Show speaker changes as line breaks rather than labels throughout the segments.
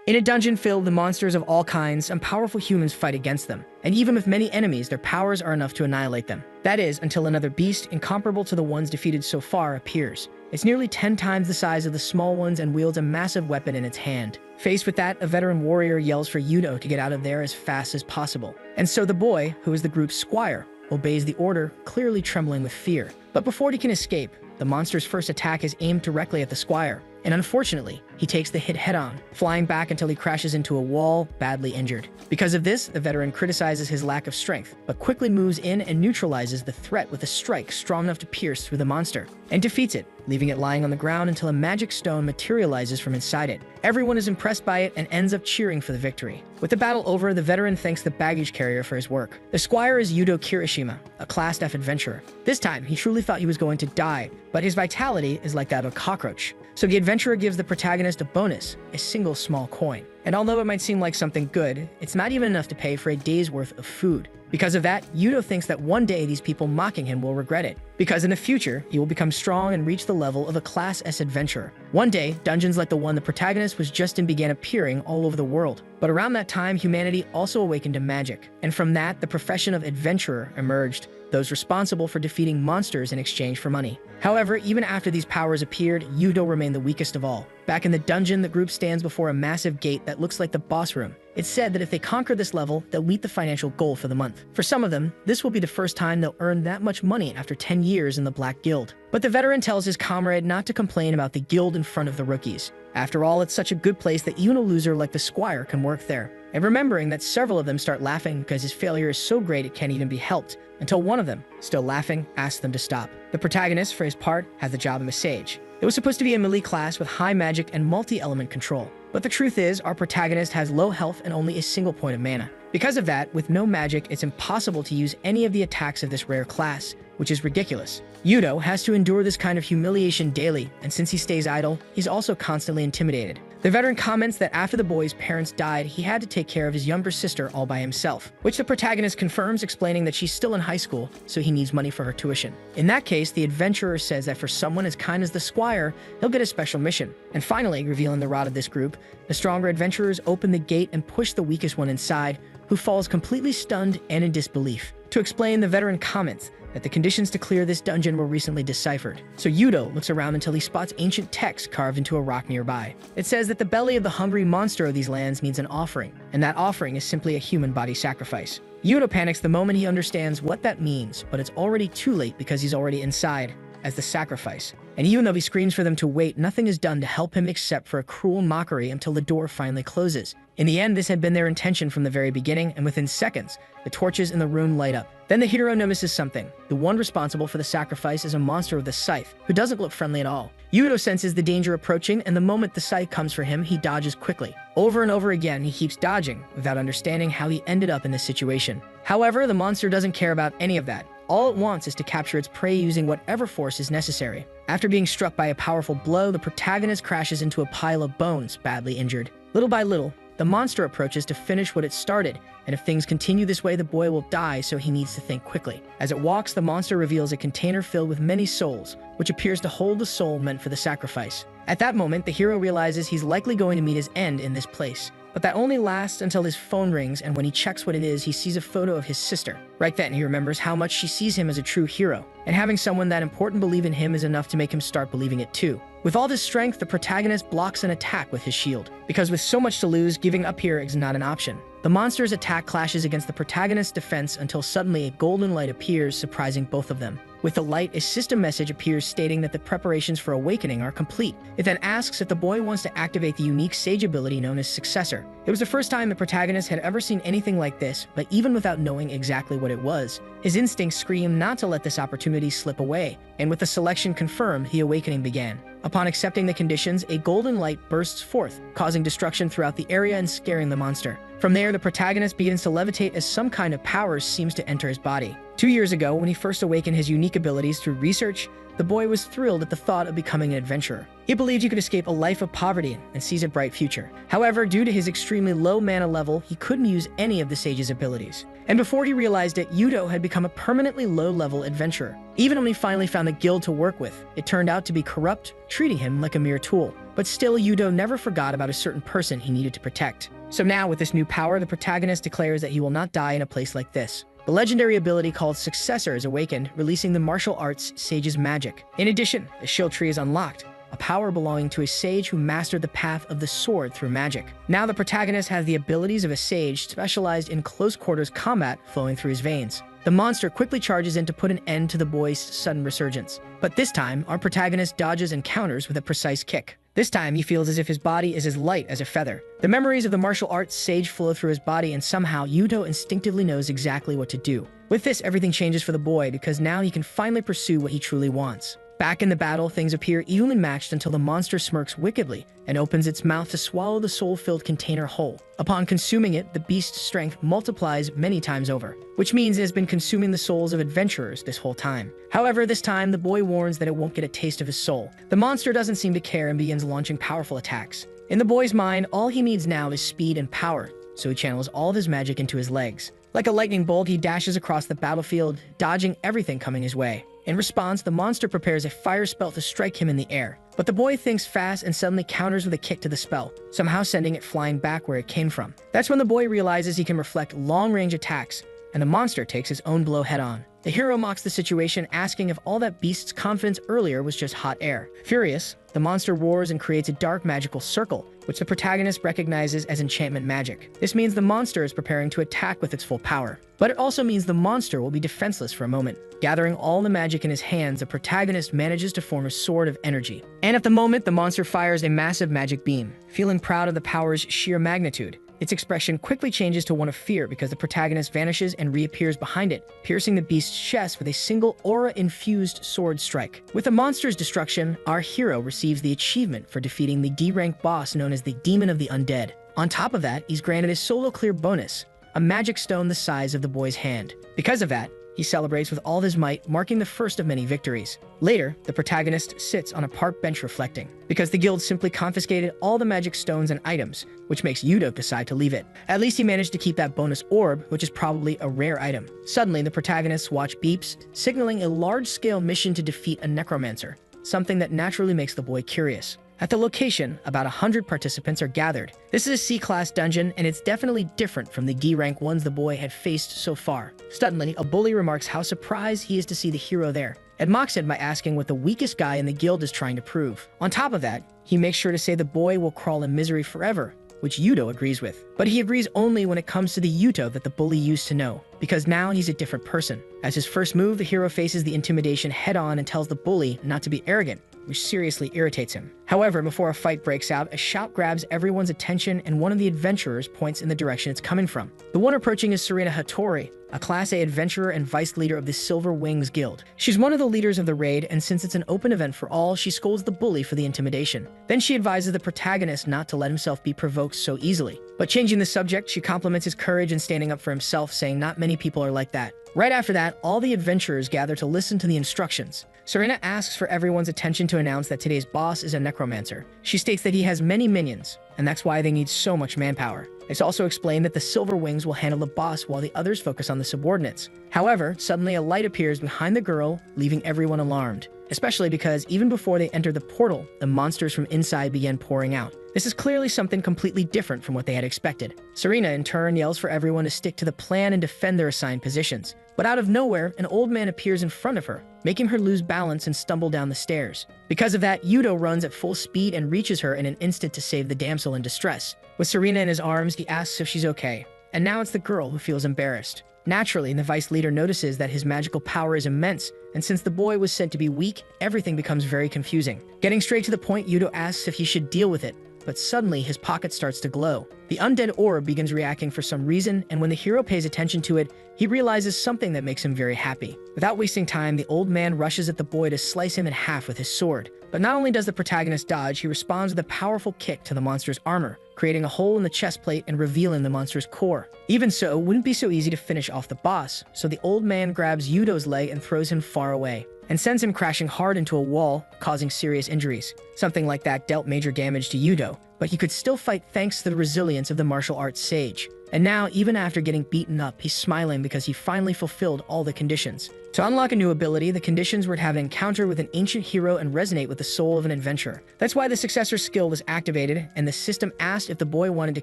In a dungeon filled with monsters of all kinds, some powerful humans fight against them. And even with many enemies, their powers are enough to annihilate them. That is, until another beast, incomparable to the ones defeated so far, appears. It's nearly 10 times the size of the small ones and wields a massive weapon in its hand. Faced with that, a veteran warrior yells for Yudo to get out of there as fast as possible. And so the boy, who is the group's squire, obeys the order, clearly trembling with fear. But before he can escape, the monster's first attack is aimed directly at the squire. And unfortunately, he takes the hit head-on, flying back until he crashes into a wall, badly injured. Because of this, the veteran criticizes his lack of strength, but quickly moves in and neutralizes the threat with a strike strong enough to pierce through the monster, and defeats it, leaving it lying on the ground until a magic stone materializes from inside it. Everyone is impressed by it and ends up cheering for the victory. With the battle over, the veteran thanks the baggage carrier for his work. The squire is Yudo Kirishima, a Class F adventurer. This time, he truly thought he was going to die, but his vitality is like that of a cockroach. So the adventurer gives the protagonist a bonus, a single small coin. And although it might seem like something good, it's not even enough to pay for a day's worth of food. Because of that, Yudo thinks that one day these people mocking him will regret it, because in the future, he will become strong and reach the level of a Class S adventurer. One day, dungeons like the one the protagonist was just in began appearing all over the world. But around that time, humanity also awakened to magic, and from that, the profession of adventurer emerged, those responsible for defeating monsters in exchange for money. However, even after these powers appeared, Yudo remained the weakest of all. Back in the dungeon, the group stands before a massive gate that looks like the boss room. It's said that if they conquer this level, they'll meet the financial goal for the month. For some of them, this will be the first time they'll earn that much money after 10 years in the Black Guild. But the veteran tells his comrade not to complain about the guild in front of the rookies. After all, it's such a good place that even a loser like the squire can work there. And remembering that several of them start laughing because his failure is so great it can't even be helped, until one of them, still laughing, asks them to stop. The protagonist, for his part, has the job of a sage. It was supposed to be a melee class with high magic and multi-element control. But the truth is, our protagonist has low health and only a single point of mana. Because of that, with no magic, it's impossible to use any of the attacks of this rare class, which is ridiculous. Yudo has to endure this kind of humiliation daily, and since he stays idle, he's also constantly intimidated. The veteran comments that after the boy's parents died, he had to take care of his younger sister all by himself, which the protagonist confirms, explaining that she's still in high school, so he needs money for her tuition. In that case, the adventurer says that for someone as kind as the squire, he'll get a special mission. And finally, revealing the rot of this group, the stronger adventurers open the gate and push the weakest one inside, who falls completely stunned and in disbelief. To explain, the veteran comments that the conditions to clear this dungeon were recently deciphered. So Yudo looks around until he spots ancient text carved into a rock nearby. It says that the belly of the hungry monster of these lands needs an offering, and that offering is simply a human body sacrifice. Yudo panics the moment he understands what that means, but it's already too late because he's already inside as the sacrifice. And even though he screams for them to wait, nothing is done to help him except for a cruel mockery until the door finally closes. In the end, this had been their intention from the very beginning, and within seconds, the torches in the room light up. Then the hero notices something. The one responsible for the sacrifice is a monster with a scythe, who doesn't look friendly at all. Yudo senses the danger approaching, and the moment the scythe comes for him, he dodges quickly. Over and over again, he keeps dodging, without understanding how he ended up in this situation. However, the monster doesn't care about any of that. All it wants is to capture its prey using whatever force is necessary. After being struck by a powerful blow, the protagonist crashes into a pile of bones, badly injured. Little by little, the monster approaches to finish what it started, and if things continue this way, the boy will die, so he needs to think quickly. As it walks, the monster reveals a container filled with many souls, which appears to hold the soul meant for the sacrifice. At that moment, the hero realizes he's likely going to meet his end in this place. But that only lasts until his phone rings, and when he checks what it is, he sees a photo of his sister. Right then, he remembers how much she sees him as a true hero, and having someone that important believe in him is enough to make him start believing it too. With all this strength, the protagonist blocks an attack with his shield, because with so much to lose, giving up here is not an option. The monster's attack clashes against the protagonist's defense until suddenly a golden light appears, surprising both of them. With the light, a system message appears stating that the preparations for awakening are complete. It then asks if the boy wants to activate the unique sage ability known as Successor. It was the first time the protagonist had ever seen anything like this, but even without knowing exactly what it was, his instincts screamed not to let this opportunity slip away, and with the selection confirmed, the awakening began. Upon accepting the conditions, a golden light bursts forth, causing destruction throughout the area and scaring the monster. From there, the protagonist begins to levitate as some kind of power seems to enter his body. 2 years ago, when he first awakened his unique abilities through research, the boy was thrilled at the thought of becoming an adventurer. He believed he could escape a life of poverty and seize a bright future. However, due to his extremely low mana level, he couldn't use any of the sage's abilities. And before he realized it, Yudo had become a permanently low-level adventurer. Even when he finally found a guild to work with, it turned out to be corrupt, treating him like a mere tool. But still, Yudo never forgot about a certain person he needed to protect. So now, with this new power, the protagonist declares that he will not die in a place like this. The legendary ability called Successor is awakened, releasing the martial arts Sage's magic. In addition, the Shield Tree is unlocked, a power belonging to a sage who mastered the path of the sword through magic. Now the protagonist has the abilities of a sage specialized in close-quarters combat flowing through his veins. The monster quickly charges in to put an end to the boy's sudden resurgence. But this time, our protagonist dodges and counters with a precise kick. This time, he feels as if his body is as light as a feather. The memories of the martial arts sage flow through his body, and somehow Yudo instinctively knows exactly what to do. With this, everything changes for the boy because now he can finally pursue what he truly wants. Back in the battle, things appear evenly matched until the monster smirks wickedly and opens its mouth to swallow the soul-filled container whole. Upon consuming it, the beast's strength multiplies many times over, which means it has been consuming the souls of adventurers this whole time. However, this time, the boy warns that it won't get a taste of his soul. The monster doesn't seem to care and begins launching powerful attacks. In the boy's mind, all he needs now is speed and power, so he channels all of his magic into his legs. Like a lightning bolt, he dashes across the battlefield, dodging everything coming his way. In response, the monster prepares a fire spell to strike him in the air. But the boy thinks fast and suddenly counters with a kick to the spell, somehow sending it flying back where it came from. That's when the boy realizes he can reflect long-range attacks, and the monster takes his own blow head-on. The hero mocks the situation, asking if all that beast's confidence earlier was just hot air. Furious, the monster roars and creates a dark magical circle, which the protagonist recognizes as enchantment magic. This means the monster is preparing to attack with its full power. But it also means the monster will be defenseless for a moment. Gathering all the magic in his hands, the protagonist manages to form a sword of energy. And at the moment, the monster fires a massive magic beam. Feeling proud of the power's sheer magnitude, its expression quickly changes to one of fear because the protagonist vanishes and reappears behind it, piercing the beast's chest with a single aura-infused sword strike. With the monster's destruction, our hero receives the achievement for defeating the D-rank boss known as the Demon of the Undead. On top of that, he's granted a solo clear bonus, a magic stone the size of the boy's hand. Because of that, he celebrates with all his might, marking the first of many victories. Later, the protagonist sits on a park bench reflecting, because the guild simply confiscated all the magic stones and items, which makes Yudo decide to leave it. At least he managed to keep that bonus orb, which is probably a rare item. Suddenly, the protagonist's watch beeps, signaling a large-scale mission to defeat a necromancer, something that naturally makes the boy curious. At the location, about 100 participants are gathered. This is a C-class dungeon, and it's definitely different from the D-rank ones the boy had faced so far. Suddenly, a bully remarks how surprised he is to see the hero there, and mocks him by asking what the weakest guy in the guild is trying to prove. On top of that, he makes sure to say the boy will crawl in misery forever, which Yudo agrees with. But he agrees only when it comes to the Yuto that the bully used to know, because now he's a different person. As his first move, the hero faces the intimidation head-on and tells the bully not to be arrogant, which seriously irritates him. However, before a fight breaks out, a shout grabs everyone's attention and one of the adventurers points in the direction it's coming from. The one approaching is Serena Hattori, a Class A adventurer and vice leader of the Silver Wings Guild. She's one of the leaders of the raid, and since it's an open event for all, she scolds the bully for the intimidation. Then she advises the protagonist not to let himself be provoked so easily. But changing the subject, she compliments his courage in standing up for himself, saying not many people are like that. Right after that, all the adventurers gather to listen to the instructions. Serena asks for everyone's attention to announce that today's boss is a necromancer. She states that he has many minions, and that's why they need so much manpower. It's also explained that the Silver Wings will handle the boss while the others focus on the subordinates. However, suddenly a light appears behind the girl, leaving everyone alarmed. Especially because even before they entered the portal, the monsters from inside began pouring out. This is clearly something completely different from what they had expected. Serena, in turn, yells for everyone to stick to the plan and defend their assigned positions. But out of nowhere, an old man appears in front of her, making her lose balance and stumble down the stairs. Because of that, Yudo runs at full speed and reaches her in an instant to save the damsel in distress. With Serena in his arms, he asks if she's okay. And now it's the girl who feels embarrassed. Naturally, the vice leader notices that his magical power is immense, and since the boy was said to be weak, everything becomes very confusing. Getting straight to the point, Yudo asks if he should deal with it, but suddenly his pocket starts to glow. The undead orb begins reacting for some reason, and when the hero pays attention to it, he realizes something that makes him very happy. Without wasting time, the old man rushes at the boy to slice him in half with his sword. But not only does the protagonist dodge, he responds with a powerful kick to the monster's armor, creating a hole in the chest plate and revealing the monster's core. Even so, it wouldn't be so easy to finish off the boss, so the old man grabs Yudo's leg and throws him far away. and sends him crashing hard into a wall, causing serious injuries. Something like that dealt major damage to Yudo, but he could still fight thanks to the resilience of the martial arts sage. And now, even after getting beaten up, he's smiling because he finally fulfilled all the conditions. To unlock a new ability, the conditions were to have an encounter with an ancient hero and resonate with the soul of an adventurer. That's why the successor skill was activated, and the system asked if the boy wanted to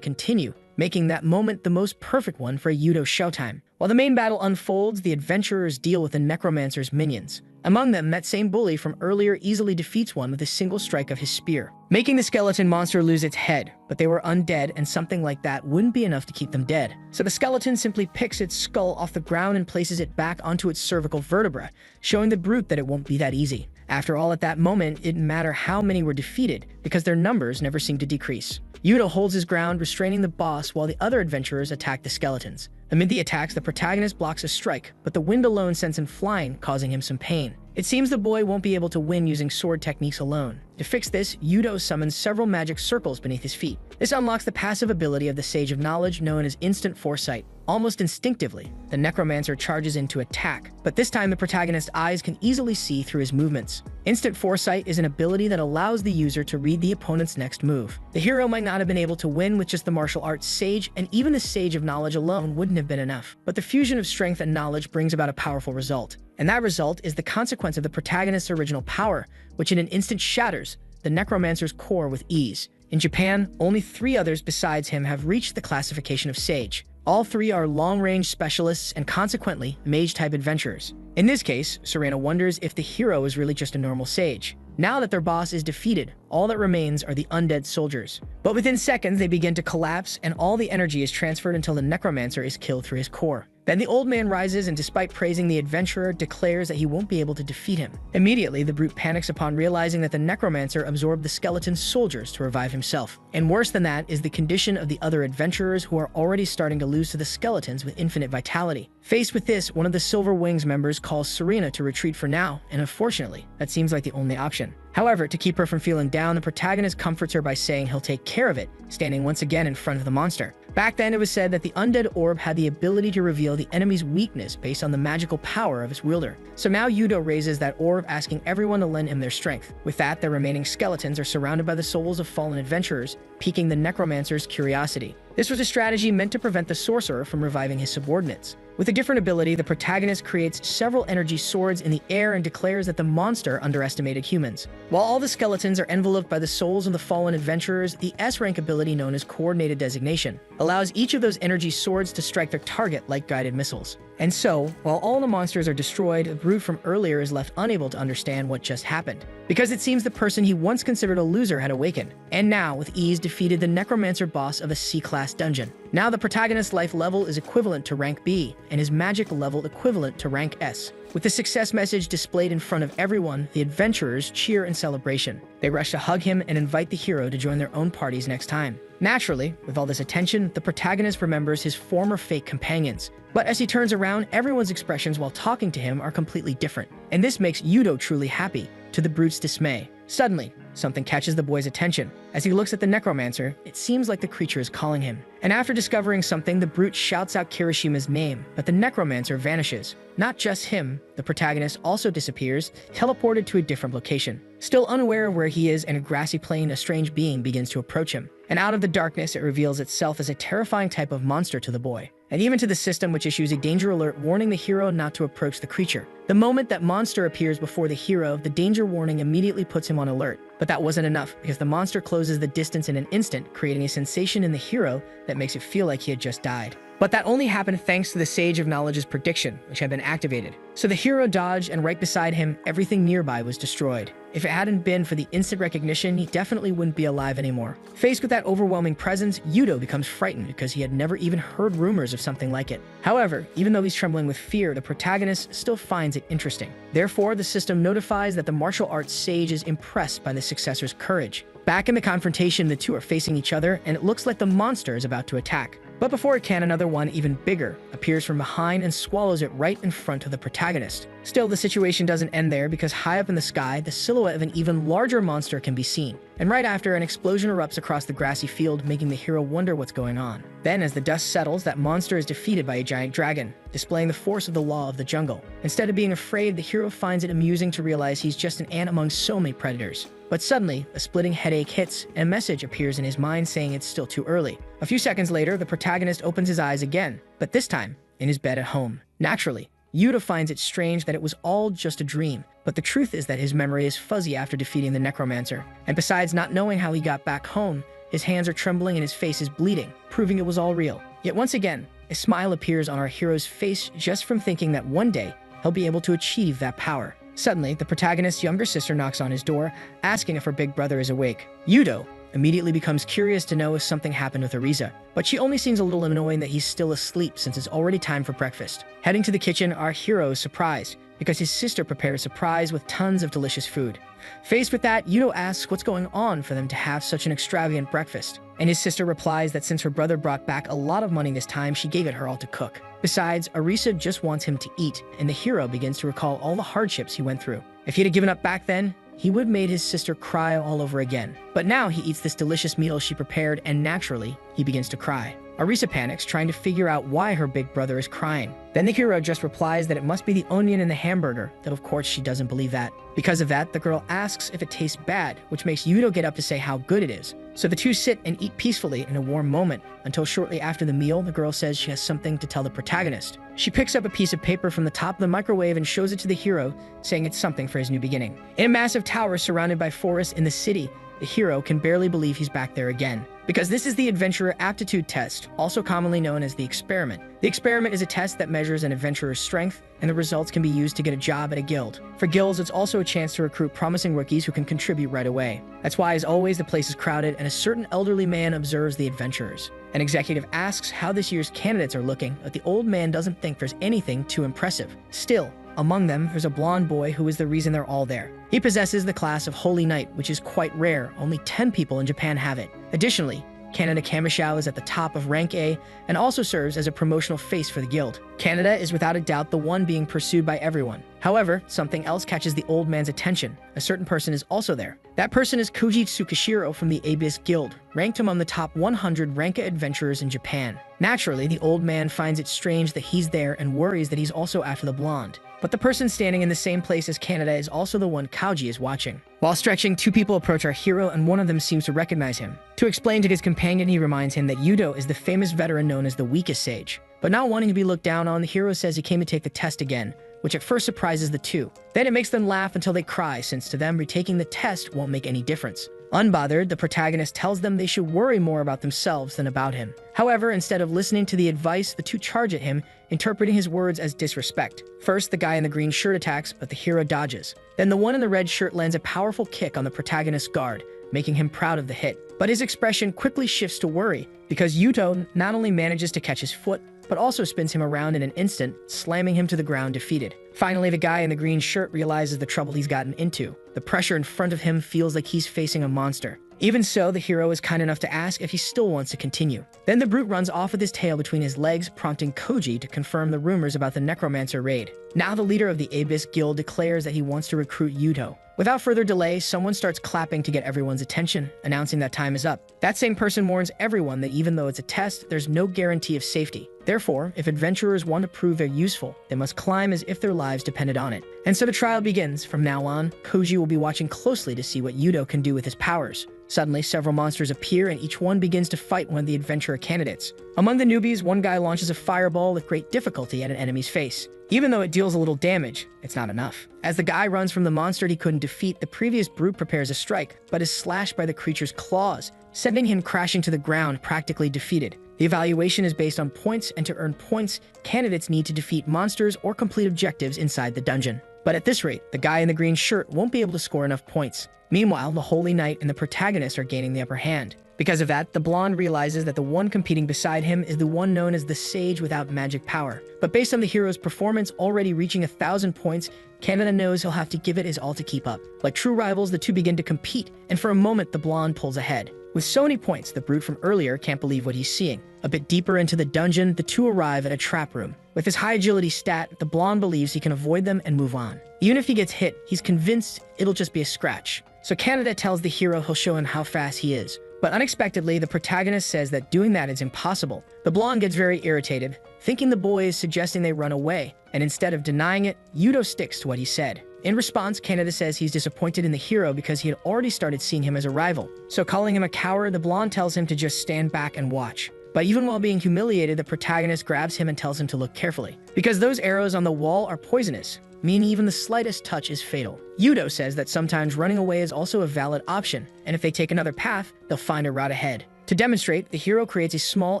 continue, making that moment the most perfect one for a Yudo showtime. While the main battle unfolds, the adventurers deal with the necromancer's minions. Among them, that same bully from earlier easily defeats one with a single strike of his spear, making the skeleton monster lose its head. But they were undead, and something like that wouldn't be enough to keep them dead. So the skeleton simply picks its skull off the ground and places it back onto its cervical vertebra, showing the brute that it won't be that easy. After all, at that moment, it didn't matter how many were defeated, because their numbers never seemed to decrease. Yudo holds his ground, restraining the boss while the other adventurers attack the skeletons. Amid the attacks, the protagonist blocks a strike, but the wind alone sends him flying, causing him some pain. It seems the boy won't be able to win using sword techniques alone. To fix this, Yudo summons several magic circles beneath his feet. This unlocks the passive ability of the Sage of Knowledge known as Instant Foresight. Almost instinctively, the necromancer charges in to attack, but this time the protagonist's eyes can easily see through his movements. Instant Foresight is an ability that allows the user to read the opponent's next move. The hero might not have been able to win with just the martial arts sage, and even the Sage of Knowledge alone wouldn't have been enough. But the fusion of strength and knowledge brings about a powerful result. And that result is the consequence of the protagonist's original power, which in an instant shatters the necromancer's core with ease. In Japan, only 3 others besides him have reached the classification of sage. All 3 are long-range specialists and consequently mage-type adventurers. In this case, Serena wonders if the hero is really just a normal sage. Now that their boss is defeated, all that remains are the undead soldiers. But within seconds, they begin to collapse and all the energy is transferred until the necromancer is killed through his core. Then the old man rises and despite praising the adventurer, declares that he won't be able to defeat him. Immediately, the brute panics upon realizing that the necromancer absorbed the skeleton's soldiers to revive himself. And worse than that is the condition of the other adventurers who are already starting to lose to the skeletons with infinite vitality. Faced with this, one of the Silver Wings members calls Serena to retreat for now, and unfortunately, that seems like the only option. However, to keep her from feeling down, the protagonist comforts her by saying he'll take care of it, standing once again in front of the monster. Back then, it was said that the undead orb had the ability to reveal the enemy's weakness based on the magical power of its wielder. So now Yudo raises that orb, asking everyone to lend him their strength. With that, the remaining skeletons are surrounded by the souls of fallen adventurers, piquing the necromancer's curiosity. This was a strategy meant to prevent the sorcerer from reviving his subordinates. With a different ability, the protagonist creates several energy swords in the air and declares that the monster underestimated humans. While all the skeletons are enveloped by the souls of the fallen adventurers, the S-rank ability known as Coordinated Designation allows each of those energy swords to strike their target like guided missiles. And so, while all the monsters are destroyed, the brute from earlier is left unable to understand what just happened, because it seems the person he once considered a loser had awakened, and now, with ease, defeated the necromancer boss of a C-class dungeon. Now the protagonist's life level is equivalent to rank B, and his magic level equivalent to rank S. With the success message displayed in front of everyone, the adventurers cheer in celebration. They rush to hug him and invite the hero to join their own parties next time. Naturally, with all this attention, the protagonist remembers his former fake companions. But as he turns around, everyone's expressions while talking to him are completely different. And this makes Yudo truly happy, to the brute's dismay. Suddenly, something catches the boy's attention. As he looks at the necromancer, it seems like the creature is calling him. And after discovering something, the brute shouts out Kirishima's name, but the necromancer vanishes. Not just him, the protagonist also disappears, teleported to a different location. Still unaware of where he is in a grassy plain, a strange being begins to approach him. And out of the darkness, it reveals itself as a terrifying type of monster to the boy. And even to the system, which issues a danger alert warning the hero not to approach the creature. The moment that monster appears before the hero, the danger warning immediately puts him on alert. But that wasn't enough, because the monster closes the distance in an instant, creating a sensation in the hero that makes it feel like he had just died. But that only happened thanks to the Sage of Knowledge's prediction, which had been activated. So the hero dodged, and right beside him, everything nearby was destroyed. If it hadn't been for the instant recognition, he definitely wouldn't be alive anymore. Faced with that overwhelming presence, Yudo becomes frightened because he had never even heard rumors of something like it. However, even though he's trembling with fear, the protagonist still finds it interesting. Therefore, the system notifies that the martial arts sage is impressed by the successor's courage. Back in the confrontation, the two are facing each other, and it looks like the monster is about to attack. But before it can, another one, even bigger, appears from behind and swallows it right in front of the protagonist. Still, the situation doesn't end there, because high up in the sky, the silhouette of an even larger monster can be seen. And right after, an explosion erupts across the grassy field, making the hero wonder what's going on. Then, as the dust settles, that monster is defeated by a giant dragon, displaying the force of the law of the jungle. Instead of being afraid, the hero finds it amusing to realize he's just an ant among so many predators. But suddenly, a splitting headache hits, and a message appears in his mind saying it's still too early. A few seconds later, the protagonist opens his eyes again, but this time, in his bed at home. Naturally, Yuta finds it strange that it was all just a dream, but the truth is that his memory is fuzzy after defeating the necromancer. And besides not knowing how he got back home, his hands are trembling and his face is bleeding, proving it was all real. Yet once again, a smile appears on our hero's face just from thinking that one day, he'll be able to achieve that power. Suddenly, the protagonist's younger sister knocks on his door, asking if her big brother is awake. Yuto immediately becomes curious to know if something happened with Ariza, but she only seems a little annoying that he's still asleep since it's already time for breakfast. Heading to the kitchen, our hero is surprised because his sister prepares a surprise with tons of delicious food. Faced with that, Yuto asks what's going on for them to have such an extravagant breakfast, and his sister replies that since her brother brought back a lot of money this time, she gave it her all to cook. Besides, Arisa just wants him to eat, and the hero begins to recall all the hardships he went through. If he had given up back then, he would have made his sister cry all over again. But now he eats this delicious meal she prepared, and naturally, he begins to cry. Arisa panics, trying to figure out why her big brother is crying. Then the hero just replies that it must be the onion in the hamburger, though of course she doesn't believe that. Because of that, the girl asks if it tastes bad, which makes Yuto get up to say how good it is. So the two sit and eat peacefully in a warm moment, until shortly after the meal, the girl says she has something to tell the protagonist. She picks up a piece of paper from the top of the microwave and shows it to the hero, saying it's something for his new beginning. In a massive tower surrounded by forests in the city, the hero can barely believe he's back there again. Because this is the Adventurer Aptitude Test, also commonly known as the Experiment. The Experiment is a test that measures an adventurer's strength, and the results can be used to get a job at a guild. For guilds, it's also a chance to recruit promising rookies who can contribute right away. That's why, as always, the place is crowded, and a certain elderly man observes the adventurers. An executive asks how this year's candidates are looking, but the old man doesn't think there's anything too impressive. Still, among them, there's a blonde boy who is the reason they're all there. He possesses the class of Holy Knight, which is quite rare. Only 10 people in Japan have it. Additionally, Canada Kamishao is at the top of rank A and also serves as a promotional face for the guild. Canada is without a doubt the one being pursued by everyone. However, something else catches the old man's attention. A certain person is also there. That person is Koji Tsukishiro from the Abyss Guild, ranked among the top 100 Ranka adventurers in Japan. Naturally, the old man finds it strange that he's there and worries that he's also after the blonde. But the person standing in the same place as Canada is also the one Kauji is watching. While stretching, two people approach our hero, and one of them seems to recognize him. To explain to his companion, he reminds him that Yudo is the famous veteran known as the weakest sage. But not wanting to be looked down on, the hero says he came to take the test again, which at first surprises the two. Then it makes them laugh until they cry, since to them retaking the test won't make any difference. Unbothered, the protagonist tells them they should worry more about themselves than about him. However, instead of listening to the advice, the two charge at him, interpreting his words as disrespect. First, the guy in the green shirt attacks, but the hero dodges. Then the one in the red shirt lands a powerful kick on the protagonist's guard, making him proud of the hit. But his expression quickly shifts to worry, because Yuto not only manages to catch his foot, but also spins him around in an instant, slamming him to the ground defeated. Finally, the guy in the green shirt realizes the trouble he's gotten into. The pressure in front of him feels like he's facing a monster. Even so, the hero is kind enough to ask if he still wants to continue. Then the brute runs off with his tail between his legs, prompting Koji to confirm the rumors about the necromancer raid. Now the leader of the Abyss Guild declares that he wants to recruit Yuto. Without further delay, someone starts clapping to get everyone's attention, announcing that time is up. That same person warns everyone that even though it's a test, there's no guarantee of safety. Therefore, if adventurers want to prove they're useful, they must climb as if their lives depended on it. And so the trial begins. From now on, Koji will be watching closely to see what Yuto can do with his powers. Suddenly, several monsters appear, and each one begins to fight one of the adventurer candidates. Among the newbies, one guy launches a fireball with great difficulty at an enemy's face. Even though it deals a little damage, it's not enough. As the guy runs from the monster he couldn't defeat, the previous brute prepares a strike, but is slashed by the creature's claws, sending him crashing to the ground, practically defeated. The evaluation is based on points, and to earn points, candidates need to defeat monsters or complete objectives inside the dungeon. But at this rate, the guy in the green shirt won't be able to score enough points. Meanwhile, the Holy Knight and the protagonist are gaining the upper hand. Because of that, the blonde realizes that the one competing beside him is the one known as the Sage without magic power. But based on the hero's performance already reaching 1,000 points, Canada knows he'll have to give it his all to keep up. Like true rivals, the two begin to compete, and for a moment the blonde pulls ahead. With so many points, the brute from earlier can't believe what he's seeing. A bit deeper into the dungeon, the two arrive at a trap room. With his high agility stat, the blonde believes he can avoid them and move on. Even if he gets hit, he's convinced it'll just be a scratch. So Canada tells the hero he'll show him how fast he is. But unexpectedly, the protagonist says that doing that is impossible. The blonde gets very irritated, thinking the boy is suggesting they run away, and instead of denying it, Yudo sticks to what he said. In response, Canada says he's disappointed in the hero because he had already started seeing him as a rival. So calling him a coward, the blonde tells him to just stand back and watch. But even while being humiliated, the protagonist grabs him and tells him to look carefully, because those arrows on the wall are poisonous, meaning even the slightest touch is fatal. Yudo says that sometimes running away is also a valid option, and if they take another path, they'll find a route ahead. To demonstrate, the hero creates a small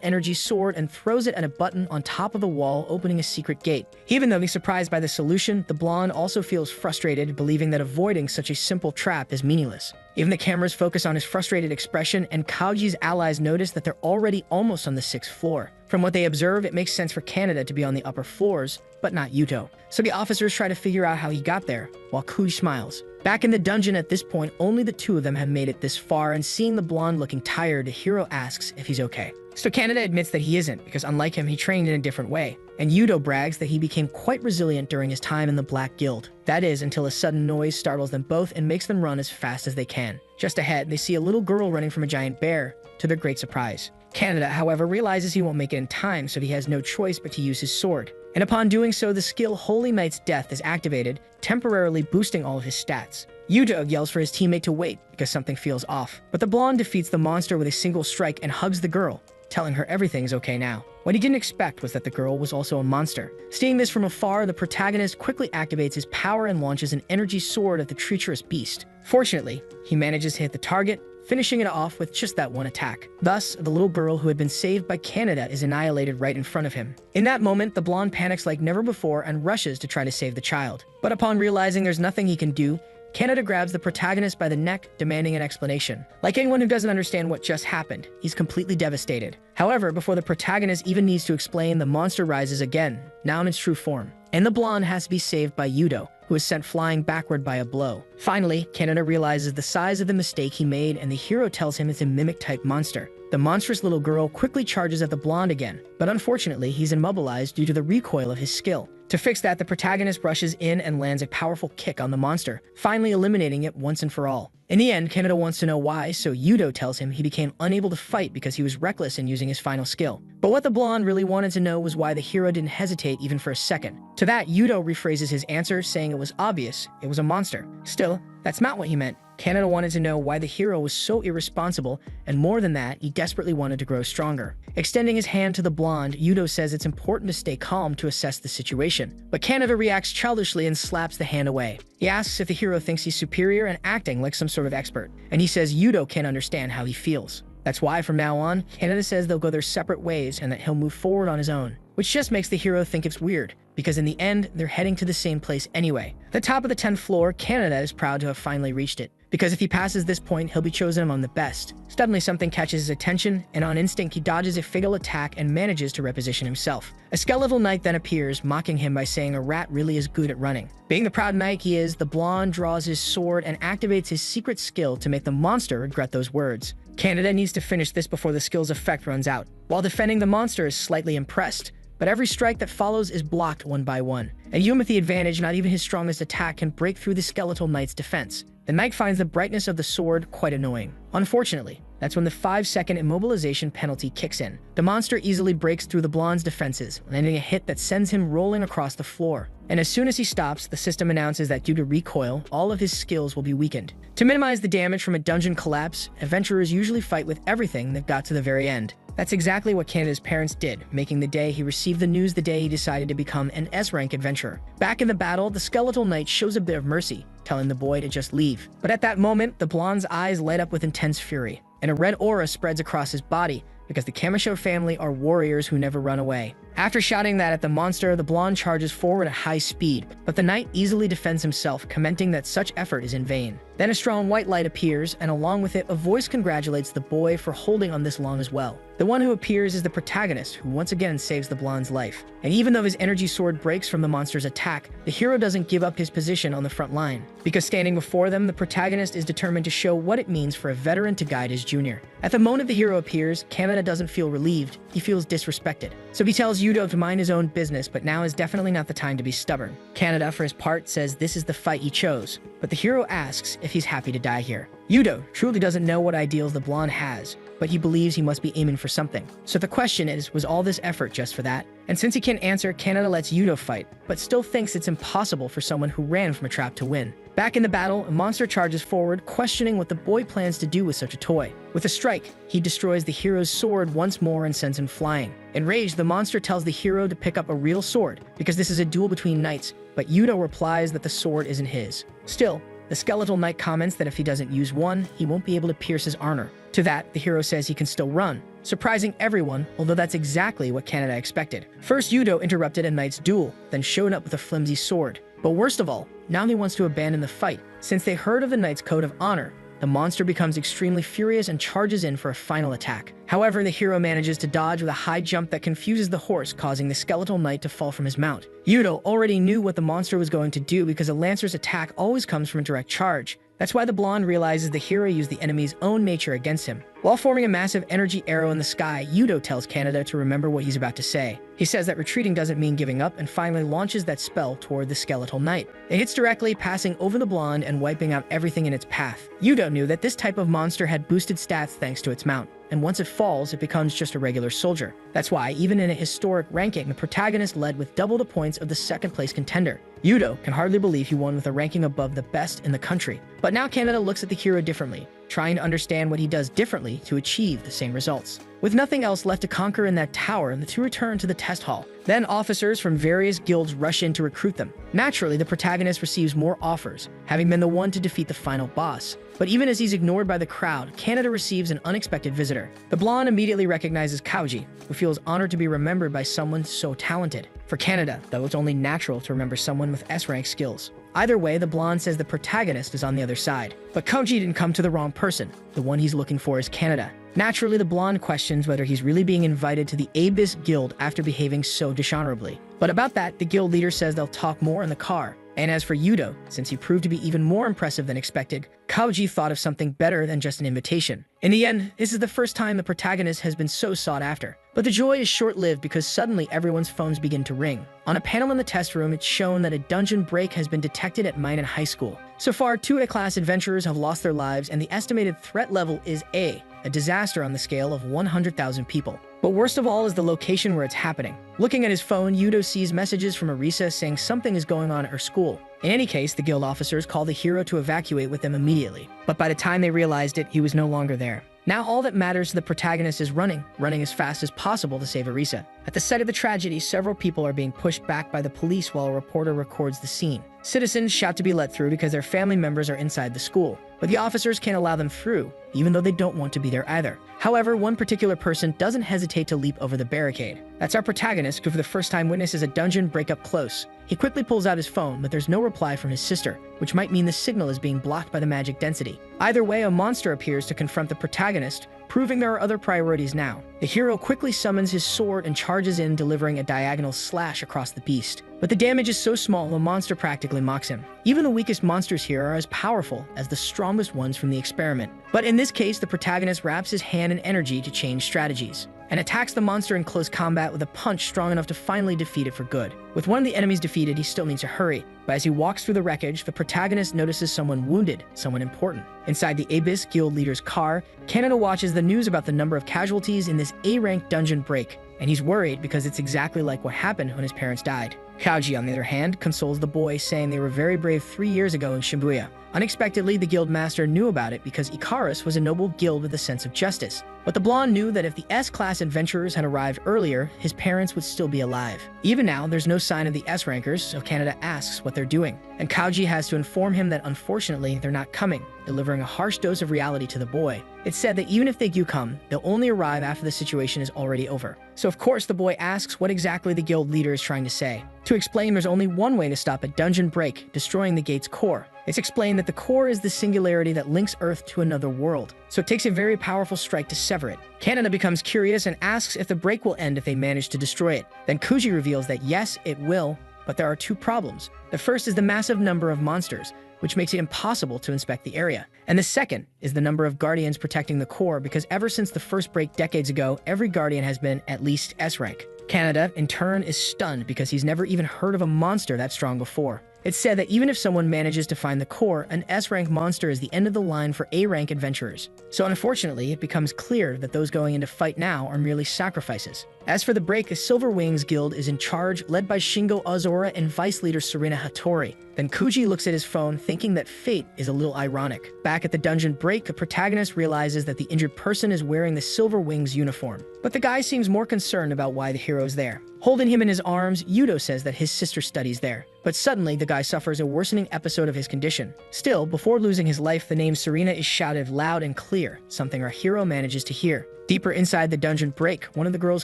energy sword and throws it at a button on top of the wall, opening a secret gate. Even though he's surprised by the solution, the blonde also feels frustrated, believing that avoiding such a simple trap is meaningless. Even the cameras focus on his frustrated expression, and Kaoji's allies notice that they're already almost on the 6th floor. From what they observe, it makes sense for Canada to be on the upper floors, but not Yuto. So the officers try to figure out how he got there, while Kuj smiles. Back in the dungeon at this point, only the two of them have made it this far, and seeing the blonde looking tired, the hero asks if he's okay. So Canada admits that he isn't, because unlike him, he trained in a different way. And Yudo brags that he became quite resilient during his time in the Black Guild. That is, until a sudden noise startles them both and makes them run as fast as they can. Just ahead, they see a little girl running from a giant bear, to their great surprise. Canada, however, realizes he won't make it in time, so he has no choice but to use his sword. And upon doing so, the skill Holy Knight's Death is activated, temporarily boosting all of his stats. Yudo yells for his teammate to wait, because something feels off. But the blonde defeats the monster with a single strike and hugs the girl, telling her everything's okay now. What he didn't expect was that the girl was also a monster. Seeing this from afar, the protagonist quickly activates his power and launches an energy sword at the treacherous beast. Fortunately, he manages to hit the target, finishing it off with just that one attack. Thus, the little girl who had been saved by Canada is annihilated right in front of him. In that moment, the blonde panics like never before and rushes to try to save the child. But upon realizing there's nothing he can do, Canada grabs the protagonist by the neck, demanding an explanation. Like anyone who doesn't understand what just happened, he's completely devastated. However, before the protagonist even needs to explain, the monster rises again, now in its true form. And the blonde has to be saved by Yudo, who is sent flying backward by a blow. Finally, Canada realizes the size of the mistake he made, and the hero tells him it's a mimic-type monster. The monstrous little girl quickly charges at the blonde again, but unfortunately, he's immobilized due to the recoil of his skill. To fix that, the protagonist rushes in and lands a powerful kick on the monster, finally eliminating it once and for all. In the end, Canada wants to know why, so Yudo tells him he became unable to fight because he was reckless in using his final skill. But what the blonde really wanted to know was why the hero didn't hesitate even for a second. To that, Yudo rephrases his answer, saying it was obvious, it was a monster. Still, that's not what he meant. Canada wanted to know why the hero was so irresponsible, and more than that, he desperately wanted to grow stronger. Extending his hand to the blonde, Yudo says it's important to stay calm to assess the situation. But Canada reacts childishly and slaps the hand away. He asks if the hero thinks he's superior and acting like some sort of expert, and he says Yudo can't understand how he feels. That's why from now on, Canada says they'll go their separate ways and that he'll move forward on his own, which just makes the hero think it's weird, because in the end, they're heading to the same place anyway. At the top of the 10th floor, Canada is proud to have finally reached it, because if he passes this point, he'll be chosen among the best. Suddenly, something catches his attention, and on instinct, he dodges a fatal attack and manages to reposition himself. A skeletal knight then appears, mocking him by saying a rat really is good at running. Being the proud knight he is, the blonde draws his sword and activates his secret skill to make the monster regret those words. Canada needs to finish this before the skill's effect runs out. While defending, the monster is slightly impressed, but every strike that follows is blocked one by one. And even with the advantage, not even his strongest attack can break through the skeletal knight's defense. The knight finds the brightness of the sword quite annoying. Unfortunately, that's when the 5-second immobilization penalty kicks in. The monster easily breaks through the blonde's defenses, landing a hit that sends him rolling across the floor. And as soon as he stops, the system announces that due to recoil, all of his skills will be weakened. To minimize the damage from a dungeon collapse, adventurers usually fight with everything that got to the very end. That's exactly what Canada's parents did, making the day he received the news the day he decided to become an S-rank adventurer. Back in the battle, the skeletal knight shows a bit of mercy, telling the boy to just leave. But at that moment, the blonde's eyes light up with intense fury, and a red aura spreads across his body, because the Kamasho family are warriors who never run away. After shouting that at the monster, the blonde charges forward at high speed, but the knight easily defends himself, commenting that such effort is in vain. Then a strong white light appears, and along with it, a voice congratulates the boy for holding on this long as well. The one who appears is the protagonist, who once again saves the blonde's life. And even though his energy sword breaks from the monster's attack, the hero doesn't give up his position on the front line. Because standing before them, the protagonist is determined to show what it means for a veteran to guide his junior. At the moment the hero appears, Kaneda doesn't feel relieved, he feels disrespected. So he tells Yudo to mind his own business, but now is definitely not the time to be stubborn. Kaneda, for his part, says this is the fight he chose, but the hero asks if he's happy to die here. Yudo truly doesn't know what ideals the blonde has, but he believes he must be aiming for something. So the question is, was all this effort just for that? And since he can't answer, Kaneda lets Yudo fight, but still thinks it's impossible for someone who ran from a trap to win. Back in the battle, a monster charges forward, questioning what the boy plans to do with such a toy. With a strike, he destroys the hero's sword once more and sends him flying. Enraged, the monster tells the hero to pick up a real sword, because this is a duel between knights, but Yudo replies that the sword isn't his. Still, the skeletal knight comments that if he doesn't use one, he won't be able to pierce his armor. To that, the hero says he can still run, surprising everyone, although that's exactly what Kaneda expected. First, Yudo interrupted a knight's duel, then showed up with a flimsy sword. But worst of all, now he wants to abandon the fight. Since they heard of the knight's code of honor, the monster becomes extremely furious and charges in for a final attack. However, the hero manages to dodge with a high jump that confuses the horse, causing the skeletal knight to fall from his mount. Yudo already knew what the monster was going to do because a lancer's attack always comes from a direct charge. That's why the blonde realizes the hero used the enemy's own nature against him. While forming a massive energy arrow in the sky, Yudo tells Kaneda to remember what he's about to say. He says that retreating doesn't mean giving up and finally launches that spell toward the skeletal knight. It hits directly, passing over the blonde and wiping out everything in its path. Yudo knew that this type of monster had boosted stats thanks to its mount, and once it falls, it becomes just a regular soldier. That's why, even in a historic ranking, the protagonist led with double the points of the second-place contender. Yudo can hardly believe he won with a ranking above the best in the country. But now Kaneda looks at the hero differently, trying to understand what he does differently to achieve the same results. With nothing else left to conquer in that tower, the two return to the test hall. Then officers from various guilds rush in to recruit them. Naturally, the protagonist receives more offers, having been the one to defeat the final boss. But even as he's ignored by the crowd, Kaneda receives an unexpected visitor. The blonde immediately recognizes Kaoji, who feels honored to be remembered by someone so talented. For Kaneda, though, it's only natural to remember someone with S-rank skills. Either way, the blonde says the protagonist is on the other side. But Kaoji didn't come to the wrong person. The one he's looking for is Kaneda. Naturally, the blonde questions whether he's really being invited to the Abyss Guild after behaving so dishonorably. But about that, the guild leader says they'll talk more in the car. And as for Yudo, since he proved to be even more impressive than expected, Kaoji thought of something better than just an invitation. In the end, this is the first time the protagonist has been so sought after. But the joy is short-lived because suddenly everyone's phones begin to ring. On a panel in the test room, it's shown that a dungeon break has been detected at Minen High School. So far, 2 A-class adventurers have lost their lives, and the estimated threat level is a disaster on the scale of 100,000 people. But worst of all is the location where it's happening. Looking at his phone, Yudo sees messages from Arisa saying something is going on at her school. In any case, the guild officers call the hero to evacuate with them immediately. But by the time they realized it, he was no longer there. Now all that matters to the protagonist is running as fast as possible to save Arisa. At the site of the tragedy, several people are being pushed back by the police while a reporter records the scene. Citizens shout to be let through because their family members are inside the school, but the officers can't allow them through, even though they don't want to be there either. However, one particular person doesn't hesitate to leap over the barricade. That's our protagonist, who for the first time witnesses a dungeon break up close. He quickly pulls out his phone, but there's no reply from his sister, which might mean the signal is being blocked by the magic density. Either way, a monster appears to confront the protagonist, proving there are other priorities now. The hero quickly summons his sword and charges in, delivering a diagonal slash across the beast. But the damage is so small, the monster practically mocks him. Even the weakest monsters here are as powerful as the strongest ones from the experiment. But in this case, the protagonist wraps his hand in energy to change strategies, and attacks the monster in close combat with a punch strong enough to finally defeat it for good. With one of the enemies defeated, he still needs to hurry, but as he walks through the wreckage, the protagonist notices someone wounded, someone important. Inside the Abyss Guild leader's car, Kaneda watches the news about the number of casualties in this A-rank dungeon break, and he's worried because it's exactly like what happened when his parents died. Kaoji, on the other hand, consoles the boy, saying they were very brave 3 years ago in Shibuya. Unexpectedly, the guild master knew about it because Icarus was a noble guild with a sense of justice. But the blonde knew that if the S-class adventurers had arrived earlier, his parents would still be alive. Even now, there's no sign of the S-rankers, so Kaneda asks what they're doing. And Kaoji has to inform him that unfortunately, they're not coming, delivering a harsh dose of reality to the boy. It's said that even if they do come, they'll only arrive after the situation is already over. So of course, the boy asks what exactly the guild leader is trying to say. To explain, there's only one way to stop a dungeon break, destroying the gate's core. It's explained that the core is the singularity that links Earth to another world, so it takes a very powerful strike to sever it. Kaneda becomes curious and asks if the break will end if they manage to destroy it. Then Kuji reveals that yes, it will, but there are two problems. The first is the massive number of monsters, which makes it impossible to inspect the area. And the second is the number of guardians protecting the core, because ever since the first break decades ago, every guardian has been at least S-rank. Kaneda, in turn, is stunned because he's never even heard of a monster that strong before. It's said that even if someone manages to find the core, an S-rank monster is the end of the line for A-rank adventurers. So unfortunately, it becomes clear that those going into fight now are merely sacrifices. As for the break, the Silver Wings Guild is in charge, led by Shingo Azura and Vice Leader Serena Hattori. Then Kuji looks at his phone, thinking that fate is a little ironic. Back at the dungeon break, the protagonist realizes that the injured person is wearing the Silver Wings uniform. But the guy seems more concerned about why the hero's there. Holding him in his arms, Yudo says that his sister studies there. But suddenly, the guy suffers a worsening episode of his condition. Still, before losing his life, the name Serena is shouted loud and clear, something our hero manages to hear. Deeper inside the dungeon break, one of the girl's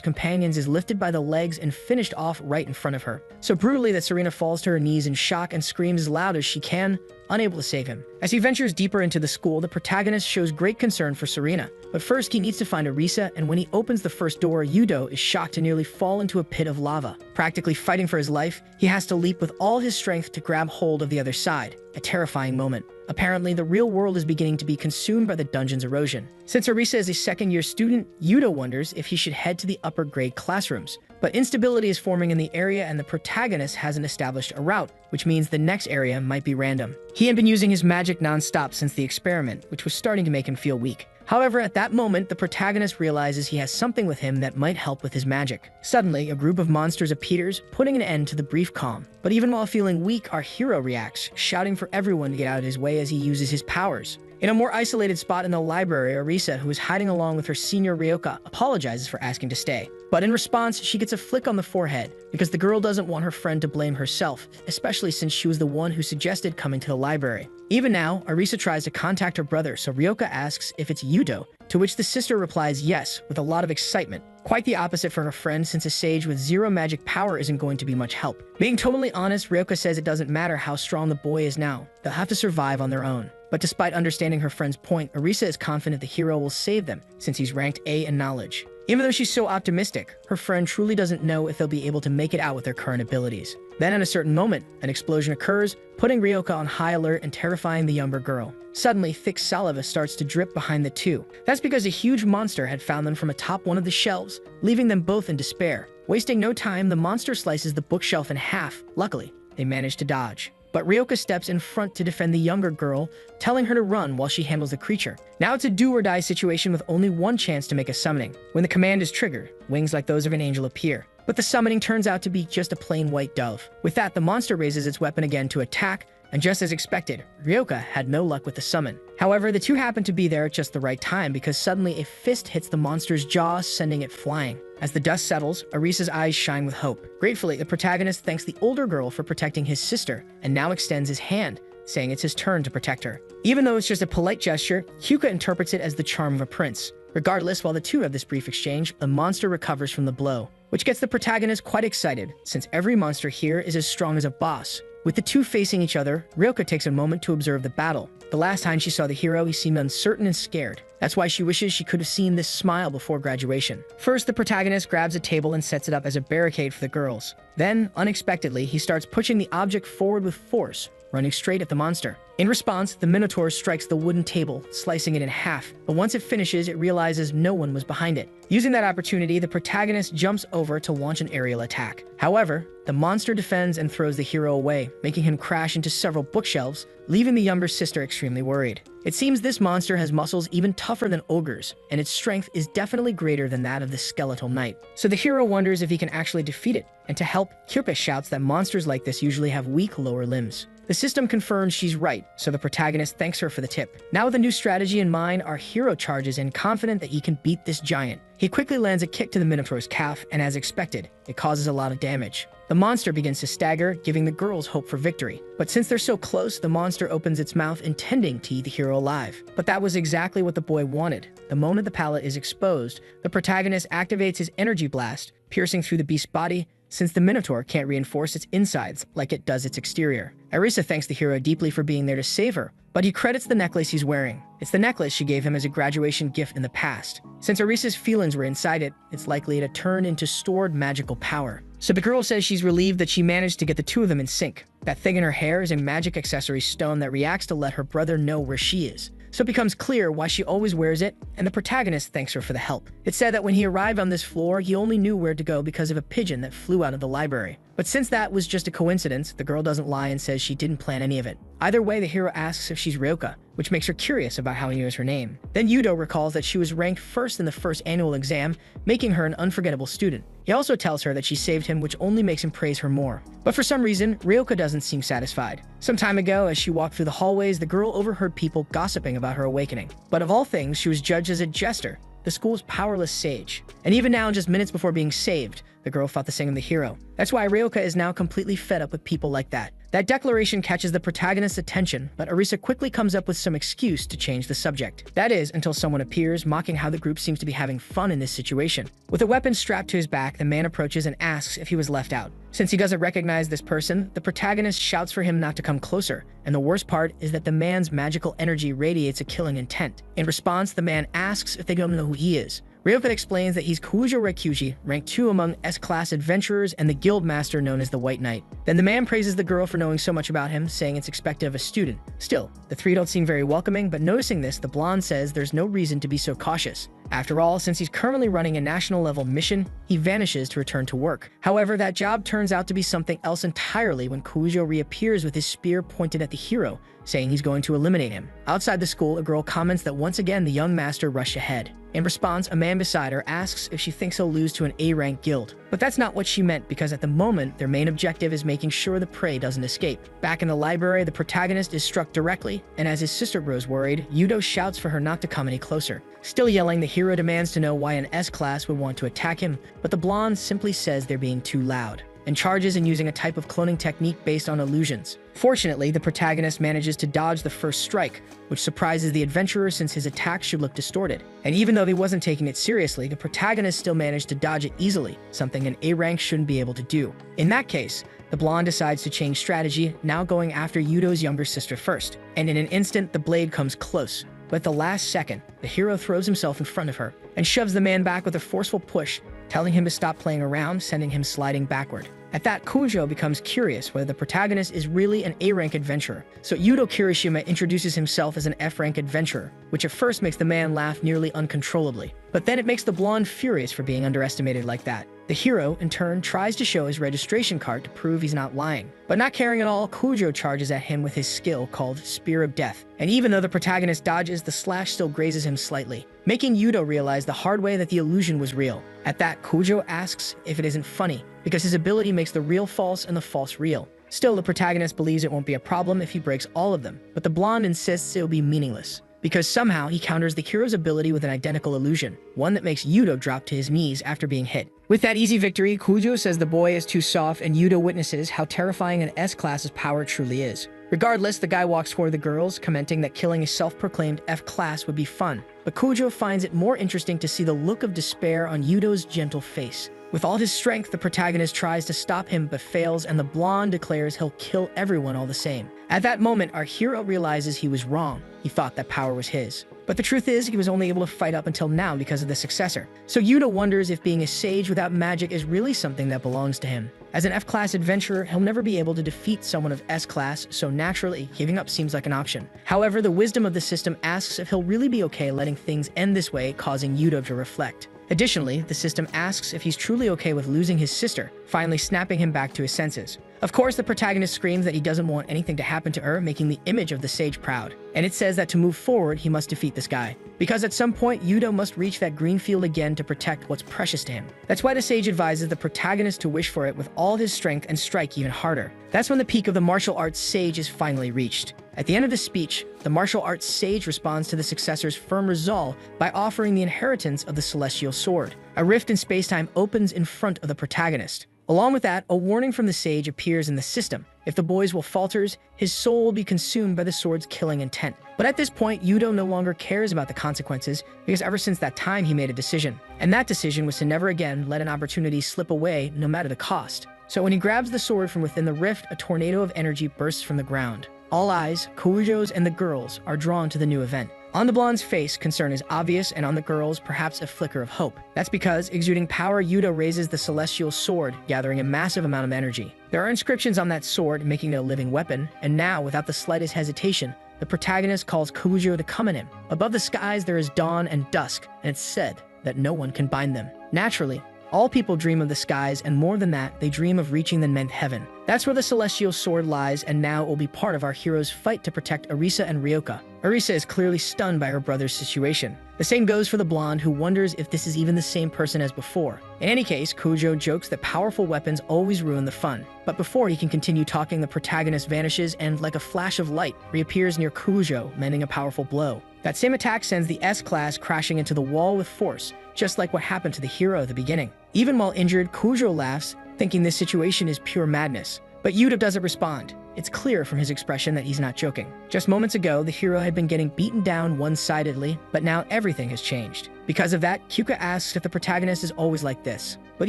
companions is lifted by the legs and finished off right in front of her. So brutally that Serena falls to her knees in shock and screams as loud as she can, unable to save him. As he ventures deeper into the school, the protagonist shows great concern for Serena. But first, he needs to find Arisa, and when he opens the first door, Yudo is shocked to nearly fall into a pit of lava. Practically fighting for his life, he has to leap with all his strength to grab hold of the other side. A terrifying moment. Apparently, the real world is beginning to be consumed by the dungeon's erosion. Since Arisa is a second-year student, Yudo wonders if he should head to the upper-grade classrooms. But instability is forming in the area, and the protagonist hasn't established a route, which means the next area might be random. He had been using his magic non-stop since the experiment, which was starting to make him feel weak. However, at that moment, the protagonist realizes he has something with him that might help with his magic. Suddenly, a group of monsters appears, putting an end to the brief calm. But even while feeling weak, our hero reacts, shouting for everyone to get out of his way as he uses his powers. In a more isolated spot in the library, Arisa, who is hiding along with her senior Ryoka, apologizes for asking to stay. But in response, she gets a flick on the forehead because the girl doesn't want her friend to blame herself, especially since she was the one who suggested coming to the library. Even now, Arisa tries to contact her brother, so Ryoka asks if it's Yudo, to which the sister replies yes, with a lot of excitement. Quite the opposite for her friend, since a sage with zero magic power isn't going to be much help. Being totally honest, Ryoka says it doesn't matter how strong the boy is now. They'll have to survive on their own. But despite understanding her friend's point, Arisa is confident the hero will save them, since he's ranked A in knowledge. Even though she's so optimistic, her friend truly doesn't know if they'll be able to make it out with their current abilities. Then at a certain moment, an explosion occurs, putting Ryoka on high alert and terrifying the younger girl. Suddenly, thick saliva starts to drip behind the two. That's because a huge monster had found them from atop one of the shelves, leaving them both in despair. Wasting no time, the monster slices the bookshelf in half. Luckily, they manage to dodge. But Ryoka steps in front to defend the younger girl, telling her to run while she handles the creature. Now it's a do-or-die situation with only one chance to make a summoning. When the command is triggered, wings like those of an angel appear. But the summoning turns out to be just a plain white dove. With that, the monster raises its weapon again to attack, and just as expected, Ryoka had no luck with the summon. However, the two happen to be there at just the right time because suddenly a fist hits the monster's jaw, sending it flying. As the dust settles, Arisa's eyes shine with hope. Gratefully, the protagonist thanks the older girl for protecting his sister and now extends his hand, saying it's his turn to protect her. Even though it's just a polite gesture, Hyuka interprets it as the charm of a prince. Regardless, while the two have this brief exchange, the monster recovers from the blow, which gets the protagonist quite excited, since every monster here is as strong as a boss. With the two facing each other, Ryoka takes a moment to observe the battle. The last time she saw the hero, he seemed uncertain and scared. That's why she wishes she could have seen this smile before graduation. First, the protagonist grabs a table and sets it up as a barricade for the girls. Then, unexpectedly, he starts pushing the object forward with force, running straight at the monster. In response, the Minotaur strikes the wooden table, slicing it in half. But once it finishes, it realizes no one was behind it. Using that opportunity, the protagonist jumps over to launch an aerial attack. However, the monster defends and throws the hero away, making him crash into several bookshelves, leaving the younger sister extremely worried. It seems this monster has muscles even tougher than ogres, and its strength is definitely greater than that of the skeletal knight. So the hero wonders if he can actually defeat it, and to help, Kirpa shouts that monsters like this usually have weak lower limbs. The system confirms she's right, so the protagonist thanks her for the tip. Now with a new strategy in mind, our hero charges in, confident that he can beat this giant. He quickly lands a kick to the Minotaur's calf, and as expected, it causes a lot of damage. The monster begins to stagger, giving the girls hope for victory. But since they're so close, the monster opens its mouth, intending to eat the hero alive. But that was exactly what the boy wanted. The moment the palate is exposed, the protagonist activates his energy blast, piercing through the beast's body, since the Minotaur can't reinforce its insides like it does its exterior. Arisa thanks the hero deeply for being there to save her, but he credits the necklace he's wearing. It's the necklace she gave him as a graduation gift in the past. Since Arisa's feelings were inside it, it's likely to turn into stored magical power. So the girl says she's relieved that she managed to get the two of them in sync. That thing in her hair is a magic accessory stone that reacts to let her brother know where she is. So it becomes clear why she always wears it, and the protagonist thanks her for the help. It's said that when he arrived on this floor, he only knew where to go because of a pigeon that flew out of the library. But since that was just a coincidence, the girl doesn't lie and says she didn't plan any of it. Either way, the hero asks if she's Ryoka, which makes her curious about how he knows her name. Then Yudo recalls that she was ranked first in the first annual exam, making her an unforgettable student. He also tells her that she saved him, which only makes him praise her more. But for some reason, Ryoka doesn't seem satisfied. Some time ago, as she walked through the hallways, the girl overheard people gossiping about her awakening. But of all things, she was judged as a jester, the school's powerless sage. And even now, just minutes before being saved, the girl thought the same of the hero. That's why Ryoka is now completely fed up with people like that. That declaration catches the protagonist's attention, but Arisa quickly comes up with some excuse to change the subject. That is, until someone appears, mocking how the group seems to be having fun in this situation. With a weapon strapped to his back, the man approaches and asks if he was left out. Since he doesn't recognize this person, the protagonist shouts for him not to come closer, and the worst part is that the man's magical energy radiates a killing intent. In response, the man asks if they don't know who he is. Ryoka explains that he's Kujo Rekuji, ranked 2 among S-class adventurers and the guild master known as the White Knight. Then the man praises the girl for knowing so much about him, saying it's expected of a student. Still, the three don't seem very welcoming, but noticing this, the blonde says there's no reason to be so cautious. After all, since he's currently running a national-level mission, he vanishes to return to work. However, that job turns out to be something else entirely when Kujo reappears with his spear pointed at the hero, saying he's going to eliminate him. Outside the school, a girl comments that once again the young master rushed ahead. In response, a man beside her asks if she thinks he'll lose to an A-rank guild. But that's not what she meant, because at the moment, their main objective is making sure the prey doesn't escape. Back in the library, the protagonist is struck directly, and as his sister grows worried, Yudo shouts for her not to come any closer. Still yelling, the hero demands to know why an S-class would want to attack him, but the blonde simply says they're being too loud, and charges in using a type of cloning technique based on illusions. Fortunately, the protagonist manages to dodge the first strike, which surprises the adventurer since his attack should look distorted. And even though he wasn't taking it seriously, the protagonist still managed to dodge it easily, something an A-rank shouldn't be able to do. In that case, the blonde decides to change strategy, now going after Yudo's younger sister first. And in an instant, the blade comes close. But at the last second, the hero throws himself in front of her and shoves the man back with a forceful push, telling him to stop playing around, sending him sliding backward. At that, Kujo becomes curious whether the protagonist is really an A-rank adventurer, so Yudo Kirishima introduces himself as an F-rank adventurer, which at first makes the man laugh nearly uncontrollably. But then it makes the blonde furious for being underestimated like that. The hero, in turn, tries to show his registration card to prove he's not lying. But not caring at all, Kujo charges at him with his skill called Spear of Death. And even though the protagonist dodges, the slash still grazes him slightly, making Yudo realize the hard way that the illusion was real. At that, Kujo asks if it isn't funny, because his ability makes the real false and the false real. Still, the protagonist believes it won't be a problem if he breaks all of them, but the blonde insists it'll be meaningless, because somehow he counters the hero's ability with an identical illusion, one that makes Yudo drop to his knees after being hit. With that easy victory, Kujo says the boy is too soft, and Yudo witnesses how terrifying an S-class's power truly is. Regardless, the guy walks toward the girls, commenting that killing a self-proclaimed F-class would be fun, but Kujo finds it more interesting to see the look of despair on Yudo's gentle face. With all his strength, the protagonist tries to stop him but fails, and the blonde declares he'll kill everyone all the same. At that moment, our hero realizes he was wrong. He thought that power was his. But the truth is, he was only able to fight up until now because of the successor. So Yudo wonders if being a sage without magic is really something that belongs to him. As an F-class adventurer, he'll never be able to defeat someone of S-class, so naturally, giving up seems like an option. However, the wisdom of the system asks if he'll really be okay letting things end this way, causing Yudo to reflect. Additionally, the system asks if he's truly okay with losing his sister, finally snapping him back to his senses. Of course, the protagonist screams that he doesn't want anything to happen to her, making the image of the sage proud. And it says that to move forward, he must defeat this guy. Because at some point, Yudo must reach that green field again to protect what's precious to him. That's why the sage advises the protagonist to wish for it with all his strength and strike even harder. That's when the peak of the martial arts sage is finally reached. At the end of the speech, the martial arts sage responds to the successor's firm resolve by offering the inheritance of the celestial sword. A rift in space-time opens in front of the protagonist. Along with that, a warning from the sage appears in the system. If the boy's will falters, his soul will be consumed by the sword's killing intent. But at this point, Yudo no longer cares about the consequences, because ever since that time he made a decision. And that decision was to never again let an opportunity slip away, no matter the cost. So when he grabs the sword from within the rift, a tornado of energy bursts from the ground. All eyes, Koujo's and the girls, are drawn to the new event. On the blonde's face, concern is obvious, and on the girl's, perhaps a flicker of hope. That's because, exuding power, Yudo raises the celestial sword, gathering a massive amount of energy. There are inscriptions on that sword, making it a living weapon, and now, without the slightest hesitation, the protagonist calls Koujo to come at him. Above the skies, there is dawn and dusk, and it's said that no one can bind them. Naturally, all people dream of the skies, and more than that, they dream of reaching the ninth heaven. That's where the celestial sword lies, and now it will be part of our hero's fight to protect Arisa and Ryoka. Arisa is clearly stunned by her brother's situation. The same goes for the blonde, who wonders if this is even the same person as before. In any case, Koujo jokes that powerful weapons always ruin the fun. But before he can continue talking, the protagonist vanishes and, like a flash of light, reappears near Koujo, mending a powerful blow. That same attack sends the S-class crashing into the wall with force, just like what happened to the hero at the beginning. Even while injured, Koujo laughs, thinking this situation is pure madness. But Yudo doesn't respond. It's clear from his expression that he's not joking. Just moments ago, the hero had been getting beaten down one-sidedly, but now everything has changed. Because of that, Kyuka asks if the protagonist is always like this. But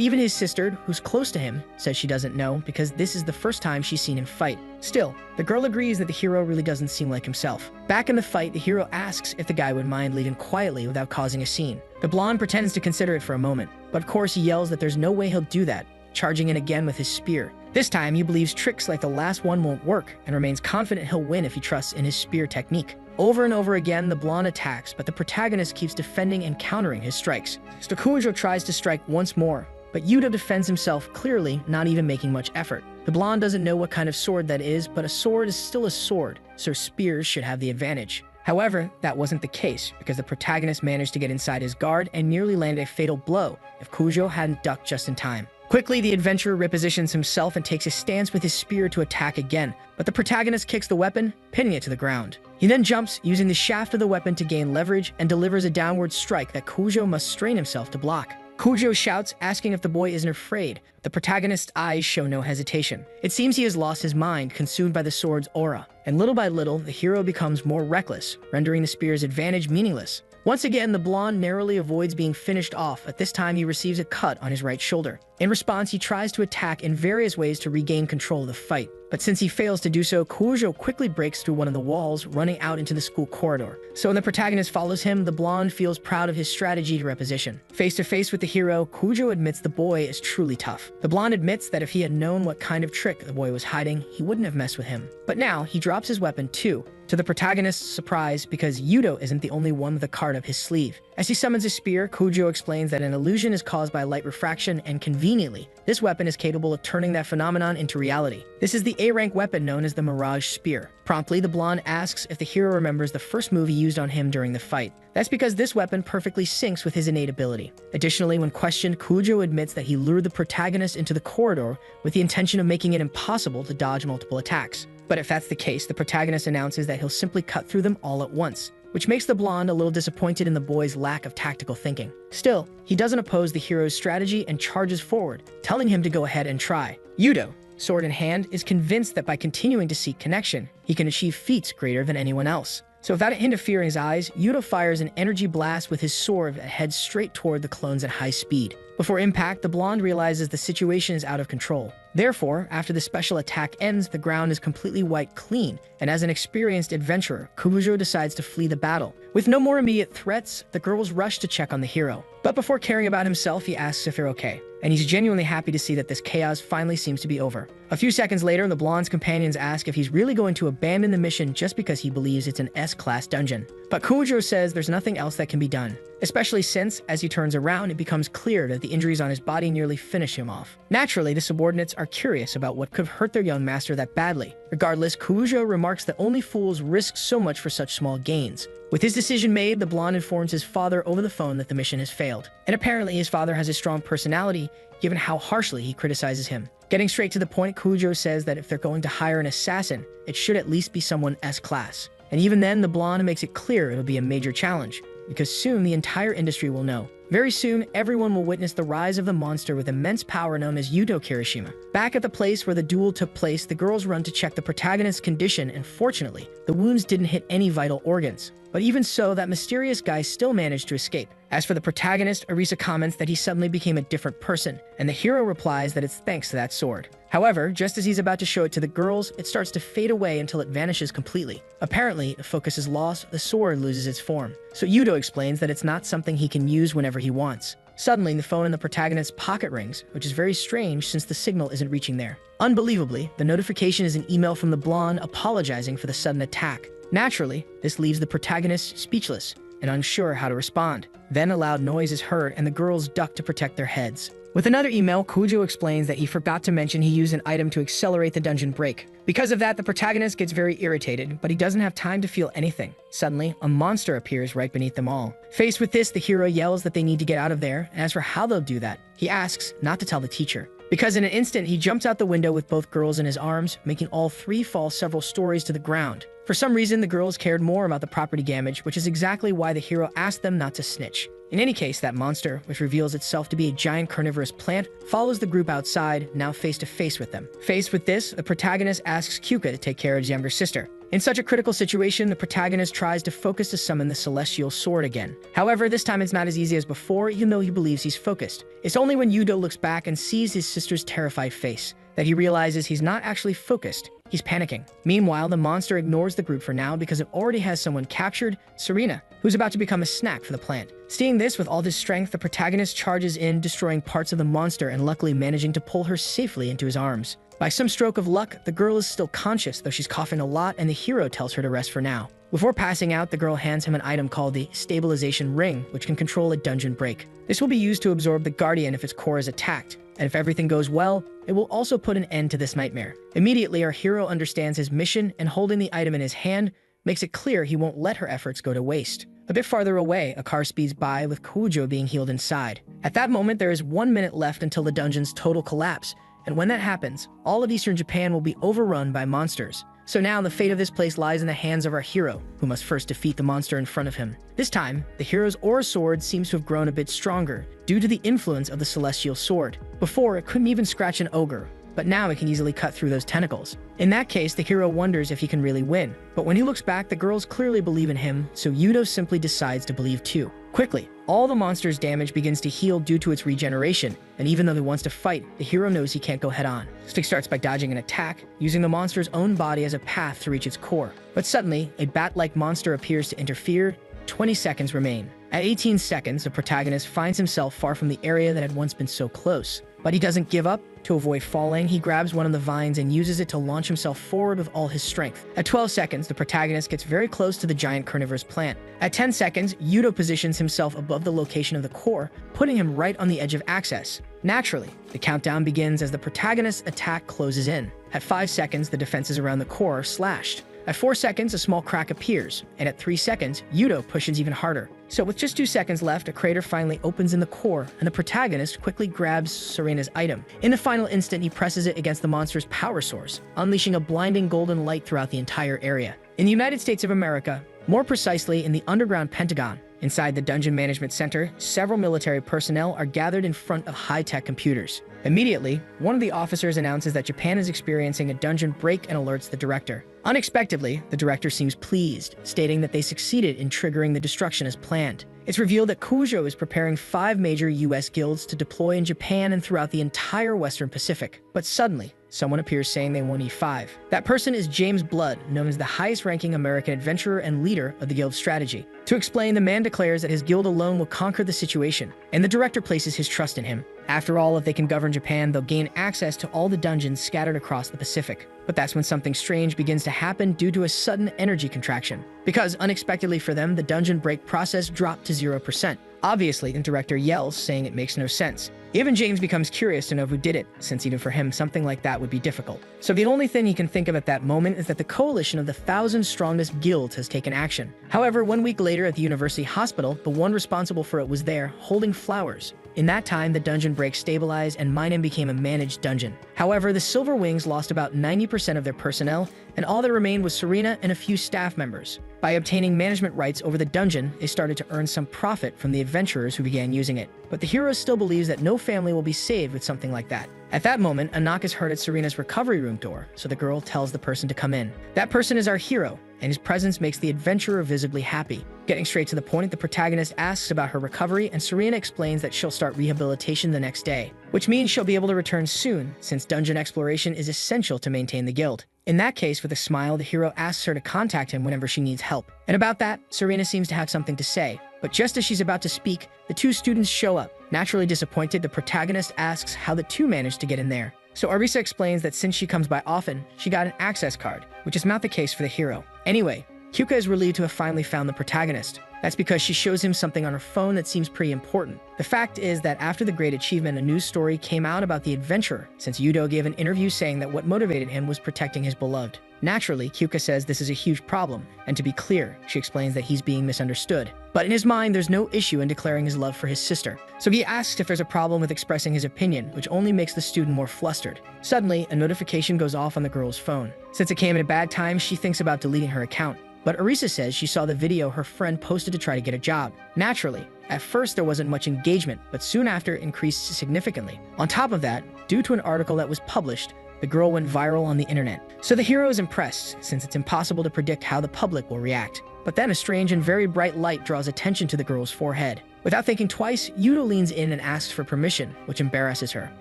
even his sister, who's close to him, says she doesn't know because this is the first time she's seen him fight. Still, the girl agrees that the hero really doesn't seem like himself. Back in the fight, the hero asks if the guy would mind leaving quietly without causing a scene. The blonde pretends to consider it for a moment, but of course he yells that there's no way he'll do that, charging in again with his spear. This time, he believes tricks like the last one won't work and remains confident he'll win if he trusts in his spear technique. Over and over again, the blonde attacks, but the protagonist keeps defending and countering his strikes. So Koujo tries to strike once more, but Yudo defends himself clearly, not even making much effort. The blonde doesn't know what kind of sword that is, but a sword is still a sword, so spears should have the advantage. However, that wasn't the case, because the protagonist managed to get inside his guard and nearly landed a fatal blow if Koujo hadn't ducked just in time. Quickly, the adventurer repositions himself and takes a stance with his spear to attack again, but the protagonist kicks the weapon, pinning it to the ground. He then jumps, using the shaft of the weapon to gain leverage, and delivers a downward strike that Koujo must strain himself to block. Koujo shouts, asking if the boy isn't afraid. The protagonist's eyes show no hesitation. It seems he has lost his mind, consumed by the sword's aura, and little by little, the hero becomes more reckless, rendering the spear's advantage meaningless. Once again, the blonde narrowly avoids being finished off. At this time, he receives a cut on his right shoulder. In response, he tries to attack in various ways to regain control of the fight. But since he fails to do so, Koujo quickly breaks through one of the walls, running out into the school corridor. So when the protagonist follows him, the blonde feels proud of his strategy to reposition. Face to face with the hero, Koujo admits the boy is truly tough. The blonde admits that if he had known what kind of trick the boy was hiding, he wouldn't have messed with him. But now, he drops his weapon too, to the protagonist's surprise, because Yudo isn't the only one with a card up his sleeve. As he summons his spear, Koujo explains that an illusion is caused by light refraction, and conveniently, this weapon is capable of turning that phenomenon into reality. This is the A-rank weapon known as the Mirage Spear. Promptly, the blonde asks if the hero remembers the first move he used on him during the fight. That's because this weapon perfectly syncs with his innate ability. Additionally, when questioned, Koujo admits that he lured the protagonist into the corridor with the intention of making it impossible to dodge multiple attacks. But if that's the case, the protagonist announces that he'll simply cut through them all at once, which makes the blonde a little disappointed in the boy's lack of tactical thinking. Still, he doesn't oppose the hero's strategy and charges forward, telling him to go ahead and try. Yudo, sword in hand, is convinced that by continuing to seek connection, he can achieve feats greater than anyone else. So without a hint of fear in his eyes, Yudo fires an energy blast with his sword that heads straight toward the clones at high speed. Before impact, the blonde realizes the situation is out of control. Therefore, after the special attack ends, the ground is completely wiped clean, and as an experienced adventurer, Koujo decides to flee the battle. With no more immediate threats, the girls rush to check on the hero. But before caring about himself, he asks if they're okay, and he's genuinely happy to see that this chaos finally seems to be over. A few seconds later, the blonde's companions ask if he's really going to abandon the mission just because he believes it's an S-class dungeon. But Koujo says there's nothing else that can be done. especially since, as he turns around, it becomes clear that the injuries on his body nearly finish him off. Naturally, the subordinates are curious about what could have hurt their young master that badly. Regardless, Kujo remarks that only fools risk so much for such small gains. With his decision made, the blonde informs his father over the phone that the mission has failed. And apparently his father has a strong personality, given how harshly he criticizes him. Getting straight to the point, Kujo says that if they're going to hire an assassin, it should at least be someone S-class. And even then, the blonde makes it clear it'll be a major challenge, because soon the entire industry will know. Very soon, everyone will witness the rise of the monster with immense power known as Yuto Kirishima. Back at the place where the duel took place, the girls run to check the protagonist's condition, and fortunately, the wounds didn't hit any vital organs. But even so, that mysterious guy still managed to escape. As for the protagonist, Arisa comments that he suddenly became a different person, and the hero replies that it's thanks to that sword. However, just as he's about to show it to the girls, it starts to fade away until it vanishes completely. Apparently, if focus is lost, the sword loses its form. So Yuto explains that it's not something he can use whenever he wants. Suddenly, the phone in the protagonist's pocket rings, which is very strange since the signal isn't reaching there. Unbelievably, the notification is an email from the blonde apologizing for the sudden attack. Naturally, this leaves the protagonist speechless and unsure how to respond. Then a loud noise is heard and the girls duck to protect their heads. With another email, Kujo explains that he forgot to mention he used an item to accelerate the dungeon break. Because of that, the protagonist gets very irritated, but he doesn't have time to feel anything. Suddenly, a monster appears right beneath them all. Faced with this, the hero yells that they need to get out of there, and as for how they'll do that, he asks not to tell the teacher. Because in an instant, he jumps out the window with both girls in his arms, making all three fall several stories to the ground. For some reason, the girls cared more about the property damage, which is exactly why the hero asked them not to snitch. In any case, that monster, which reveals itself to be a giant carnivorous plant, follows the group outside, now face to face with them. Faced with this, the protagonist asks Kyuka to take care of his younger sister. In such a critical situation, the protagonist tries to focus to summon the celestial sword again. However, this time it's not as easy as before, even though he believes he's focused. It's only when Yudo looks back and sees his sister's terrified face that he realizes he's not actually focused. He's panicking. Meanwhile, the monster ignores the group for now because it already has someone captured, Serena, who's about to become a snack for the plant. Seeing this with all his strength, the protagonist charges in, destroying parts of the monster and luckily managing to pull her safely into his arms. By some stroke of luck, the girl is still conscious, though she's coughing a lot, and the hero tells her to rest for now. Before passing out, the girl hands him an item called the Stabilization Ring, which can control a dungeon break. This will be used to absorb the Guardian if its core is attacked, and if everything goes well, it will also put an end to this nightmare. Immediately, our hero understands his mission, and holding the item in his hand, makes it clear he won't let her efforts go to waste. A bit farther away, a car speeds by with Kujo being healed inside. At that moment, there is 1 minute left until the dungeon's total collapse, and when that happens, all of Eastern Japan will be overrun by monsters. So now the fate of this place lies in the hands of our hero, who must first defeat the monster in front of him. This time, the hero's aura sword seems to have grown a bit stronger, due to the influence of the celestial sword. Before, it couldn't even scratch an ogre, but now it can easily cut through those tentacles. In that case, the hero wonders if he can really win. But when he looks back, the girls clearly believe in him, so Yudo simply decides to believe too. Quickly, all the monster's damage begins to heal due to its regeneration, and even though he wants to fight, the hero knows he can't go head-on. So he starts by dodging an attack, using the monster's own body as a path to reach its core. But suddenly, a bat-like monster appears to interfere. 20 seconds remain. At 18 seconds, the protagonist finds himself far from the area that had once been so close. But he doesn't give up. To avoid falling, he grabs one of the vines and uses it to launch himself forward with all his strength. At 12 seconds, the protagonist gets very close to the giant carnivorous plant. At 10 seconds, Yudo positions himself above the location of the core, putting him right on the edge of access. Naturally, the countdown begins as the protagonist's attack closes in. At 5 seconds, the defenses around the core are slashed. At 4 seconds, a small crack appears, and at 3 seconds, Yudo pushes even harder. So with just 2 seconds left, a crater finally opens in the core, and the protagonist quickly grabs Serena's item. In the final instant, he presses it against the monster's power source, unleashing a blinding golden light throughout the entire area. In the United States of America, more precisely in the underground Pentagon, inside the Dungeon Management Center, several military personnel are gathered in front of high-tech computers. Immediately, one of the officers announces that Japan is experiencing a dungeon break and alerts the director. Unexpectedly, the director seems pleased, stating that they succeeded in triggering the destruction as planned. It's revealed that Kujo is preparing 5 major US guilds to deploy in Japan and throughout the entire Western Pacific. But suddenly, someone appears saying they won't E5. That person is James Blood, known as the highest-ranking American adventurer and leader of the guild's strategy. To explain, the man declares that his guild alone will conquer the situation, and the director places his trust in him. After all, if they can govern Japan, they'll gain access to all the dungeons scattered across the Pacific. But that's when something strange begins to happen due to a sudden energy contraction. Because unexpectedly for them, the dungeon break process dropped to 0%. Obviously, the director yells, saying it makes no sense. Even James becomes curious to know who did it, since even for him, something like that would be difficult. So the only thing he can think of at that moment is that the coalition of the 1,000 strongest guilds has taken action. However, 1 week later at the university hospital, the one responsible for it was there, holding flowers. In that time, the dungeon break stabilized and Minam became a managed dungeon. However, the Silver Wings lost about 90% of their personnel, and all that remained was Serena and a few staff members. By obtaining management rights over the dungeon, they started to earn some profit from the adventurers who began using it. But the hero still believes that no family will be saved with something like that. At that moment, a knock is heard at Serena's recovery room door, so the girl tells the person to come in. That person is our hero, and his presence makes the adventurer visibly happy. Getting straight to the point, the protagonist asks about her recovery, and Serena explains that she'll start rehabilitation the next day, which means she'll be able to return soon, since dungeon exploration is essential to maintain the guild. In that case, with a smile, the hero asks her to contact him whenever she needs help. And about that, Serena seems to have something to say. But just as she's about to speak, the two students show up. Naturally disappointed, the protagonist asks how the two managed to get in there. So Arisa explains that since she comes by often, she got an access card, which is not the case for the hero. Anyway, Kyuka is relieved to have finally found the protagonist. That's because she shows him something on her phone that seems pretty important. The fact is that after the great achievement, a news story came out about the adventurer, since Yudo gave an interview saying that what motivated him was protecting his beloved. Naturally, Kyuka says this is a huge problem, and to be clear, she explains that he's being misunderstood. But in his mind, there's no issue in declaring his love for his sister. So he asks if there's a problem with expressing his opinion, which only makes the student more flustered. Suddenly, a notification goes off on the girl's phone. Since it came at a bad time, she thinks about deleting her account. But Arisa says she saw the video her friend posted to try to get a job. Naturally, at first there wasn't much engagement, but soon after it increased significantly. On top of that, due to an article that was published, the girl went viral on the internet. So the hero is impressed, since it's impossible to predict how the public will react. But then a strange and very bright light draws attention to the girl's forehead. Without thinking twice, Yudo leans in and asks for permission, which embarrasses her.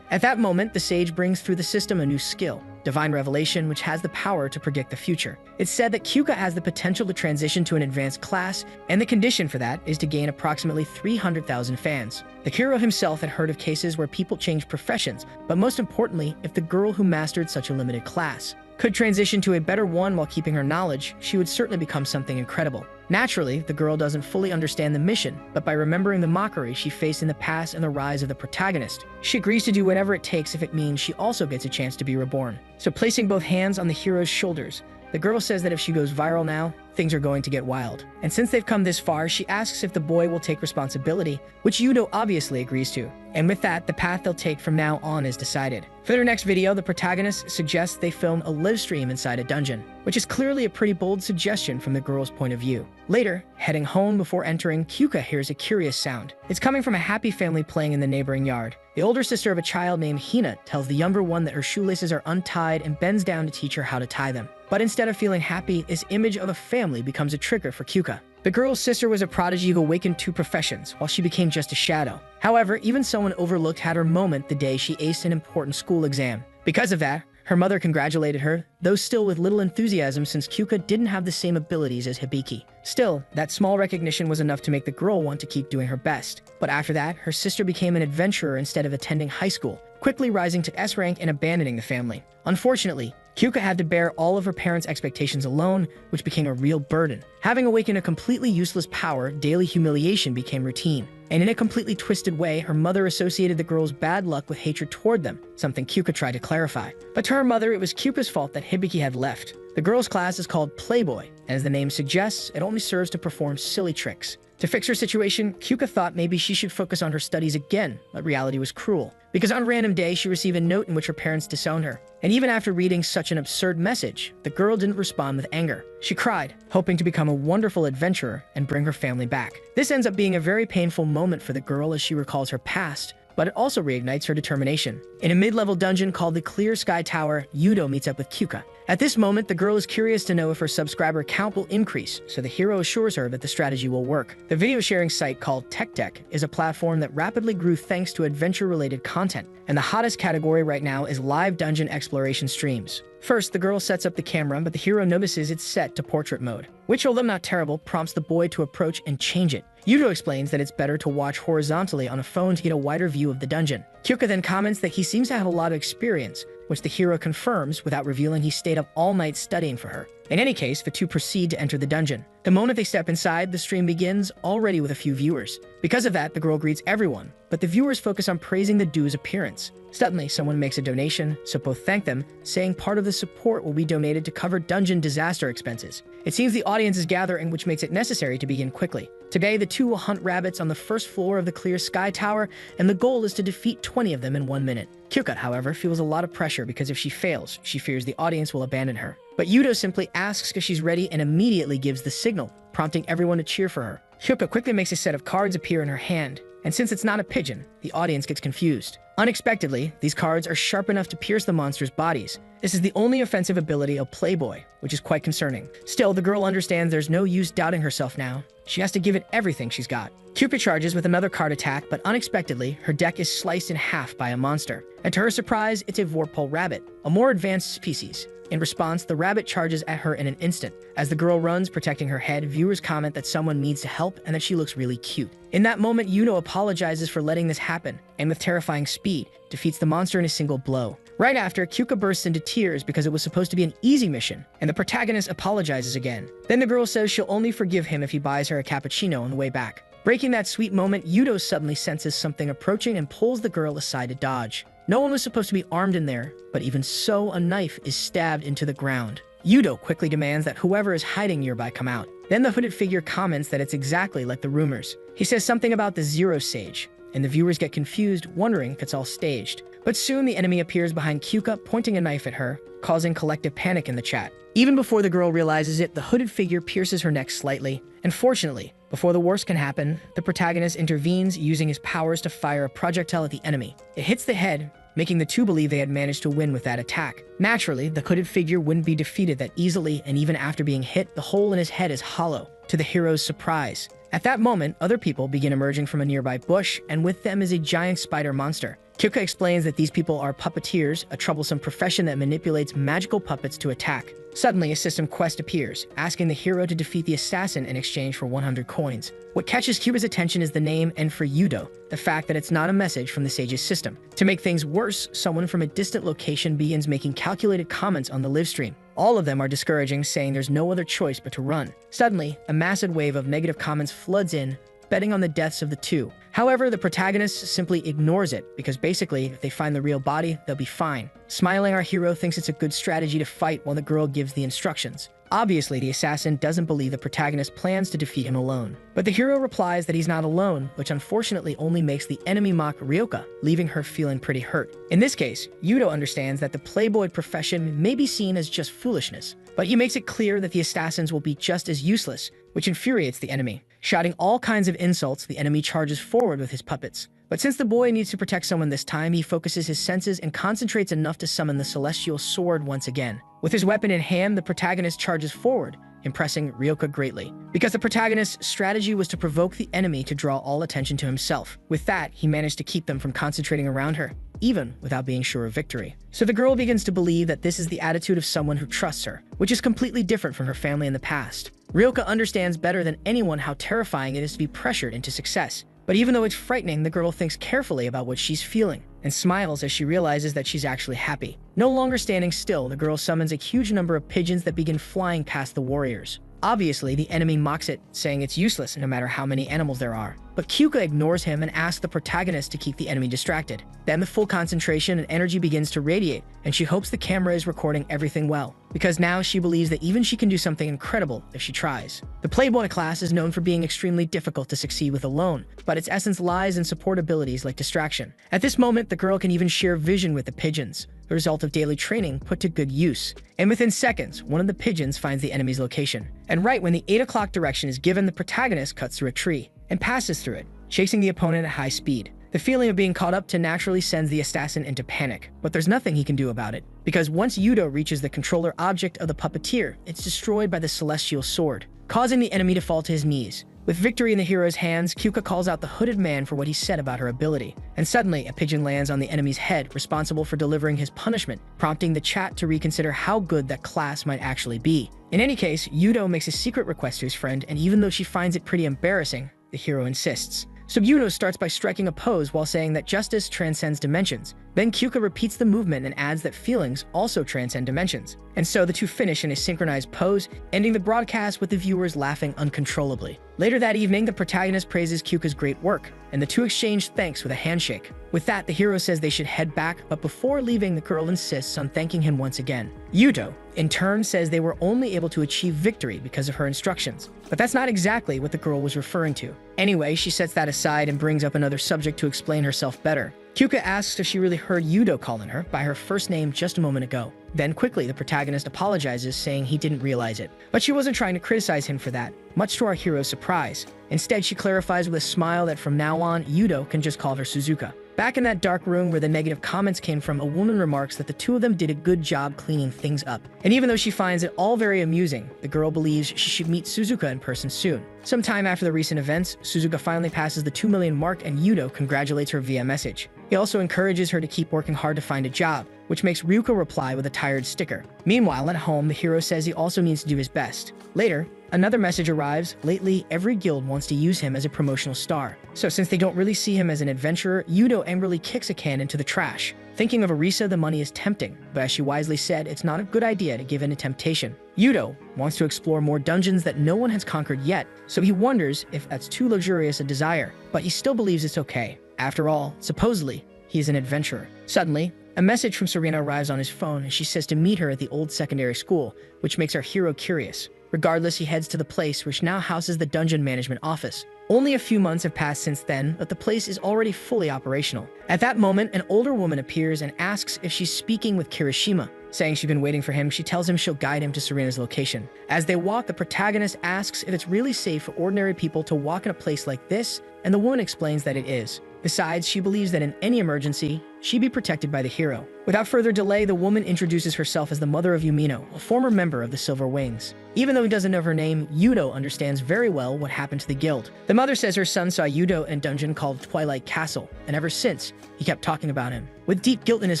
At that moment, the sage brings through the system a new skill, Divine Revelation, which has the power to predict the future. It's said that Kyuka has the potential to transition to an advanced class, and the condition for that is to gain approximately 300,000 fans. The hero himself had heard of cases where people changed professions, but most importantly, if the girl who mastered such a limited class could transition to a better one while keeping her knowledge, she would certainly become something incredible. Naturally, the girl doesn't fully understand the mission, but by remembering the mockery she faced in the past and the rise of the protagonist, she agrees to do whatever it takes if it means she also gets a chance to be reborn. So placing both hands on the hero's shoulders, the girl says that if she goes viral now, things are going to get wild. And since they've come this far, she asks if the boy will take responsibility, which Yudo obviously agrees to. And with that, the path they'll take from now on is decided. For their next video, the protagonist suggests they film a live stream inside a dungeon, which is clearly a pretty bold suggestion from the girl's point of view. Later, heading home before entering, Kyuka hears a curious sound. It's coming from a happy family playing in the neighboring yard. The older sister of a child named Hina tells the younger one that her shoelaces are untied and bends down to teach her how to tie them. But instead of feeling happy, this image of a family becomes a trigger for Kyuka. The girl's sister was a prodigy who awakened two professions, while she became just a shadow. However, even someone overlooked had her moment the day she aced an important school exam. Because of that, her mother congratulated her, though still with little enthusiasm since Kyuka didn't have the same abilities as Hibiki. Still, that small recognition was enough to make the girl want to keep doing her best. But after that, her sister became an adventurer instead of attending high school, quickly rising to S rank and abandoning the family. Unfortunately, Kyuka had to bear all of her parents' expectations alone, which became a real burden. Having awakened a completely useless power, daily humiliation became routine. And in a completely twisted way, her mother associated the girl's bad luck with hatred toward them, something Kyuka tried to clarify. But to her mother, it was Kyuka's fault that Hibiki had left. The girl's class is called Playboy, and as the name suggests, it only serves to perform silly tricks. To fix her situation, Kyuka thought maybe she should focus on her studies again, but reality was cruel. Because on a random day, she received a note in which her parents disowned her. And even after reading such an absurd message, the girl didn't respond with anger. She cried, hoping to become a wonderful adventurer and bring her family back. This ends up being a very painful moment for the girl as she recalls her past, but it also reignites her determination. In a mid-level dungeon called the Clear Sky Tower, Yudo meets up with Kyuka. At this moment, the girl is curious to know if her subscriber count will increase, so the hero assures her that the strategy will work. The video sharing site called TechTech is a platform that rapidly grew thanks to adventure-related content, and the hottest category right now is live dungeon exploration streams. First, the girl sets up the camera, but the hero notices it's set to portrait mode, which, although not terrible, prompts the boy to approach and change it. Yudo explains that it's better to watch horizontally on a phone to get a wider view of the dungeon. Kyuka then comments that he seems to have a lot of experience, which the hero confirms without revealing he stayed up all night studying for her. In any case, the two proceed to enter the dungeon. The moment they step inside, the stream begins, already with a few viewers. Because of that, the girl greets everyone, but the viewers focus on praising the duo's appearance. Suddenly, someone makes a donation, so both thank them, saying part of the support will be donated to cover dungeon disaster expenses. It seems the audience is gathering, which makes it necessary to begin quickly. Today, the two will hunt rabbits on the first floor of the Clear Sky Tower, and the goal is to defeat 20 of them in 1 minute. Kyuka, however, feels a lot of pressure because if she fails, she fears the audience will abandon her. But Yudo simply asks if she's ready and immediately gives the signal, prompting everyone to cheer for her. Kyuka quickly makes a set of cards appear in her hand, and since it's not a pigeon, the audience gets confused. Unexpectedly, these cards are sharp enough to pierce the monster's bodies. This is the only offensive ability of Playboy, which is quite concerning. Still, the girl understands there's no use doubting herself now. She has to give it everything she's got. Cupid charges with another card attack, but unexpectedly, her deck is sliced in half by a monster. And to her surprise, it's a Vorpal rabbit, a more advanced species. In response, the rabbit charges at her in an instant. As the girl runs, protecting her head, viewers comment that someone needs to help and that she looks really cute. In that moment, Yuno apologizes for letting this happen, and with terrifying speed, defeats the monster in a single blow. Right after, Kyuka bursts into tears because it was supposed to be an easy mission, and the protagonist apologizes again. Then the girl says she'll only forgive him if he buys her a cappuccino on the way back. Breaking that sweet moment, Yudo suddenly senses something approaching and pulls the girl aside to dodge. No one was supposed to be armed in there, but even so, a knife is stabbed into the ground. Yudo quickly demands that whoever is hiding nearby come out. Then the hooded figure comments that it's exactly like the rumors. He says something about the Zero Sage, and the viewers get confused, wondering if it's all staged. But soon the enemy appears behind Kyuka, pointing a knife at her, causing collective panic in the chat. Even before the girl realizes it, the hooded figure pierces her neck slightly, and fortunately, before the worst can happen, the protagonist intervenes using his powers to fire a projectile at the enemy. It hits the head, making the two believe they had managed to win with that attack. Naturally, the hooded figure wouldn't be defeated that easily, and even after being hit, the hole in his head is hollow, to the hero's surprise. At that moment, other people begin emerging from a nearby bush, and with them is a giant spider monster. Kyuka explains that these people are puppeteers, a troublesome profession that manipulates magical puppets to attack. Suddenly, a system quest appears, asking the hero to defeat the assassin in exchange for 100 coins. What catches Kyuka's attention is the name, and for Yudo, the fact that it's not a message from the sage's system. To make things worse, someone from a distant location begins making calculated comments on the livestream. All of them are discouraging, saying there's no other choice but to run. Suddenly, a massive wave of negative comments floods in, betting on the deaths of the two. However, the protagonist simply ignores it, because basically, if they find the real body, they'll be fine. Smiling, our hero thinks it's a good strategy to fight while the girl gives the instructions. Obviously, the assassin doesn't believe the protagonist plans to defeat him alone. But the hero replies that he's not alone, which unfortunately only makes the enemy mock Ryoka, leaving her feeling pretty hurt. In this case, Yudo understands that the playboy profession may be seen as just foolishness, but he makes it clear that the assassins will be just as useless, which infuriates the enemy. Shouting all kinds of insults, the enemy charges forward with his puppets. But since the boy needs to protect someone this time, he focuses his senses and concentrates enough to summon the celestial sword once again. With his weapon in hand, the protagonist charges forward, impressing Ryoka greatly. Because the protagonist's strategy was to provoke the enemy to draw all attention to himself. With that, he managed to keep them from concentrating around her, even without being sure of victory. So the girl begins to believe that this is the attitude of someone who trusts her, which is completely different from her family in the past. Ryoka understands better than anyone how terrifying it is to be pressured into success. But even though it's frightening, the girl thinks carefully about what she's feeling and smiles as she realizes that she's actually happy. No longer standing still, the girl summons a huge number of pigeons that begin flying past the warriors. Obviously, the enemy mocks it, saying it's useless no matter how many animals there are. But Kyuka ignores him and asks the protagonist to keep the enemy distracted. Then the full concentration and energy begins to radiate, and she hopes the camera is recording everything well, because now she believes that even she can do something incredible if she tries. The Playboy class is known for being extremely difficult to succeed with alone, but its essence lies in support abilities like distraction. At this moment, the girl can even share vision with the pigeons, the result of daily training put to good use. And within seconds, one of the pigeons finds the enemy's location. And right when the 8 o'clock direction is given, the protagonist cuts through a tree and passes through it, chasing the opponent at high speed. The feeling of being caught up to naturally sends the assassin into panic, but there's nothing he can do about it, because once Yudo reaches the controller object of the puppeteer, it's destroyed by the celestial sword, causing the enemy to fall to his knees. With victory in the hero's hands, Kyuka calls out the hooded man for what he said about her ability, and suddenly a pigeon lands on the enemy's head, responsible for delivering his punishment, prompting the chat to reconsider how good that class might actually be. In any case, Yudo makes a secret request to his friend, and even though she finds it pretty embarrassing, the hero insists. So Yudo starts by striking a pose while saying that justice transcends dimensions. Then Kyuka repeats the movement and adds that feelings also transcend dimensions. And so the two finish in a synchronized pose, ending the broadcast with the viewers laughing uncontrollably. Later that evening, the protagonist praises Kyuka's great work, and the two exchange thanks with a handshake. With that, the hero says they should head back, but before leaving, the girl insists on thanking him once again. Yudo, in turn, says they were only able to achieve victory because of her instructions. But that's not exactly what the girl was referring to. Anyway, she sets that aside and brings up another subject to explain herself better. Kyuka asks if she really heard Yudo calling her by her first name just a moment ago. Then quickly, the protagonist apologizes, saying he didn't realize it. But she wasn't trying to criticize him for that, much to our hero's surprise. Instead, she clarifies with a smile that from now on, Yudo can just call her Suzuka. Back in that dark room where the negative comments came from, a woman remarks that the two of them did a good job cleaning things up. And even though she finds it all very amusing, the girl believes she should meet Suzuka in person soon. Sometime after the recent events, Suzuka finally passes the 2 million mark and Yudo congratulates her via message. He also encourages her to keep working hard to find a job, which makes Ryuko reply with a tired sticker. Meanwhile, at home, the hero says he also needs to do his best. Later, another message arrives. Lately, every guild wants to use him as a promotional star. So since they don't really see him as an adventurer, Yudo angrily kicks a can into the trash. Thinking of Arisa, the money is tempting, but as she wisely said, it's not a good idea to give in to temptation. Yudo wants to explore more dungeons that no one has conquered yet, so he wonders if that's too luxurious a desire, but he still believes it's okay. After all, supposedly, he is an adventurer. Suddenly, a message from Serena arrives on his phone, and she says to meet her at the old secondary school, which makes our hero curious. Regardless, he heads to the place, which now houses the dungeon management office. Only a few months have passed since then, but the place is already fully operational. At that moment, an older woman appears and asks if she's speaking with Kirishima. Saying she's been waiting for him, she tells him she'll guide him to Serena's location. As they walk, the protagonist asks if it's really safe for ordinary people to walk in a place like this, and the woman explains that it is. Besides, she believes that in any emergency, she'd be protected by the hero. Without further delay, the woman introduces herself as the mother of Yumino, a former member of the Silver Wings. Even though he doesn't know her name, Yudo understands very well what happened to the guild. The mother says her son saw Yudo in a dungeon called Twilight Castle, and ever since, he kept talking about him. With deep guilt in his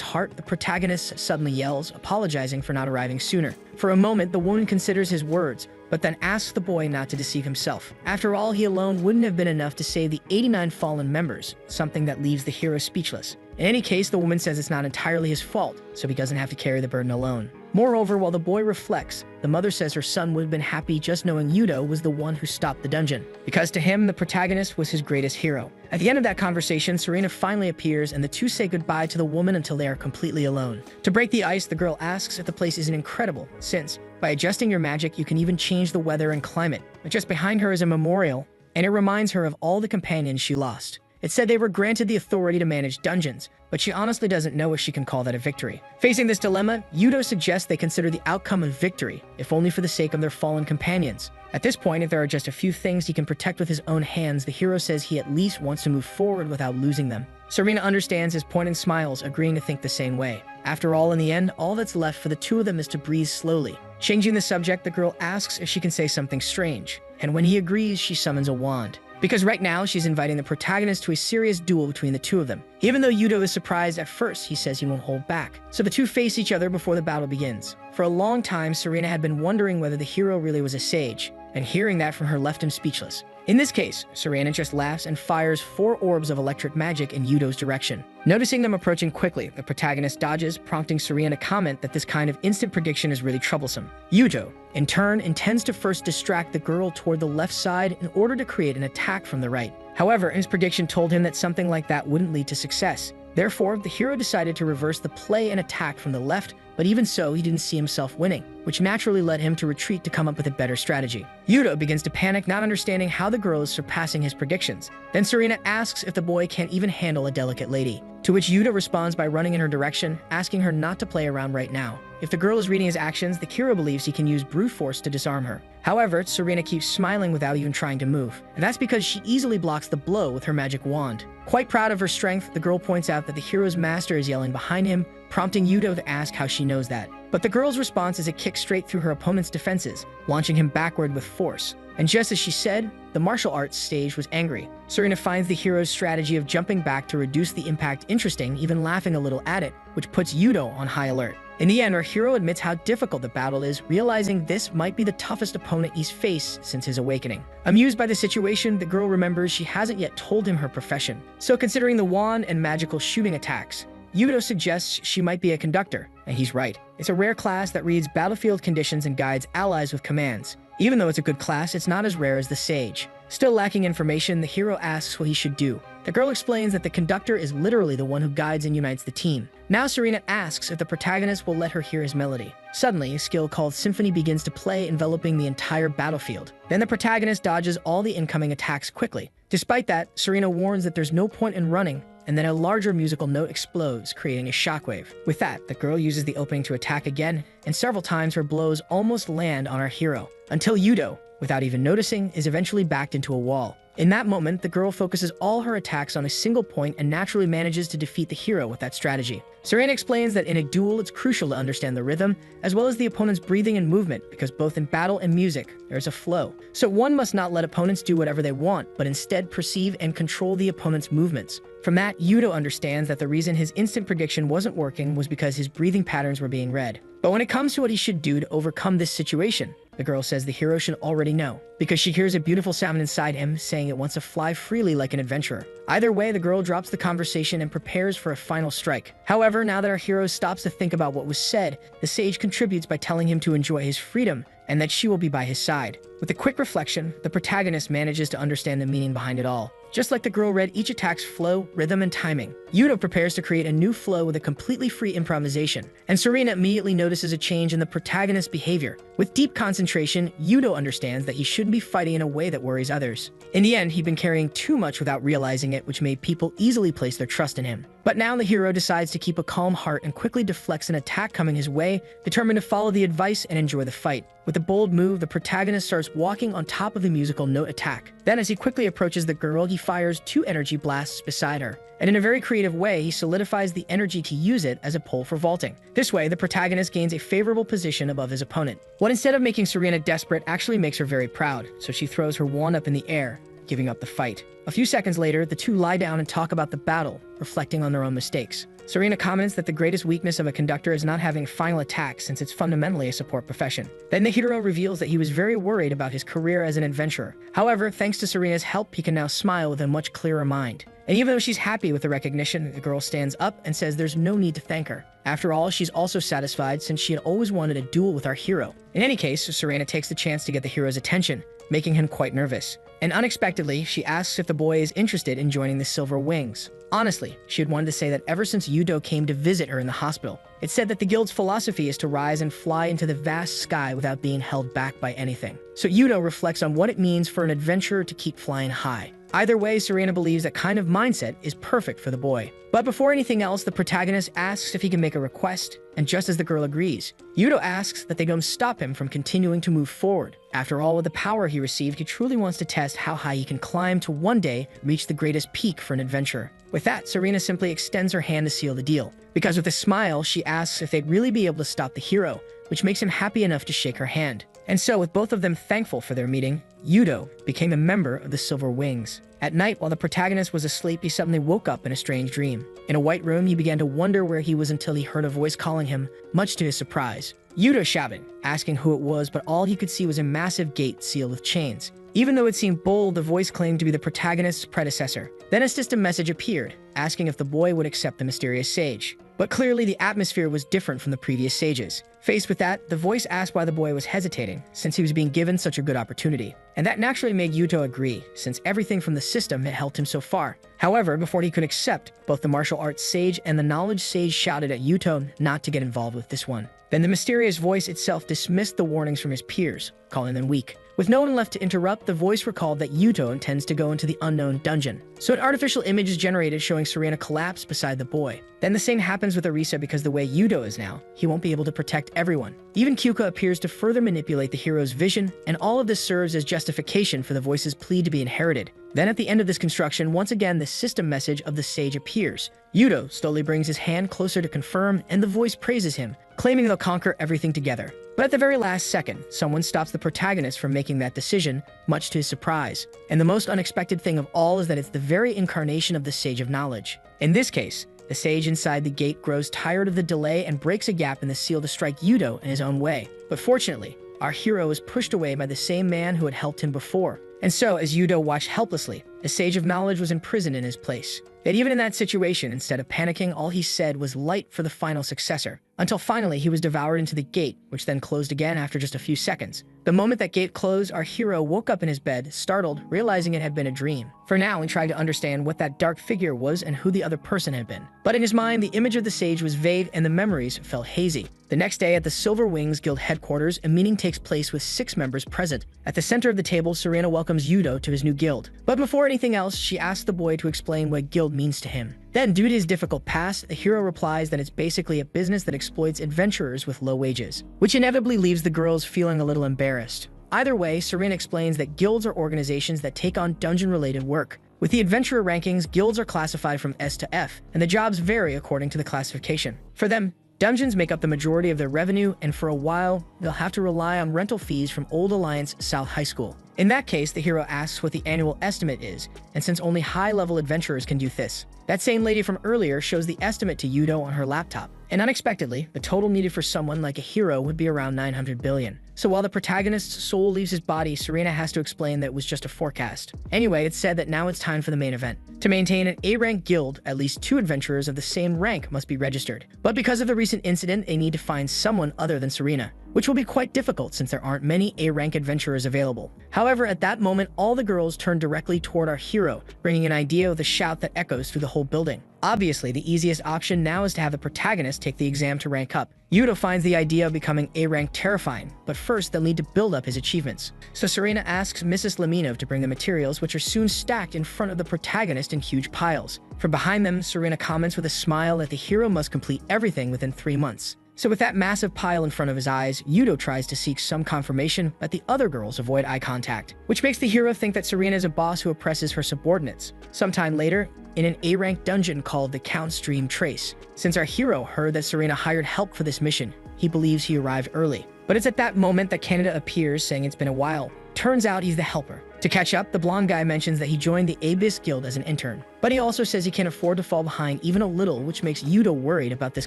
heart, the protagonist suddenly yells, apologizing for not arriving sooner. For a moment, the woman considers his words, but then asks the boy not to deceive himself. After all, he alone wouldn't have been enough to save the 89 fallen members, something that leaves the hero speechless. In any case, the woman says it's not entirely his fault, so he doesn't have to carry the burden alone. Moreover, while the boy reflects, the mother says her son would have been happy just knowing Yudo was the one who stopped the dungeon, because to him, the protagonist was his greatest hero. At the end of that conversation, Serena finally appears and the two say goodbye to the woman until they are completely alone. To break the ice, the girl asks if the place isn't incredible, since, by adjusting your magic, you can even change the weather and climate. But just behind her is a memorial, and it reminds her of all the companions she lost. It said they were granted the authority to manage dungeons, but she honestly doesn't know if she can call that a victory. Facing this dilemma, Yudo suggests they consider the outcome a victory, if only for the sake of their fallen companions. At this point, if there are just a few things he can protect with his own hands, the hero says he at least wants to move forward without losing them. Serena understands his point and smiles, agreeing to think the same way. After all, in the end, all that's left for the two of them is to breathe slowly. Changing the subject, the girl asks if she can say something strange, and when he agrees, she summons a wand. Because right now, she's inviting the protagonist to a serious duel between the two of them. Even though Yudo is surprised at first, he says he won't hold back. So the two face each other before the battle begins. For a long time, Serena had been wondering whether the hero really was a sage, and hearing that from her left him speechless. In this case, Serena just laughs and fires 4 orbs of electric magic in Yudo's direction. Noticing them approaching quickly, the protagonist dodges, prompting Serena to comment that this kind of instant prediction is really troublesome. Yudo, in turn, intends to first distract the girl toward the left side in order to create an attack from the right. However, his prediction told him that something like that wouldn't lead to success. Therefore, the hero decided to reverse the play and attack from the left, but even so, he didn't see himself winning, which naturally led him to retreat to come up with a better strategy. Yudo begins to panic, not understanding how the girl is surpassing his predictions. Then Serena asks if the boy can't even handle a delicate lady, to which Yudo responds by running in her direction, asking her not to play around right now. If the girl is reading his actions, the hero believes he can use brute force to disarm her. However, Serena keeps smiling without even trying to move, and that's because she easily blocks the blow with her magic wand. Quite proud of her strength, the girl points out that the hero's master is yelling behind him, prompting Yuto to ask how she knows that. But the girl's response is a kick straight through her opponent's defenses, launching him backward with force. And just as she said, the martial arts stage was angry. Serena finds the hero's strategy of jumping back to reduce the impact interesting, even laughing a little at it, which puts Yuto on high alert. In the end, our hero admits how difficult the battle is, realizing this might be the toughest opponent he's faced since his awakening. Amused by the situation, the girl remembers she hasn't yet told him her profession. So considering the wand and magical shooting attacks, Yuto suggests she might be a conductor, and he's right. It's a rare class that reads battlefield conditions and guides allies with commands. Even though it's a good class, it's not as rare as the sage. Still lacking information, the hero asks what he should do. The girl explains that the conductor is literally the one who guides and unites the team. Now Serena asks if the protagonist will let her hear his melody. Suddenly, a skill called Symphony begins to play, enveloping the entire battlefield. Then the protagonist dodges all the incoming attacks quickly. Despite that, Serena warns that there's no point in running, and then a larger musical note explodes, creating a shockwave. With that, the girl uses the opening to attack again, and several times her blows almost land on our hero, until Yuto, without even noticing, is eventually backed into a wall. In that moment, the girl focuses all her attacks on a single point and naturally manages to defeat the hero with that strategy. Serena explains that in a duel, it's crucial to understand the rhythm, as well as the opponent's breathing and movement, because both in battle and music, there's a flow. So one must not let opponents do whatever they want, but instead perceive and control the opponent's movements. From that, Yuto understands that the reason his instant prediction wasn't working was because his breathing patterns were being read. But when it comes to what he should do to overcome this situation, the girl says the hero should already know, because she hears a beautiful sound inside him saying it wants to fly freely like an adventurer. Either way, the girl drops the conversation and prepares for a final strike. However, now that our hero stops to think about what was said, the sage contributes by telling him to enjoy his freedom and that she will be by his side. With a quick reflection, the protagonist manages to understand the meaning behind it all. Just like the girl read each attack's flow, rhythm, and timing, Yuto prepares to create a new flow with a completely free improvisation, and Serena immediately notices a change in the protagonist's behavior. With deep concentration, Yuto understands that he shouldn't be fighting in a way that worries others. In the end, he'd been carrying too much without realizing it, which made people easily place their trust in him. But now the hero decides to keep a calm heart and quickly deflects an attack coming his way, determined to follow the advice and enjoy the fight. With a bold move, the protagonist starts walking on top of the musical note attack. Then as he quickly approaches the girl, he fires 2 energy blasts beside her. And in a very creative way, he solidifies the energy to use it as a pole for vaulting. This way, the protagonist gains a favorable position above his opponent. What instead of making Serena desperate actually makes her very proud, so she throws her wand up in the air, giving up the fight. A few seconds later, the two lie down and talk about the battle, reflecting on their own mistakes. Serena comments that the greatest weakness of a conductor is not having final attack, since it's fundamentally a support profession. Then the hero reveals that he was very worried about his career as an adventurer. However, thanks to Serena's help, he can now smile with a much clearer mind. And even though she's happy with the recognition, the girl stands up and says there's no need to thank her. After all, she's also satisfied since she had always wanted a duel with our hero. In any case, Serena takes the chance to get the hero's attention, making him quite nervous. And unexpectedly, she asks if the boy is interested in joining the Silver Wings. Honestly, she had wanted to say that ever since Yuto came to visit her in the hospital. It said that the guild's philosophy is to rise and fly into the vast sky without being held back by anything. So Yuto reflects on what it means for an adventurer to keep flying high. Either way, Serena believes that kind of mindset is perfect for the boy. But before anything else, the protagonist asks if he can make a request, and just as the girl agrees, Yuto asks that they don't stop him from continuing to move forward. After all, with the power he received, he truly wants to test how high he can climb to one day reach the greatest peak for an adventurer. With that, Serena simply extends her hand to seal the deal, because with a smile, she asks if they'd really be able to stop the hero, which makes him happy enough to shake her hand. And so, with both of them thankful for their meeting, Yuto became a member of the Silver Wings. At night, while the protagonist was asleep, he suddenly woke up in a strange dream. In a white room, he began to wonder where he was until he heard a voice calling him, much to his surprise. Yuto shouted, asking who it was, but all he could see was a massive gate sealed with chains. Even though it seemed bold, the voice claimed to be the protagonist's predecessor. Then a distant message appeared, asking if the boy would accept the mysterious sage. But clearly the atmosphere was different from the previous sages. Faced with that, the voice asked why the boy was hesitating, since he was being given such a good opportunity. And that naturally made Yuto agree, since everything from the system had helped him so far. However, before he could accept, both the martial arts sage and the knowledge sage shouted at Yuto not to get involved with this one. Then the mysterious voice itself dismissed the warnings from his peers, calling them weak. With no one left to interrupt, the voice recalled that Yuto intends to go into the unknown dungeon. So an artificial image is generated showing Serena collapse beside the boy. Then the same happens with Arisa because the way Yuto is now, he won't be able to protect everyone. Even Kyuka appears to further manipulate the hero's vision, and all of this serves as justification for the voice's plea to be inherited. Then at the end of this construction, once again the system message of the sage appears. Yuto slowly brings his hand closer to confirm, and the voice praises him, claiming they'll conquer everything together. But at the very last second, someone stops the protagonist from making that decision, much to his surprise. And the most unexpected thing of all is that it's the very incarnation of the Sage of Knowledge. In this case, the sage inside the gate grows tired of the delay and breaks a gap in the seal to strike Yuto in his own way. But fortunately, our hero is pushed away by the same man who had helped him before. And so, as Yuto watched helplessly, the Sage of Knowledge was imprisoned in his place. Yet even in that situation, instead of panicking, all he said was light for the final successor. Until finally he was devoured into the gate, which then closed again after just a few seconds. The moment that gate closed, our hero woke up in his bed, startled, realizing it had been a dream. For now, he tried to understand what that dark figure was and who the other person had been. But in his mind, the image of the sage was vague and the memories felt hazy. The next day at the Silver Wings Guild headquarters, a meeting takes place with 6 members present. At the center of the table, Serena welcomes Yuto to his new guild. But before anything else, she asks the boy to explain what guild means to him. Then, due to his difficult past, the hero replies that it's basically a business that exploits adventurers with low wages, which inevitably leaves the girls feeling a little embarrassed. Either way, Serena explains that guilds are organizations that take on dungeon-related work. With the adventurer rankings, guilds are classified from S to F, and the jobs vary according to the classification. For them, dungeons make up the majority of their revenue, and for a while, they'll have to rely on rental fees from Old Alliance South High School. In that case, the hero asks what the annual estimate is, and since only high-level adventurers can do this, that same lady from earlier shows the estimate to Yuto on her laptop. And unexpectedly, the total needed for someone like a hero would be around 900 billion. So while the protagonist's soul leaves his body, Serena has to explain that it was just a forecast. Anyway, it's said that now it's time for the main event. To maintain an A-rank guild, at least 2 adventurers of the same rank must be registered. But because of the recent incident, they need to find someone other than Serena, which will be quite difficult since there aren't many A-rank adventurers available. However, at that moment, all the girls turn directly toward our hero, bringing an idea with a shout that echoes through the whole building. Obviously, the easiest option now is to have the protagonist take the exam to rank up. Yuto finds the idea of becoming A-rank terrifying, but first they'll need to build up his achievements. So Serena asks Mrs. Laminov to bring the materials, which are soon stacked in front of the protagonist in huge piles. From behind them, Serena comments with a smile that the hero must complete everything within 3 months. So with that massive pile in front of his eyes, Yuto tries to seek some confirmation, but the other girls avoid eye contact, which makes the hero think that Serena is a boss who oppresses her subordinates. Sometime later, in an A-rank dungeon called the Count's Dream Trace, since our hero heard that Serena hired help for this mission, he believes he arrived early. But it's at that moment that Canada appears, saying it's been a while. Turns out he's the helper. To catch up, the blonde guy mentions that he joined the Abyss Guild as an intern, but he also says he can't afford to fall behind even a little, which makes Yuto worried about this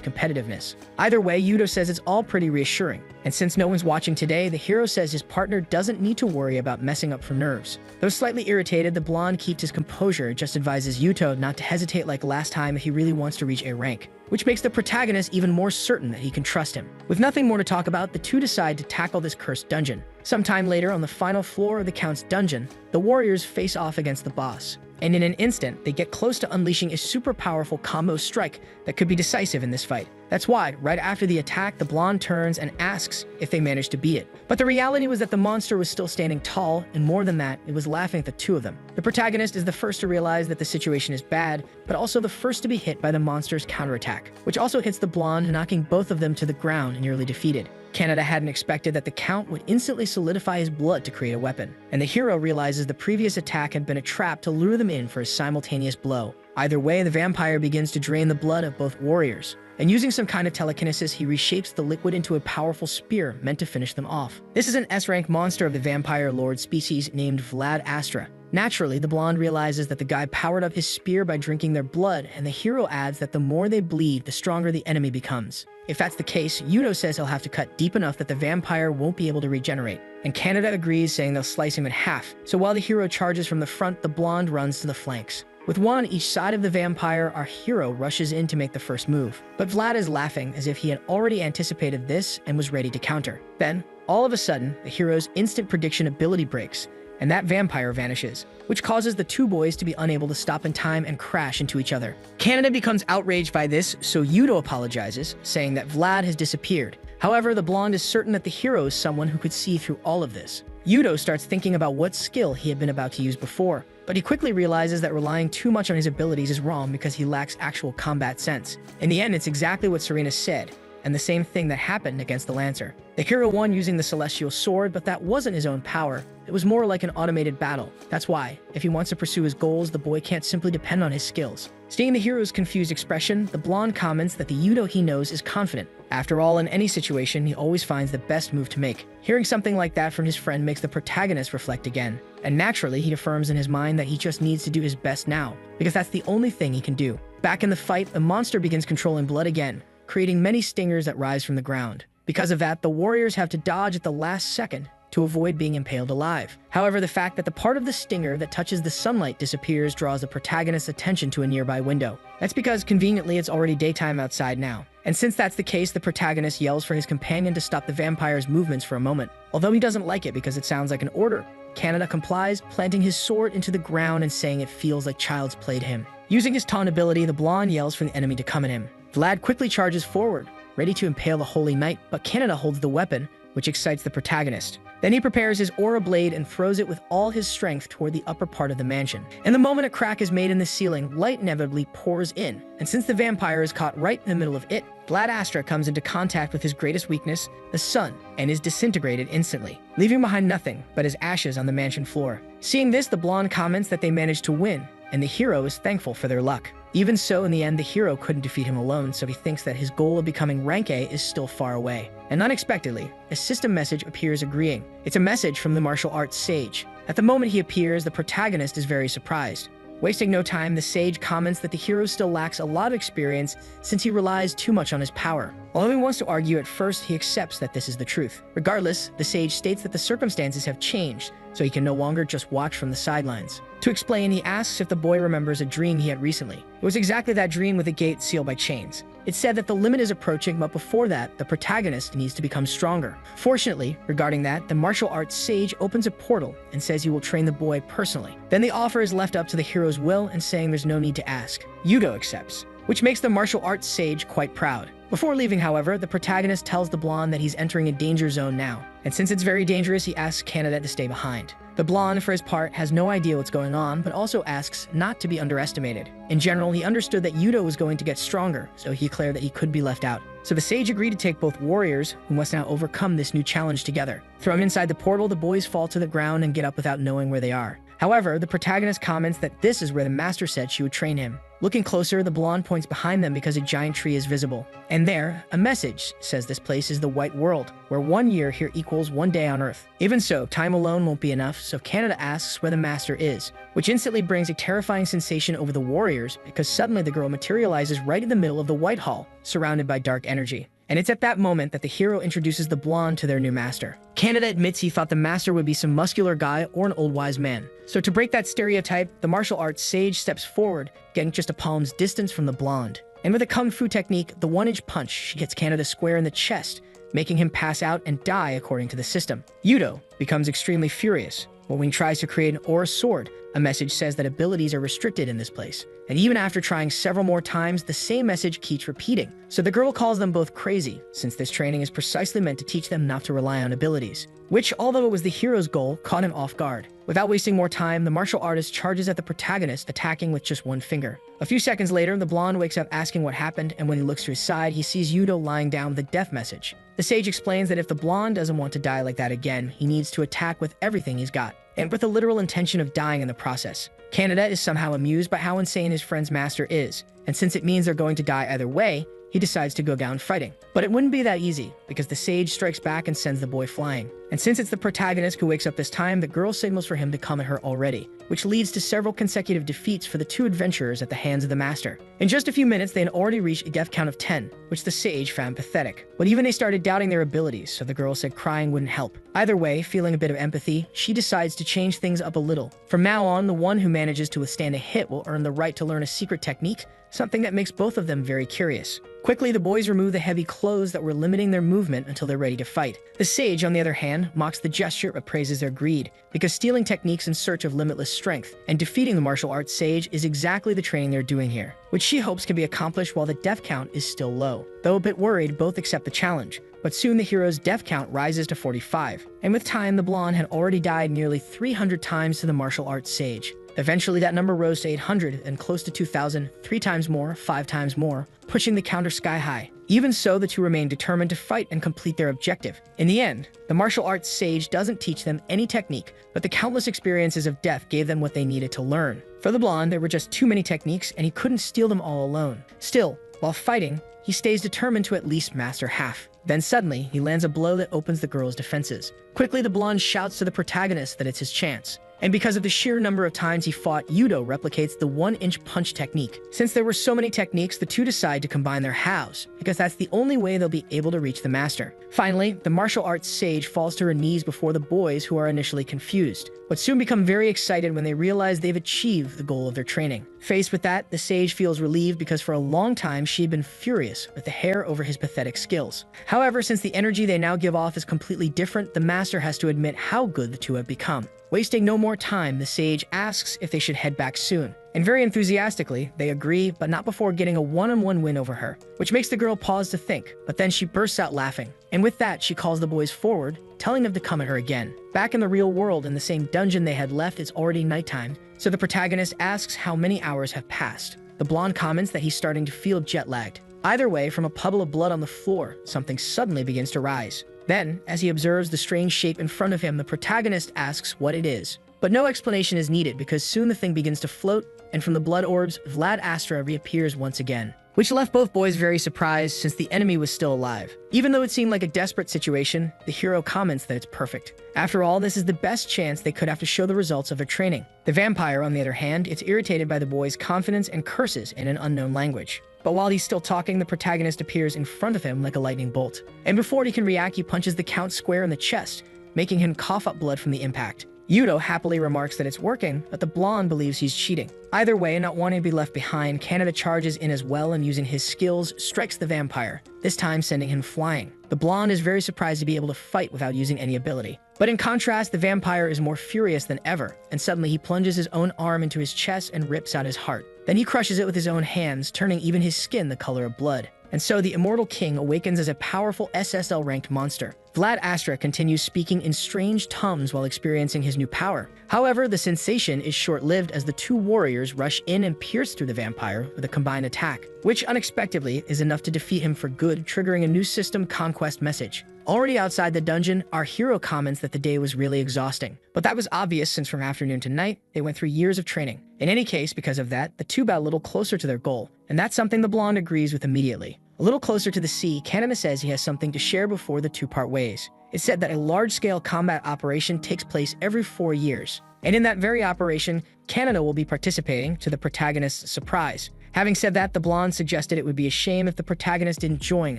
competitiveness. Either way, Yuto says it's all pretty reassuring, and since no one's watching today, the hero says his partner doesn't need to worry about messing up for nerves. Though slightly irritated, the blonde keeps his composure and just advises Yuto not to hesitate like last time if he really wants to reach A rank, which makes the protagonist even more certain that he can trust him. With nothing more to talk about, the two decide to tackle this cursed dungeon. Sometime later, on the final floor of the Count's dungeon, the warriors face off against the boss. And in an instant, they get close to unleashing a super powerful combo strike that could be decisive in this fight. That's why, right after the attack, the blonde turns and asks if they managed to beat it. But the reality was that the monster was still standing tall, and more than that, it was laughing at the two of them. The protagonist is the first to realize that the situation is bad, but also the first to be hit by the monster's counterattack, which also hits the blonde, knocking both of them to the ground, nearly defeated. Canada hadn't expected that the Count would instantly solidify his blood to create a weapon, and the hero realizes the previous attack had been a trap to lure them in for a simultaneous blow. Either way, the vampire begins to drain the blood of both warriors, and using some kind of telekinesis, he reshapes the liquid into a powerful spear meant to finish them off. This is an S-rank monster of the vampire lord species named Vlad Astra. Naturally, the blonde realizes that the guy powered up his spear by drinking their blood, and the hero adds that the more they bleed, the stronger the enemy becomes. If that's the case, Yuto says he'll have to cut deep enough that the vampire won't be able to regenerate, and Canada agrees, saying they'll slice him in half. So while the hero charges from the front, the blonde runs to the flanks. With one on each side of the vampire, our hero rushes in to make the first move. But Vlad is laughing as if he had already anticipated this and was ready to counter. Then, all of a sudden, the hero's instant prediction ability breaks, and that vampire vanishes, which causes the two boys to be unable to stop in time and crash into each other. Canada becomes outraged by this, so Yuto apologizes, saying that Vlad has disappeared. However, the blonde is certain that the hero is someone who could see through all of this. Yudo starts thinking about what skill he had been about to use before, but he quickly realizes that relying too much on his abilities is wrong because he lacks actual combat sense. In the end, it's exactly what Serena said, and the same thing that happened against the Lancer. The hero won using the Celestial Sword, but that wasn't his own power. It was more like an automated battle. That's why, if he wants to pursue his goals, the boy can't simply depend on his skills. Seeing the hero's confused expression, the blonde comments that the Yudo he knows is confident. After all, in any situation, he always finds the best move to make. Hearing something like that from his friend makes the protagonist reflect again. And naturally, he affirms in his mind that he just needs to do his best now, because that's the only thing he can do. Back in the fight, the monster begins controlling blood again, creating many stingers that rise from the ground. Because of that, the warriors have to dodge at the last second to avoid being impaled alive. However, the fact that the part of the stinger that touches the sunlight disappears draws the protagonist's attention to a nearby window. That's because, conveniently, it's already daytime outside now. And since that's the case, the protagonist yells for his companion to stop the vampire's movements for a moment. Although he doesn't like it because it sounds like an order, Canada complies, planting his sword into the ground and saying it feels like child's play to him. Using his taunt ability, the blonde yells for the enemy to come at him. Vlad quickly charges forward, ready to impale the Holy Knight, but Canada holds the weapon, which excites the protagonist. Then he prepares his aura blade and throws it with all his strength toward the upper part of the mansion. In the moment a crack is made in the ceiling, light inevitably pours in, and since the vampire is caught right in the middle of it, Vlad Astra comes into contact with his greatest weakness, the sun, and is disintegrated instantly, leaving behind nothing but his ashes on the mansion floor. Seeing this, the blonde comments that they managed to win, and the hero is thankful for their luck. Even so, in the end, the hero couldn't defeat him alone, so he thinks that his goal of becoming rank A is still far away. And unexpectedly, a system message appears agreeing. It's a message from the martial arts sage. At the moment he appears, the protagonist is very surprised. Wasting no time, the sage comments that the hero still lacks a lot of experience since he relies too much on his power. Although he wants to argue at first, he accepts that this is the truth. Regardless, the sage states that the circumstances have changed, so he can no longer just watch from the sidelines. To explain, he asks if the boy remembers a dream he had recently. It was exactly that dream with a gate sealed by chains. It said that the limit is approaching, but before that, the protagonist needs to become stronger. Fortunately, regarding that, the martial arts sage opens a portal and says he will train the boy personally. Then the offer is left up to the hero's will and saying there's no need to ask. Yudo accepts, which makes the martial arts sage quite proud. Before leaving, however, the protagonist tells the blonde that he's entering a danger zone now, and since it's very dangerous, he asks Canada to stay behind. The blonde, for his part, has no idea what's going on, but also asks not to be underestimated. In general, he understood that Yudo was going to get stronger, so he declared that he could be left out. So the sage agreed to take both warriors, who must now overcome this new challenge together. Thrown inside the portal, the boys fall to the ground and get up without knowing where they are. However, the protagonist comments that this is where the master said she would train him. Looking closer, the blonde points behind them because a giant tree is visible. And there, a message says this place is the White World, where 1 year here equals 1 day on Earth. Even so, time alone won't be enough, so Canada asks where the master is, which instantly brings a terrifying sensation over the warriors because suddenly the girl materializes right in the middle of the White Hall, surrounded by dark energy. And it's at that moment that the hero introduces the blonde to their new master. Canada admits he thought the master would be some muscular guy or an old wise man. So to break that stereotype, the martial arts sage steps forward, getting just a palm's distance from the blonde. And with a kung fu technique, the one-inch punch, she hits Canada square in the chest, making him pass out and die according to the system. Yudo becomes extremely furious, but when he tries to create an aura sword, a message says that abilities are restricted in this place. And even after trying several more times, the same message keeps repeating. So the girl calls them both crazy, since this training is precisely meant to teach them not to rely on abilities, which, although it was the hero's goal, caught him off guard. Without wasting more time, the martial artist charges at the protagonist, attacking with just one finger. A few seconds later, the blonde wakes up asking what happened, and when he looks to his side, he sees Yudo lying down with a death message. The sage explains that if the blonde doesn't want to die like that again, he needs to attack with everything he's got, and with the literal intention of dying in the process. Canada is somehow amused by how insane his friend's master is, and since it means they're going to die either way, he decides to go down fighting. But it wouldn't be that easy, because the sage strikes back and sends the boy flying. And since it's the protagonist who wakes up this time, the girl signals for him to come at her already, which leads to several consecutive defeats for the two adventurers at the hands of the master. In just a few minutes, they had already reached a death count of 10, which the sage found pathetic. But even they started doubting their abilities, so the girl said crying wouldn't help. Either way, feeling a bit of empathy, she decides to change things up a little. From now on, the one who manages to withstand a hit will earn the right to learn a secret technique, something that makes both of them very curious. Quickly, the boys remove the heavy clothes that were limiting their movement until they're ready to fight. The sage, on the other hand, hand, mocks the gesture but praises their greed, because stealing techniques in search of limitless strength and defeating the martial arts sage is exactly the training they're doing here, which she hopes can be accomplished while the death count is still low. Though a bit worried, both accept the challenge, but soon the hero's death count rises to 45, and with time the blonde had already died nearly 300 times to the martial arts sage. Eventually that number rose to 800 and close to 2,000, 3 times more, 5 times more, pushing the counter sky high. Even so, the two remain determined to fight and complete their objective. In the end, the martial arts sage doesn't teach them any technique, but the countless experiences of death gave them what they needed to learn. For the blonde, there were just too many techniques, and he couldn't steal them all alone. Still, while fighting, he stays determined to at least master half. Then suddenly, he lands a blow that opens the girl's defenses. Quickly, the blonde shouts to the protagonist that it's his chance. And because of the sheer number of times he fought, Yudo replicates the 1-inch punch technique. Since there were so many techniques, the two decide to combine their halves, because that's the only way they'll be able to reach the master. Finally, the martial arts sage falls to her knees before the boys, who are initially confused, but soon become very excited when they realize they've achieved the goal of their training. Faced with that, the sage feels relieved because for a long time she had been furious with the hair over his pathetic skills. However, since the energy they now give off is completely different, the master has to admit how good the two have become. Wasting no more time, the sage asks if they should head back soon. And very enthusiastically, they agree, but not before getting a one-on-one win over her, which makes the girl pause to think, but then she bursts out laughing. And with that, she calls the boys forward, telling them to come at her again. Back in the real world, in the same dungeon they had left, it's already nighttime, so the protagonist asks how many hours have passed. The blonde comments that he's starting to feel jet-lagged. Either way, from a puddle of blood on the floor, something suddenly begins to rise. Then, as he observes the strange shape in front of him, the protagonist asks what it is. But no explanation is needed because soon the thing begins to float, and from the blood orbs, Vlad Astra reappears once again, which left both boys very surprised since the enemy was still alive. Even though it seemed like a desperate situation, the hero comments that it's perfect. After all, this is the best chance they could have to show the results of their training. The vampire, on the other hand, is irritated by the boys' confidence and curses in an unknown language. But while he's still talking, the protagonist appears in front of him like a lightning bolt. And before he can react, he punches the count square in the chest, making him cough up blood from the impact. Yudo happily remarks that it's working, but the blonde believes he's cheating. Either way, not wanting to be left behind, Canada charges in as well and using his skills, strikes the vampire, this time sending him flying. The blonde is very surprised to be able to fight without using any ability. But in contrast, the vampire is more furious than ever, and suddenly he plunges his own arm into his chest and rips out his heart. Then he crushes it with his own hands, turning even his skin the color of blood. And so the immortal king awakens as a powerful SSL-ranked monster. Vlad Astra continues speaking in strange tongues while experiencing his new power. However, the sensation is short-lived as the two warriors rush in and pierce through the vampire with a combined attack, which unexpectedly is enough to defeat him for good, triggering a new system conquest message. Already outside the dungeon, our hero comments that the day was really exhausting. But that was obvious since from afternoon to night, they went through years of training. In any case, because of that, the two got a little closer to their goal, and that's something the blonde agrees with immediately. A little closer to the sea, Canada says he has something to share before the two part ways. It's said that a large-scale combat operation takes place every 4 years. And in that very operation, Canada will be participating, to the protagonist's surprise. Having said that, the blonde suggested it would be a shame if the protagonist didn't join,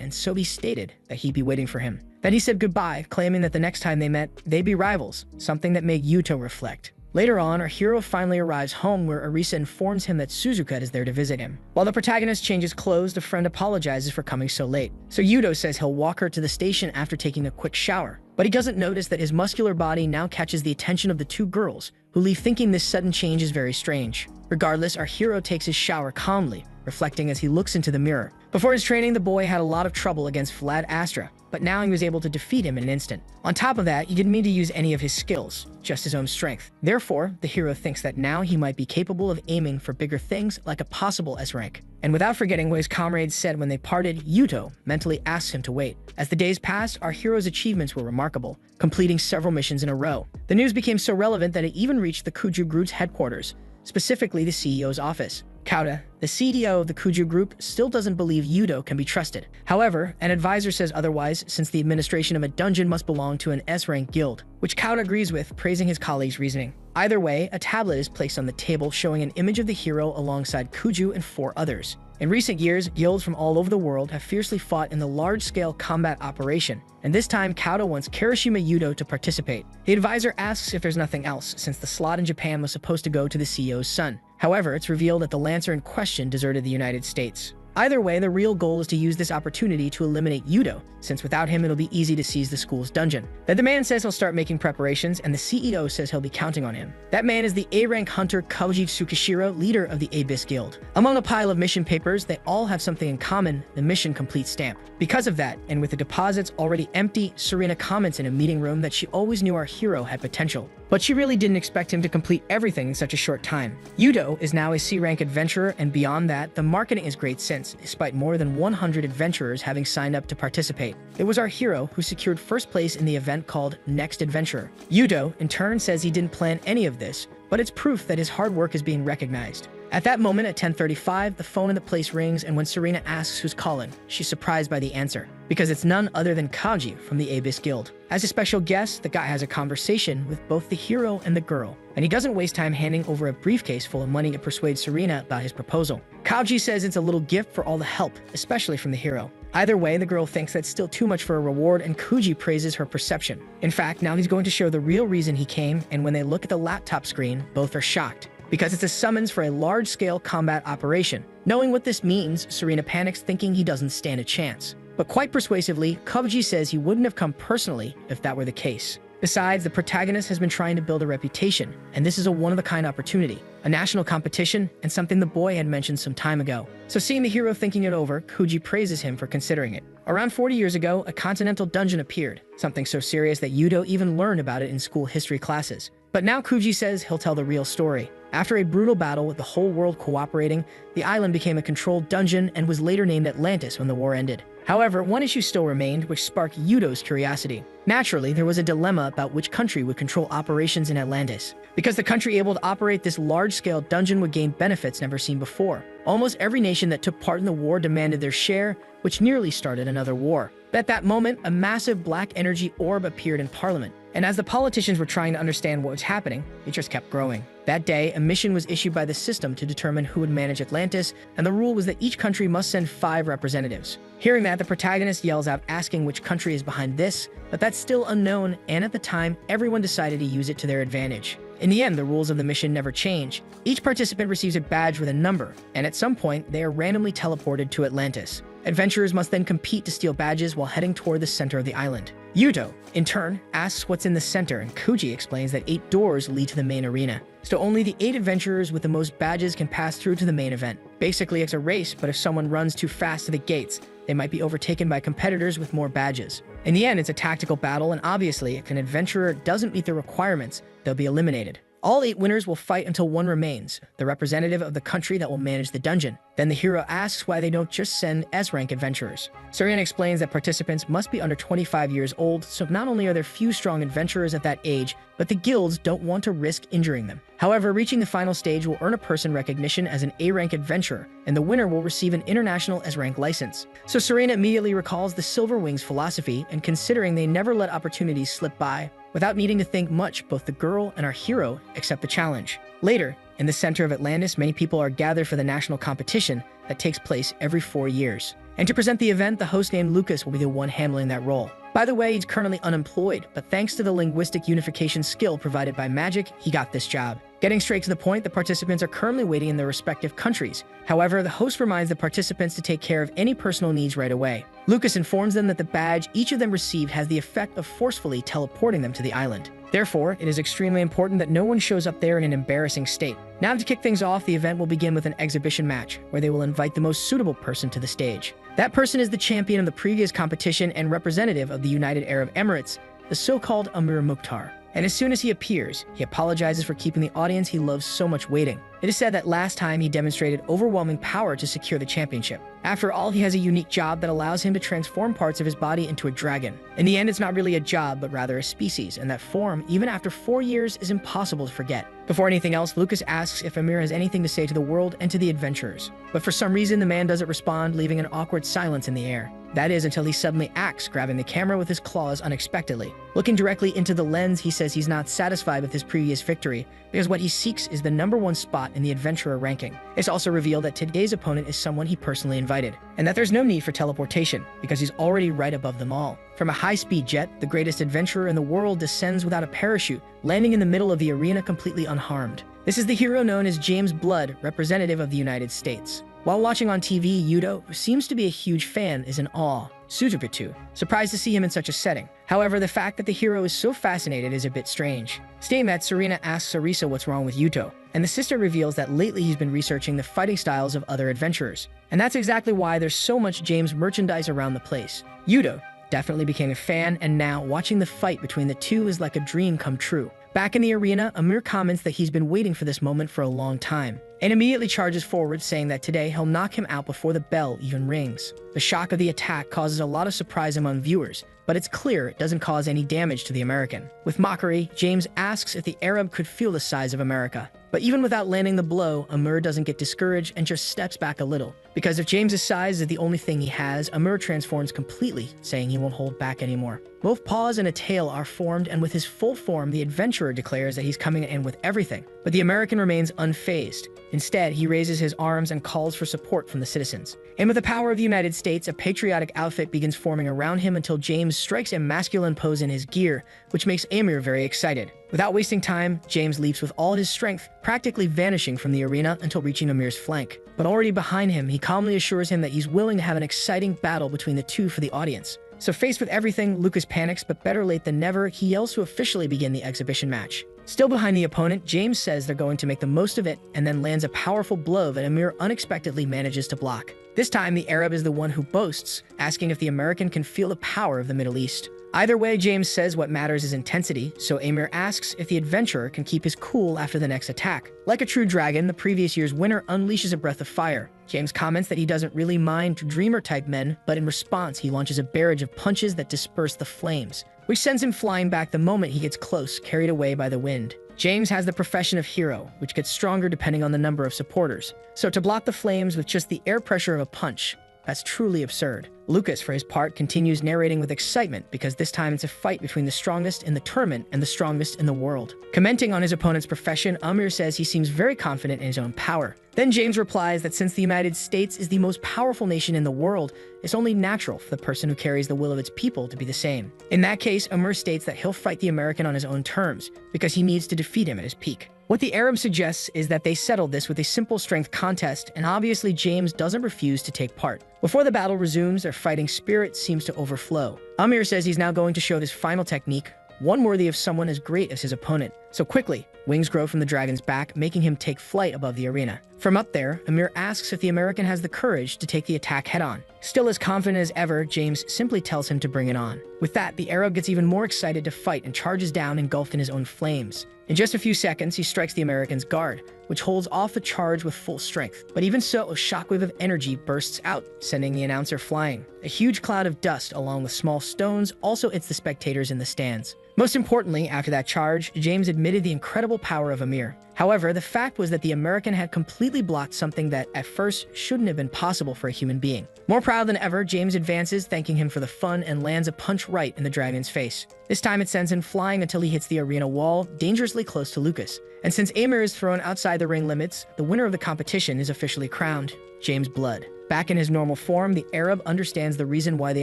and so he stated that he'd be waiting for him. Then he said goodbye, claiming that the next time they met, they'd be rivals, something that made Yuto reflect. Later on, our hero finally arrives home where Arisa informs him that Suzuka is there to visit him. While the protagonist changes clothes, the friend apologizes for coming so late. So Yudo says he'll walk her to the station after taking a quick shower. But he doesn't notice that his muscular body now catches the attention of the two girls, who leave thinking this sudden change is very strange. Regardless, our hero takes his shower calmly, reflecting as he looks into the mirror. Before his training, the boy had a lot of trouble against Vlad Astra, but now he was able to defeat him in an instant. On top of that, he didn't need to use any of his skills, just his own strength. Therefore, the hero thinks that now he might be capable of aiming for bigger things like a possible S rank. And without forgetting what his comrades said when they parted, Yuto mentally asks him to wait. As the days passed, our hero's achievements were remarkable, completing several missions in a row. The news became so relevant that it even reached the Kuju Group's headquarters, specifically the CEO's office. Kauta, the CDO of the Kuju Group, still doesn't believe Yudo can be trusted. However, an advisor says otherwise, since the administration of a dungeon must belong to an S-rank guild, which Kauta agrees with, praising his colleague's reasoning. Either way, a tablet is placed on the table showing an image of the hero alongside Kuju and 4 others. In recent years, guilds from all over the world have fiercely fought in the large-scale combat operation, and this time Kauta wants Kirishima Yudo to participate. The advisor asks if there's nothing else, since the slot in Japan was supposed to go to the CEO's son. However, it's revealed that the Lancer in question deserted the United States. Either way, the real goal is to use this opportunity to eliminate Yudo, since without him it'll be easy to seize the school's dungeon. Then the man says he'll start making preparations, and the CEO says he'll be counting on him. That man is the A-rank hunter Koji Tsukishiro, leader of the Abyss Guild. Among a pile of mission papers, they all have something in common: the mission complete stamp. Because of that, and with the deposits already empty, Serena comments in a meeting room that she always knew our hero had potential, but she really didn't expect him to complete everything in such a short time. Yudo is now a C-rank adventurer, and beyond that, the marketing is great since, despite more than 100 adventurers having signed up to participate, it was our hero who secured first place in the event called Next Adventurer. Yudo, in turn, says he didn't plan any of this, but it's proof that his hard work is being recognized. At that moment, at 10:35, the phone in the place rings, and when Serena asks who's calling, she's surprised by the answer, because it's none other than Kaji from the Abyss Guild. As a special guest, the guy has a conversation with both the hero and the girl, and he doesn't waste time handing over a briefcase full of money to persuade Serena about his proposal. Kaji says it's a little gift for all the help, especially from the hero. Either way, the girl thinks that's still too much for a reward, and Kuji praises her perception. In fact, now he's going to show the real reason he came, and when they look at the laptop screen, both are shocked, because it's a summons for a large-scale combat operation. Knowing what this means, Serena panics, thinking he doesn't stand a chance. But quite persuasively, Koji says he wouldn't have come personally if that were the case. Besides, the protagonist has been trying to build a reputation, and this is a one-of-a-kind opportunity, a national competition, and something the boy had mentioned some time ago. So seeing the hero thinking it over, Kuji praises him for considering it. Around 40 years ago, a continental dungeon appeared, something so serious that Yudo even learned about it in school history classes. But now Kuji says he'll tell the real story. After a brutal battle with the whole world cooperating, the island became a controlled dungeon and was later named Atlantis when the war ended. However, one issue still remained, which sparked Yudo's curiosity. Naturally, there was a dilemma about which country would control operations in Atlantis, because the country able to operate this large-scale dungeon would gain benefits never seen before. Almost every nation that took part in the war demanded their share, which nearly started another war. At that moment, a massive black energy orb appeared in Parliament, and as the politicians were trying to understand what was happening, it just kept growing. That day, a mission was issued by the system to determine who would manage Atlantis, and the rule was that each country must send 5 representatives. Hearing that, the protagonist yells out asking which country is behind this, but that's still unknown, and at the time, everyone decided to use it to their advantage. In the end, the rules of the mission never change. Each participant receives a badge with a number, and at some point, they are randomly teleported to Atlantis. Adventurers must then compete to steal badges while heading toward the center of the island. Yudo, in turn, asks what's in the center, and Kuji explains that 8 doors lead to the main arena. So only the 8 adventurers with the most badges can pass through to the main event. Basically, it's a race, but if someone runs too fast to the gates, they might be overtaken by competitors with more badges. In the end, it's a tactical battle, and obviously, if an adventurer doesn't meet the requirements, they'll be eliminated. All 8 winners will fight until one remains, the representative of the country that will manage the dungeon. Then the hero asks why they don't just send S-rank adventurers. Serena explains that participants must be under 25 years old, so not only are there few strong adventurers at that age, but the guilds don't want to risk injuring them. However, reaching the final stage will earn a person recognition as an A-rank adventurer, and the winner will receive an international S-rank license. So Serena immediately recalls the Silver Wings philosophy, and considering they never let opportunities slip by, without needing to think much, both the girl and our hero accept the challenge. Later, in the center of Atlantis, many people are gathered for the national competition that takes place every 4 years. And to present the event, the host named Lucas will be the one handling that role. By the way, he's currently unemployed, but thanks to the linguistic unification skill provided by magic, he got this job. Getting straight to the point, the participants are currently waiting in their respective countries. However, the host reminds the participants to take care of any personal needs right away. Lucas informs them that the badge each of them received has the effect of forcefully teleporting them to the island. Therefore, it is extremely important that no one shows up there in an embarrassing state. Now to kick things off, the event will begin with an exhibition match, where they will invite the most suitable person to the stage. That person is the champion of the previous competition and representative of the United Arab Emirates, the so-called Amir Mukhtar. And as soon as he appears, he apologizes for keeping the audience he loves so much waiting. It is said that last time he demonstrated overwhelming power to secure the championship. After all, he has a unique job that allows him to transform parts of his body into a dragon. In the end, it's not really a job, but rather a species, and that form, even after 4 years, is impossible to forget. Before anything else, Lucas asks if Amir has anything to say to the world and to the adventurers. But for some reason, the man doesn't respond, leaving an awkward silence in the air. That is until he suddenly acts, grabbing the camera with his claws unexpectedly. Looking directly into the lens, he says he's not satisfied with his previous victory, because what he seeks is the #1 spot in the adventurer ranking. It's also revealed that today's opponent is someone he personally invited, and that there's no need for teleportation, because he's already right above them all. From a high-speed jet, the greatest adventurer in the world descends without a parachute, landing in the middle of the arena completely unharmed. This is the hero known as James Blood, representative of the United States. While watching on TV, Yudo, who seems to be a huge fan, is in awe. Suzupitu, surprised to see him in such a setting. However, the fact that the hero is so fascinated is a bit strange. Staying that, Serena asks Arisa what's wrong with Yuto, and the sister reveals that lately he's been researching the fighting styles of other adventurers. And that's exactly why there's so much James merchandise around the place. Yuto definitely became a fan, and now watching the fight between the two is like a dream come true. Back in the arena, Amir comments that he's been waiting for this moment for a long time, and immediately charges forward, saying that today he'll knock him out before the bell even rings. The shock of the attack causes a lot of surprise among viewers, but it's clear it doesn't cause any damage to the American. With mockery, James asks if the Arab could feel the size of America. But even without landing the blow, Amir doesn't get discouraged and just steps back a little. Because if James's size is the only thing he has, Amir transforms completely, saying he won't hold back anymore. Both paws and a tail are formed, and with his full form, the adventurer declares that he's coming in with everything. But the American remains unfazed. Instead, he raises his arms and calls for support from the citizens. And with the power of the United States, a patriotic outfit begins forming around him until James strikes a masculine pose in his gear, which makes Amir very excited. Without wasting time, James leaps with all his strength, practically vanishing from the arena until reaching Amir's flank. But already behind him, he calmly assures him that he's willing to have an exciting battle between the two for the audience. So faced with everything, Lucas panics, but better late than never, he yells to officially begin the exhibition match. Still behind the opponent, James says they're going to make the most of it, and then lands a powerful blow that Amir unexpectedly manages to block. This time, the Arab is the one who boasts, asking if the American can feel the power of the Middle East. Either way, James says what matters is intensity, so Amir asks if the adventurer can keep his cool after the next attack. Like a true dragon, the previous year's winner unleashes a breath of fire. James comments that he doesn't really mind dreamer-type men, but in response, he launches a barrage of punches that disperse the flames, which sends him flying back the moment he gets close, carried away by the wind. James has the profession of hero, which gets stronger depending on the number of supporters. So to block the flames with just the air pressure of a punch, that's truly absurd. Lucas, for his part, continues narrating with excitement because this time it's a fight between the strongest in the tournament and the strongest in the world. Commenting on his opponent's profession, Amir says he seems very confident in his own power. Then James replies that since the United States is the most powerful nation in the world, it's only natural for the person who carries the will of its people to be the same. In that case, Amir states that he'll fight the American on his own terms because he needs to defeat him at his peak. What the Arab suggests is that they settle this with a simple strength contest, and obviously James doesn't refuse to take part. Before the battle resumes, their fighting spirit seems to overflow. Amir says he's now going to show his final technique, one worthy of someone as great as his opponent. So quickly, wings grow from the dragon's back, making him take flight above the arena. From up there, Amir asks if the American has the courage to take the attack head-on. Still as confident as ever, James simply tells him to bring it on. With that, the Arab gets even more excited to fight and charges down, engulfed in his own flames. In just a few seconds, he strikes the American's guard, which holds off the charge with full strength. But even so, a shockwave of energy bursts out, sending the announcer flying. A huge cloud of dust, along with small stones, also hits the spectators in the stands. Most importantly, after that charge, James admitted the incredible power of Amir. However, the fact was that the American had completely blocked something that, at first, shouldn't have been possible for a human being. More proud than ever, James advances, thanking him for the fun, and lands a punch right in the dragon's face. This time it sends him flying until he hits the arena wall, dangerously close to Lucas. And since Amir is thrown outside the ring limits, the winner of the competition is officially crowned, James Blood. Back in his normal form, the Arab understands the reason why the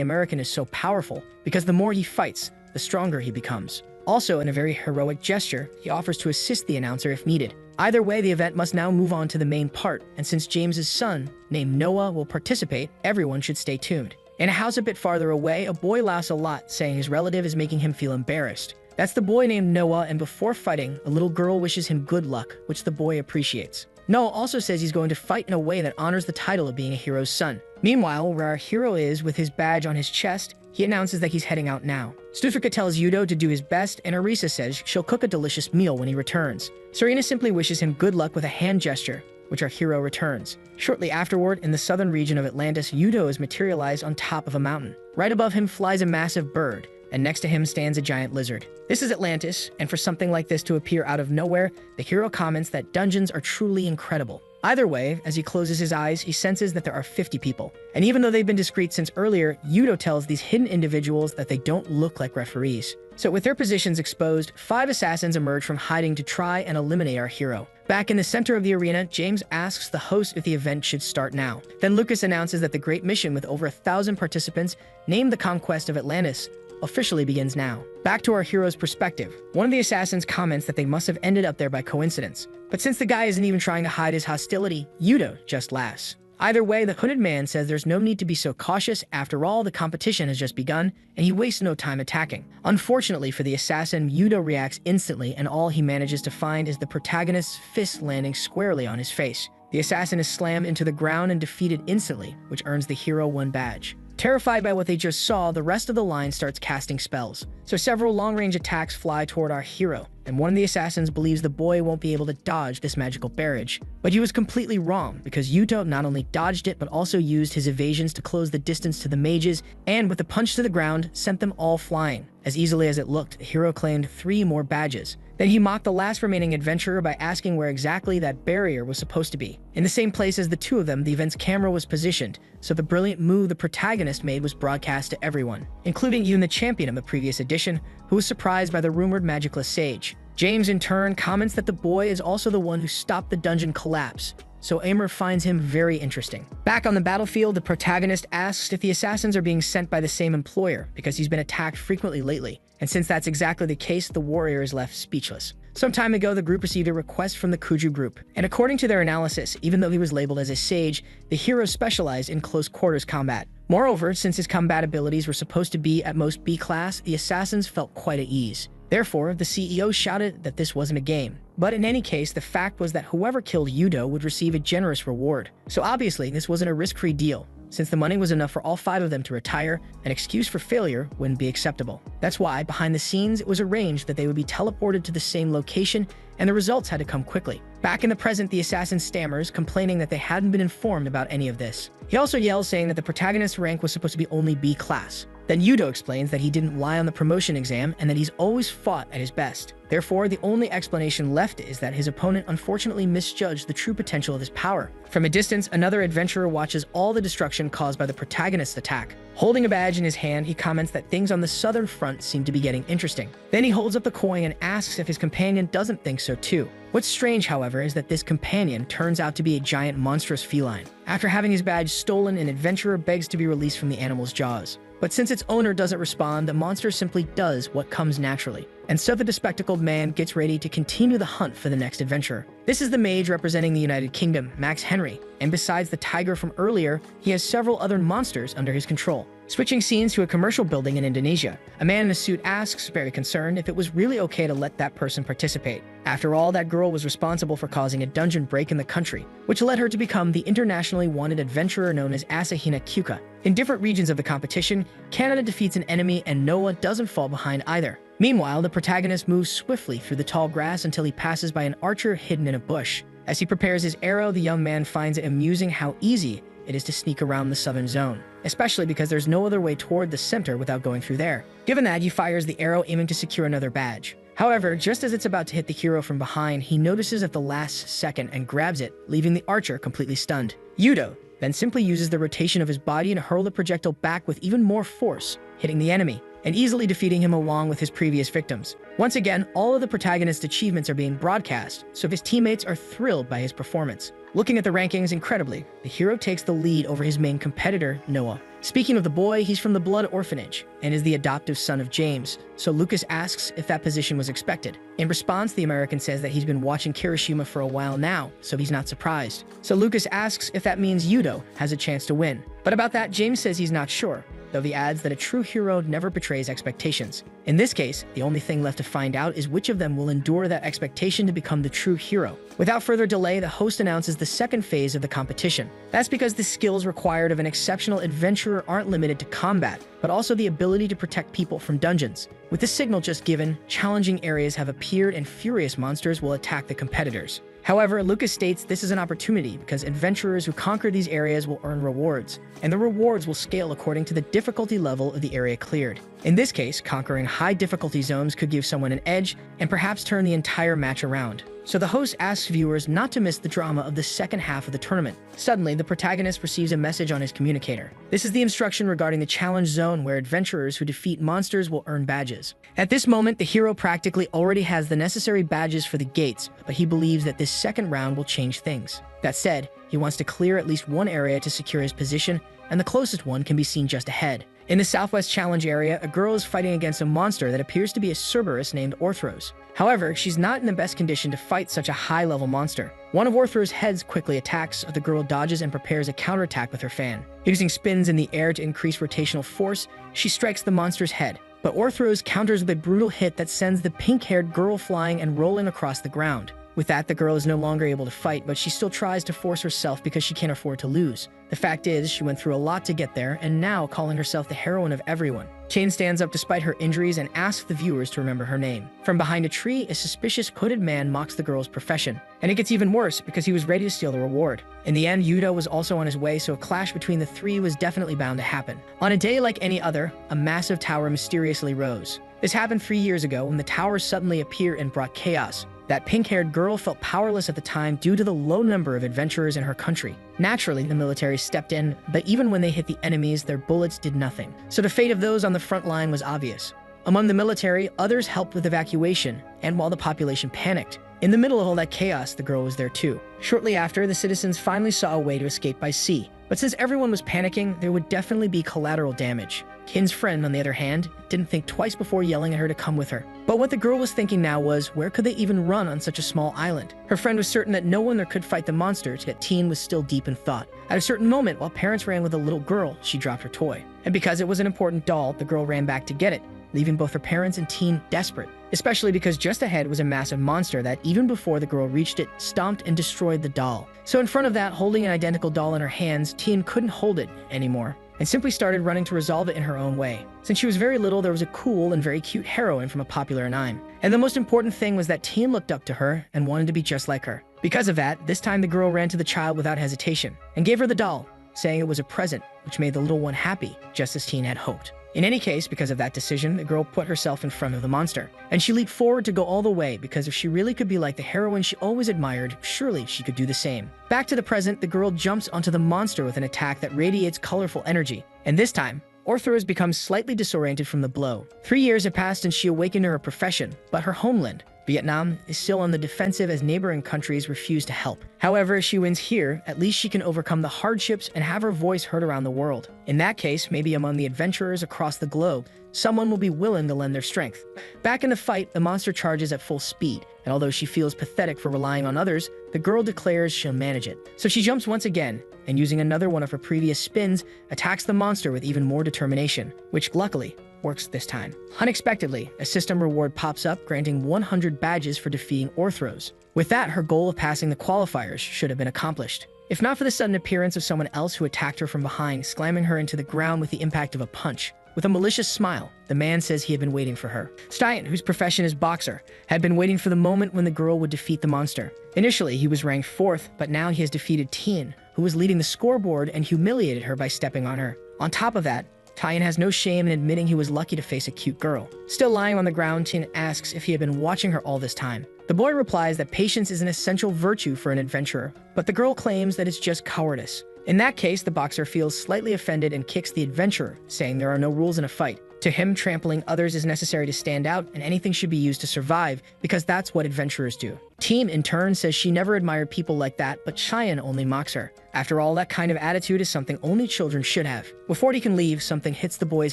American is so powerful, because the more he fights, the stronger he becomes. Also, in a very heroic gesture, he offers to assist the announcer if needed. Either way, the event must now move on to the main part, and since James's son, named Noah, will participate, everyone should stay tuned. In a house a bit farther away, a boy laughs a lot, saying his relative is making him feel embarrassed. That's the boy named Noah, and before fighting, a little girl wishes him good luck, which the boy appreciates. Noah also says he's going to fight in a way that honors the title of being a hero's son. Meanwhile, where our hero is with his badge on his chest, he announces that he's heading out now. Stufika tells Yudo to do his best, and Arisa says she'll cook a delicious meal when he returns. Serena simply wishes him good luck with a hand gesture, which our hero returns. Shortly afterward, in the southern region of Atlantis, Yudo is materialized on top of a mountain. Right above him flies a massive bird, and next to him stands a giant lizard. This is Atlantis, and for something like this to appear out of nowhere, the hero comments that dungeons are truly incredible. Either way, as he closes his eyes, he senses that there are 50 people. And even though they've been discreet since earlier, Yudo tells these hidden individuals that they don't look like referees. So with their positions exposed, 5 assassins emerge from hiding to try and eliminate our hero. Back in the center of the arena, James asks the host if the event should start now. Then Lucas announces that the great mission with over 1,000 participants, named the Conquest of Atlantis, officially begins now. Back to our hero's perspective. One of the assassins comments that they must have ended up there by coincidence. But since the guy isn't even trying to hide his hostility, Yudo just laughs. Either way, the hooded man says there's no need to be so cautious. After all, the competition has just begun, and he wastes no time attacking. Unfortunately for the assassin, Yudo reacts instantly, and all he manages to find is the protagonist's fist landing squarely on his face. The assassin is slammed into the ground and defeated instantly, which earns the hero 1 badge. Terrified by what they just saw, the rest of the line starts casting spells. So several long-range attacks fly toward our hero, and one of the assassins believes the boy won't be able to dodge this magical barrage. But he was completely wrong, because Yuto not only dodged it, but also used his evasions to close the distance to the mages, and with a punch to the ground, sent them all flying. As easily as it looked, the hero claimed 3 more badges. Then he mocked the last remaining adventurer by asking where exactly that barrier was supposed to be. In the same place as the 2 of them, the event's camera was positioned, so the brilliant move the protagonist made was broadcast to everyone, including even the champion of the previous edition, who was surprised by the rumored magicless sage. James, in turn, comments that the boy is also the one who stopped the dungeon collapse, so Aimer finds him very interesting. Back on the battlefield, the protagonist asks if the assassins are being sent by the same employer, because he's been attacked frequently lately, and since that's exactly the case, the warrior is left speechless. Some time ago, the group received a request from the Kuju group, and according to their analysis, even though he was labeled as a sage, the hero specialized in close quarters combat. Moreover, since his combat abilities were supposed to be at most B class, the assassins felt quite at ease. Therefore, the CEO shouted that this wasn't a game. But in any case, the fact was that whoever killed Yudo would receive a generous reward. So obviously, this wasn't a risk-free deal. Since the money was enough for all 5 of them to retire, an excuse for failure wouldn't be acceptable. That's why, behind the scenes, it was arranged that they would be teleported to the same location, and the results had to come quickly. Back in the present, the assassin stammers, complaining that they hadn't been informed about any of this. He also yells, saying that the protagonist's rank was supposed to be only B class. Then Yudo explains that he didn't lie on the promotion exam and that he's always fought at his best. Therefore, the only explanation left is that his opponent unfortunately misjudged the true potential of his power. From a distance, another adventurer watches all the destruction caused by the protagonist's attack. Holding a badge in his hand, he comments that things on the southern front seem to be getting interesting. Then he holds up the coin and asks if his companion doesn't think so too. What's strange, however, is that this companion turns out to be a giant monstrous feline. After having his badge stolen, an adventurer begs to be released from the animal's jaws. But since its owner doesn't respond, the monster simply does what comes naturally. And so the bespectacled man gets ready to continue the hunt for the next adventurer. This is the mage representing the United Kingdom, Max Henry, and besides the tiger from earlier, he has several other monsters under his control. Switching scenes to a commercial building in Indonesia, a man in a suit asks, very concerned, if it was really okay to let that person participate. After all, that girl was responsible for causing a dungeon break in the country, which led her to become the internationally wanted adventurer known as Asahina Kyuka. In different regions of the competition, Canada defeats an enemy and Noah doesn't fall behind either. Meanwhile, the protagonist moves swiftly through the tall grass until he passes by an archer hidden in a bush. As he prepares his arrow, the young man finds it amusing how easy it is to sneak around the southern zone, especially because there's no other way toward the center without going through there. Given that, he fires the arrow aiming to secure another badge. However, just as it's about to hit the hero from behind, he notices at the last second and grabs it, leaving the archer completely stunned. Yudo then simply uses the rotation of his body to hurl the projectile back with even more force, hitting the enemy, and easily defeating him along with his previous victims. Once again, all of the protagonist's achievements are being broadcast, so his teammates are thrilled by his performance. Looking at the rankings, incredibly, the hero takes the lead over his main competitor, Noah. Speaking of the boy, he's from the Blood Orphanage and is the adoptive son of James, so Lucas asks if that position was expected. In response, the American says that he's been watching Kirishima for a while now, so he's not surprised. So Lucas asks if that means Yudo has a chance to win. But about that, James says he's not sure, though he adds that a true hero never betrays expectations. In this case, the only thing left to find out is which of them will endure that expectation to become the true hero. Without further delay, the host announces the second phase of the competition. That's because the skills required of an exceptional adventurer aren't limited to combat, but also the ability to protect people from dungeons. With the signal just given, challenging areas have appeared and furious monsters will attack the competitors. However, Lucas states this is an opportunity because adventurers who conquer these areas will earn rewards, and the rewards will scale according to the difficulty level of the area cleared. In this case, conquering high difficulty zones could give someone an edge and perhaps turn the entire match around. So the host asks viewers not to miss the drama of the second half of the tournament. Suddenly, the protagonist receives a message on his communicator. This is the instruction regarding the challenge zone where adventurers who defeat monsters will earn badges. At this moment, the hero practically already has the necessary badges for the gates, but he believes that this second round will change things. That said, he wants to clear at least one area to secure his position, and the closest one can be seen just ahead. In the Southwest Challenge area, a girl is fighting against a monster that appears to be a Cerberus named Orthros. However, she's not in the best condition to fight such a high-level monster. One of Orthros' heads quickly attacks, so the girl dodges and prepares a counterattack with her fan. Using spins in the air to increase rotational force, she strikes the monster's head. But Orthros counters with a brutal hit that sends the pink-haired girl flying and rolling across the ground. With that, the girl is no longer able to fight, but she still tries to force herself because she can't afford to lose. The fact is, she went through a lot to get there, and now calling herself the heroine of everyone. Chain stands up despite her injuries and asks the viewers to remember her name. From behind a tree, a suspicious hooded man mocks the girl's profession. And it gets even worse because he was ready to steal the reward. In the end, Yuta was also on his way, so a clash between the three was definitely bound to happen. On a day like any other, a massive tower mysteriously rose. This happened 3 years ago when the tower suddenly appeared and brought chaos. That pink-haired girl felt powerless at the time due to the low number of adventurers in her country. Naturally, the military stepped in, but even when they hit the enemies, their bullets did nothing. So the fate of those on the front line was obvious. Among the military, others helped with evacuation, and while the population panicked. In the middle of all that chaos, the girl was there too. Shortly after, the citizens finally saw a way to escape by sea. But since everyone was panicking, there would definitely be collateral damage. Kin's friend, on the other hand, didn't think twice before yelling at her to come with her. But what the girl was thinking now was, where could they even run on such a small island? Her friend was certain that no one there could fight the monsters, yet Teen was still deep in thought. At a certain moment, while parents ran with a little girl, she dropped her toy. And because it was an important doll, the girl ran back to get it, leaving both her parents and Teen desperate. Especially because just ahead was a massive monster that, even before the girl reached it, stomped and destroyed the doll. So in front of that, holding an identical doll in her hands, Teen couldn't hold it anymore, and simply started running to resolve it in her own way. Since she was very little, there was a cool and very cute heroine from a popular anime. And the most important thing was that Teen looked up to her and wanted to be just like her. Because of that, this time the girl ran to the child without hesitation and gave her the doll, saying it was a present, which made the little one happy, just as Teen had hoped. In any case, because of that decision, the girl put herself in front of the monster. And she leaped forward to go all the way, because if she really could be like the heroine she always admired, surely she could do the same. Back to the present, the girl jumps onto the monster with an attack that radiates colorful energy. And this time, Orthros becomes slightly disoriented from the blow. 3 years have passed and she awakened her profession, but her homeland, Vietnam, is still on the defensive as neighboring countries refuse to help. However, if she wins here, at least she can overcome the hardships and have her voice heard around the world. In that case, maybe among the adventurers across the globe, someone will be willing to lend their strength. Back in the fight, the monster charges at full speed, and although she feels pathetic for relying on others, the girl declares she'll manage it. So she jumps once again, and using another one of her previous spins, attacks the monster with even more determination, which luckily works this time. Unexpectedly, a system reward pops up, granting 100 badges for defeating Orthros. With that, her goal of passing the qualifiers should have been accomplished. If not for the sudden appearance of someone else who attacked her from behind, slamming her into the ground with the impact of a punch. With a malicious smile, the man says he had been waiting for her. Stein, whose profession is boxer, had been waiting for the moment when the girl would defeat the monster. Initially, he was ranked 4th, but now he has defeated Tien, who was leading the scoreboard and humiliated her by stepping on her. On top of that, Tien has no shame in admitting he was lucky to face a cute girl. Still lying on the ground, Tien asks if he had been watching her all this time. The boy replies that patience is an essential virtue for an adventurer, but the girl claims that it's just cowardice. In that case, the boxer feels slightly offended and kicks the adventurer, saying there are no rules in a fight. To him, trampling others is necessary to stand out, and anything should be used to survive, because that's what adventurers do. Team, in turn, says she never admired people like that, but Cheyenne only mocks her. After all, that kind of attitude is something only children should have. Before he can leave, something hits the boy's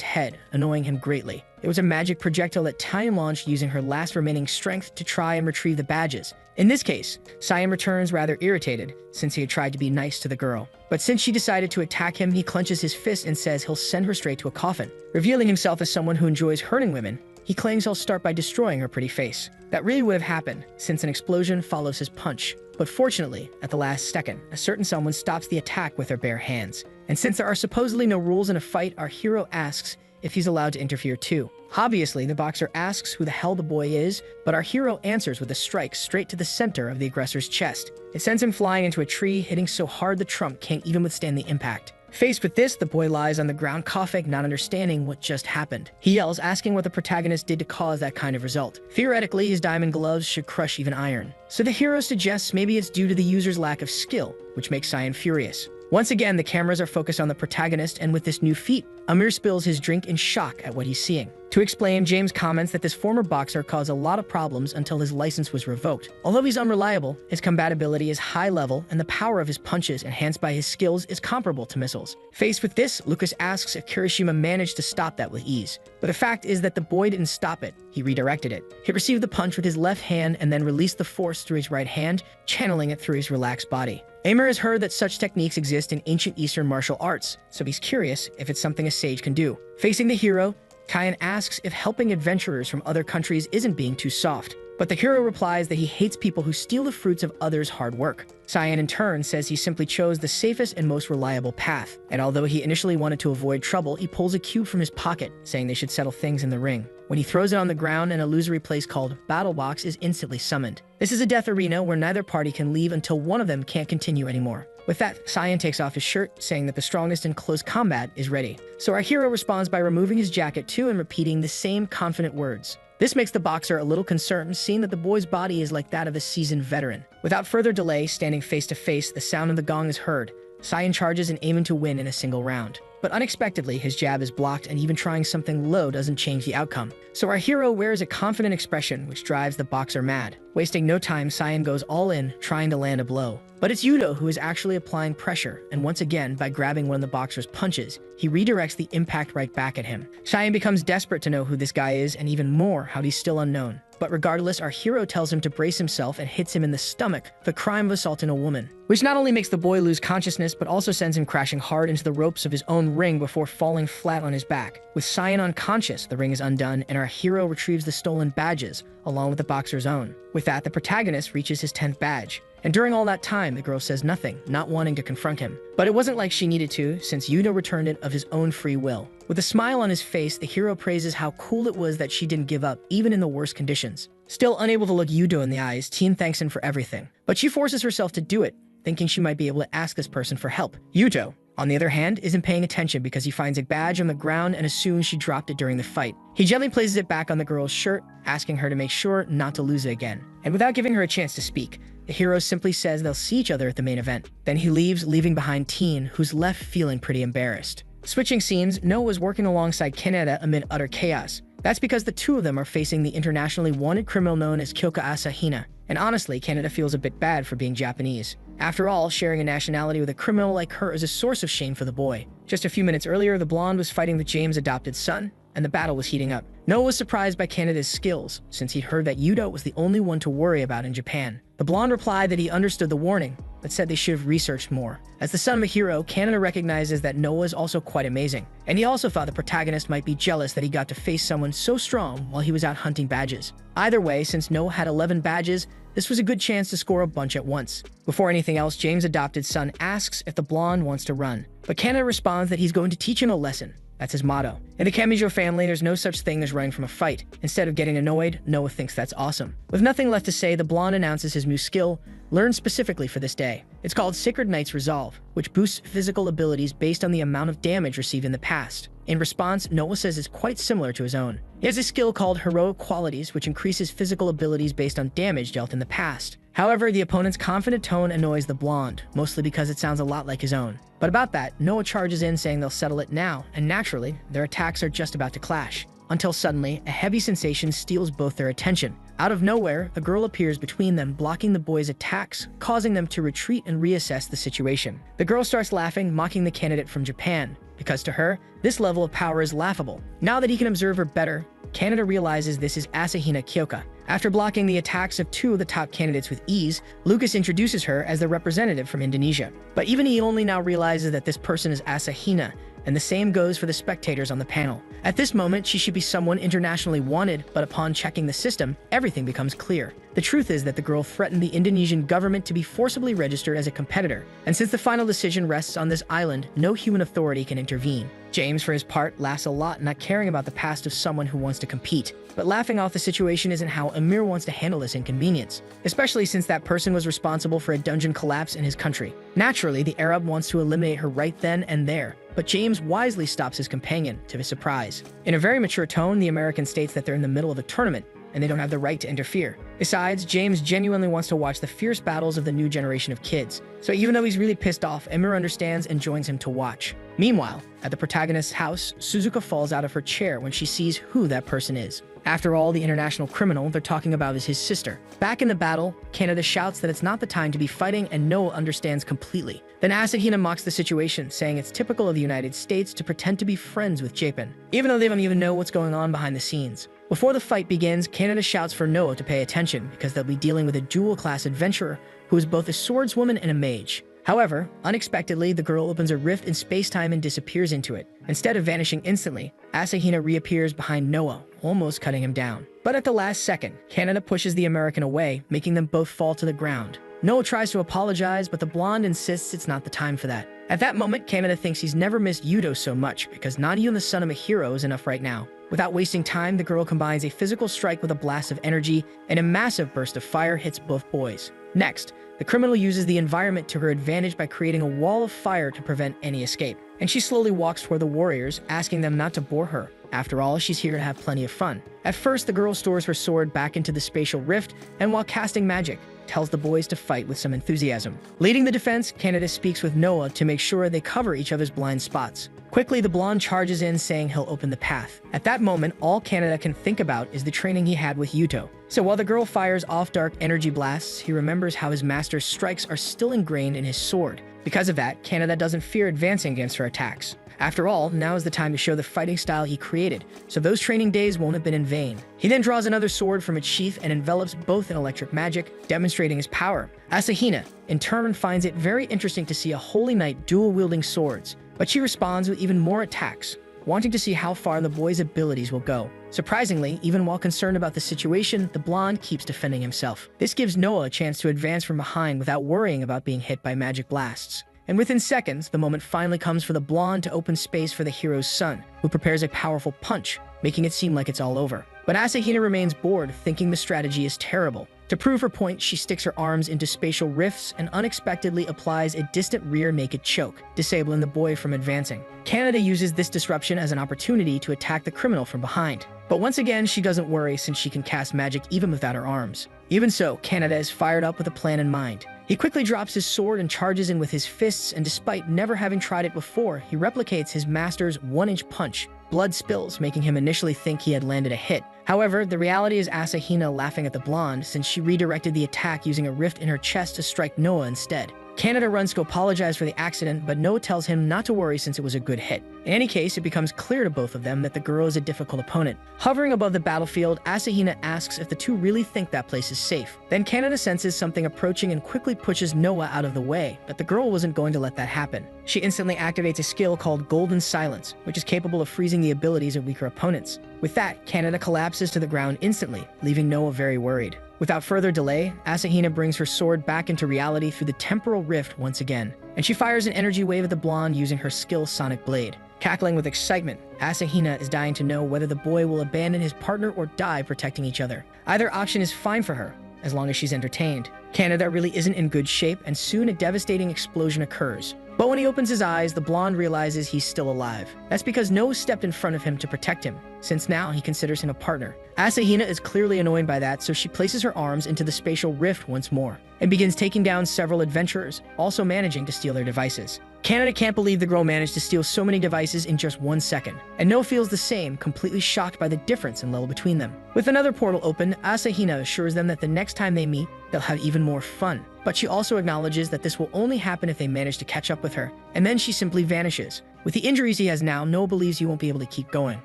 head, annoying him greatly. It was a magic projectile that Cheyenne launched using her last remaining strength to try and retrieve the badges. In this case, Cheyenne returns rather irritated, since he had tried to be nice to the girl. But since she decided to attack him, he clenches his fist and says he'll send her straight to a coffin. Revealing himself as someone who enjoys hurting women, he claims he'll start by destroying her pretty face. That really would have happened, since an explosion follows his punch. But fortunately, at the last second, a certain someone stops the attack with their bare hands. And since there are supposedly no rules in a fight, our hero asks if he's allowed to interfere too. Obviously, the boxer asks who the hell the boy is, but our hero answers with a strike straight to the center of the aggressor's chest. It sends him flying into a tree, hitting so hard the trunk can't even withstand the impact. Faced with this, the boy lies on the ground coughing, not understanding what just happened. He yells, asking what the protagonist did to cause that kind of result. Theoretically, his diamond gloves should crush even iron. So the hero suggests maybe it's due to the user's lack of skill, which makes Cyan furious. Once again, the cameras are focused on the protagonist, and with this new feat, Amir spills his drink in shock at what he's seeing. To explain, James comments that this former boxer caused a lot of problems until his license was revoked. Although he's unreliable, his combatability is high level, and the power of his punches, enhanced by his skills, is comparable to missiles. Faced with this, Lucas asks if Kirishima managed to stop that with ease. But the fact is that the boy didn't stop it, he redirected it. He received the punch with his left hand and then released the force through his right hand, channeling it through his relaxed body. Amir has heard that such techniques exist in ancient Eastern martial arts, so he's curious if it's something a sage can do. Facing the hero, Kyan asks if helping adventurers from other countries isn't being too soft. But the hero replies that he hates people who steal the fruits of others' hard work. Cyan in turn says he simply chose the safest and most reliable path, and although he initially wanted to avoid trouble, he pulls a cube from his pocket, saying they should settle things in the ring. When he throws it on the ground, an illusory place called Battle Box is instantly summoned. This is a death arena where neither party can leave until one of them can't continue anymore. With that, Cyan takes off his shirt, saying that the strongest in close combat is ready. So our hero responds by removing his jacket too and repeating the same confident words. This makes the boxer a little concerned, seeing that the boy's body is like that of a seasoned veteran. Without further delay, standing face to face, the sound of the gong is heard. Cyan charges and aiming to win in a single round. But unexpectedly, his jab is blocked, and even trying something low doesn't change the outcome. So our hero wears a confident expression, which drives the boxer mad. Wasting no time, Cyan goes all in, trying to land a blow. But it's Yudo who is actually applying pressure, and once again, by grabbing one of the boxer's punches, he redirects the impact right back at him. Cyan becomes desperate to know who this guy is, and even more, how he's still unknown. But regardless, our hero tells him to brace himself and hits him in the stomach, the crime of assaulting a woman. Which not only makes the boy lose consciousness, but also sends him crashing hard into the ropes of his own ring before falling flat on his back. With Cyan unconscious, the ring is undone, and our hero retrieves the stolen badges, along with the boxer's own. With that, the protagonist reaches his 10th badge. And during all that time, the girl says nothing, not wanting to confront him. But it wasn't like she needed to, since Yudo returned it of his own free will. With a smile on his face, the hero praises how cool it was that she didn't give up, even in the worst conditions. Still unable to look Yudo in the eyes, Teen thanks him for everything. But she forces herself to do it, thinking she might be able to ask this person for help. Yudo, on the other hand, isn't paying attention because he finds a badge on the ground and assumes she dropped it during the fight. He gently places it back on the girl's shirt, asking her to make sure not to lose it again. And without giving her a chance to speak, the hero simply says they'll see each other at the main event. Then he leaves, leaving behind Teen, who's left feeling pretty embarrassed. Switching scenes, Noah is working alongside Kaneda amid utter chaos. That's because the two of them are facing the internationally wanted criminal known as Kyoka Asahina. And honestly, Kaneda feels a bit bad for being Japanese. After all, sharing a nationality with a criminal like her is a source of shame for the boy. Just a few minutes earlier, the blonde was fighting the James' adopted son, and the battle was heating up. Noah was surprised by Kaneda's skills, since he'd heard that Yudo was the only one to worry about in Japan. The blonde replied that he understood the warning, but said they should have researched more. As the son of a hero, Kaneda recognizes that Noah is also quite amazing, and he also thought the protagonist might be jealous that he got to face someone so strong while he was out hunting badges. Either way, since Noah had 11 badges, this was a good chance to score a bunch at once. Before anything else, James' adopted son asks if the blonde wants to run, but Kaneda responds that he's going to teach him a lesson. That's his motto. In the Kamijo family, there's no such thing as running from a fight. Instead of getting annoyed, Noah thinks that's awesome. With nothing left to say, the blonde announces his new skill, learned specifically for this day. It's called Sacred Knight's Resolve, which boosts physical abilities based on the amount of damage received in the past. In response, Noah says it's quite similar to his own. He has a skill called Heroic Qualities, which increases physical abilities based on damage dealt in the past. However, the opponent's confident tone annoys the blonde, mostly because it sounds a lot like his own. But about that, Noah charges in saying they'll settle it now, and naturally, their attacks are just about to clash. Until suddenly, a heavy sensation steals both their attention. Out of nowhere, a girl appears between them, blocking the boys' attacks, causing them to retreat and reassess the situation. The girl starts laughing, mocking the candidate from Japan, because to her, this level of power is laughable. Now that he can observe her better, Kaneda realizes this is Asahina Kyoka. After blocking the attacks of two of the top candidates with ease, Lucas introduces her as the representative from Indonesia. But even he only now realizes that this person is Asahina, and the same goes for the spectators on the panel. At this moment, she should be someone internationally wanted, but upon checking the system, everything becomes clear. The truth is that the girl threatened the Indonesian government to be forcibly registered as a competitor, and since the final decision rests on this island, no human authority can intervene. James, for his part, laughs a lot, not caring about the past of someone who wants to compete. But laughing off the situation isn't how Amir wants to handle this inconvenience, especially since that person was responsible for a dungeon collapse in his country. Naturally, the Arab wants to eliminate her right then and there, but James wisely stops his companion, to his surprise. In a very mature tone, the American states that they're in the middle of a tournament, and they don't have the right to interfere. Besides, James genuinely wants to watch the fierce battles of the new generation of kids. So even though he's really pissed off, Emir understands and joins him to watch. Meanwhile, at the protagonist's house, Suzuka falls out of her chair when she sees who that person is. After all, the international criminal they're talking about is his sister. Back in the battle, Kaneda shouts that it's not the time to be fighting, and Noah understands completely. Then Asahina mocks the situation, saying it's typical of the United States to pretend to be friends with Japan, even though they don't even know what's going on behind the scenes. Before the fight begins, Kaneda shouts for Noah to pay attention because they'll be dealing with a dual-class adventurer who is both a swordswoman and a mage. However, unexpectedly, the girl opens a rift in space-time and disappears into it. Instead of vanishing instantly, Asahina reappears behind Noah, almost cutting him down. But at the last second, Kaneda pushes the American away, making them both fall to the ground. Noah tries to apologize, but the blonde insists it's not the time for that. At that moment, Kaneda thinks he's never missed Yudo so much, because not even the son of a hero is enough right now. Without wasting time, the girl combines a physical strike with a blast of energy, and a massive burst of fire hits both boys. Next, the criminal uses the environment to her advantage by creating a wall of fire to prevent any escape. And she slowly walks toward the warriors, asking them not to bore her. After all, she's here to have plenty of fun. At first, the girl stores her sword back into the spatial rift, and while casting magic, tells the boys to fight with some enthusiasm. Leading the defense, Kaneda speaks with Noah to make sure they cover each other's blind spots. Quickly, the blonde charges in, saying he'll open the path. At that moment, all Kaneda can think about is the training he had with Yuto. So while the girl fires off dark energy blasts, he remembers how his master's strikes are still ingrained in his sword. Because of that, Kaneda doesn't fear advancing against her attacks. After all, now is the time to show the fighting style he created, so those training days won't have been in vain. He then draws another sword from its sheath and envelops both in electric magic, demonstrating his power. Asahina, in turn, finds it very interesting to see a holy knight dual-wielding swords, but she responds with even more attacks, wanting to see how far the boy's abilities will go. Surprisingly, even while concerned about the situation, the blonde keeps defending himself. This gives Noah a chance to advance from behind without worrying about being hit by magic blasts. And within seconds, the moment finally comes for the blonde to open space for the hero's son, who prepares a powerful punch, making it seem like it's all over. But Asahina remains bored, thinking the strategy is terrible. To prove her point, she sticks her arms into spatial rifts and unexpectedly applies a distant rear naked choke, disabling the boy from advancing. Kaneda uses this disruption as an opportunity to attack the criminal from behind. But once again, she doesn't worry since she can cast magic even without her arms. Even so, Kaneda is fired up with a plan in mind. He quickly drops his sword and charges in with his fists, and despite never having tried it before, he replicates his master's 1-inch punch. Blood spills, making him initially think he had landed a hit. However, the reality is Asahina laughing at the blonde since she redirected the attack using a rift in her chest to strike Noah instead. Kaneda runs to apologize for the accident, but Noah tells him not to worry since it was a good hit. In any case, it becomes clear to both of them that the girl is a difficult opponent. Hovering above the battlefield, Asahina asks if the two really think that place is safe. Then Kaneda senses something approaching and quickly pushes Noah out of the way, but the girl wasn't going to let that happen. She instantly activates a skill called Golden Silence, which is capable of freezing the abilities of weaker opponents. With that, Kaneda collapses to the ground instantly, leaving Noah very worried. Without further delay, Asahina brings her sword back into reality through the temporal rift once again, and she fires an energy wave at the blonde using her skill Sonic Blade. Cackling with excitement, Asahina is dying to know whether the boy will abandon his partner or die protecting each other. Either option is fine for her, as long as she's entertained. Kaneda really isn't in good shape, and soon a devastating explosion occurs. But when he opens his eyes, the blonde realizes he's still alive. That's because Noah stepped in front of him to protect him, since now he considers him a partner. Asahina is clearly annoyed by that, so she places her arms into the spatial rift once more, and begins taking down several adventurers, also managing to steal their devices. Kaneda can't believe the girl managed to steal so many devices in just 1 second, and Noah feels the same, completely shocked by the difference in level between them. With another portal open, Asahina assures them that the next time they meet, they'll have even more fun. But she also acknowledges that this will only happen if they manage to catch up with her, and then she simply vanishes. With the injuries he has now, Noah believes he won't be able to keep going.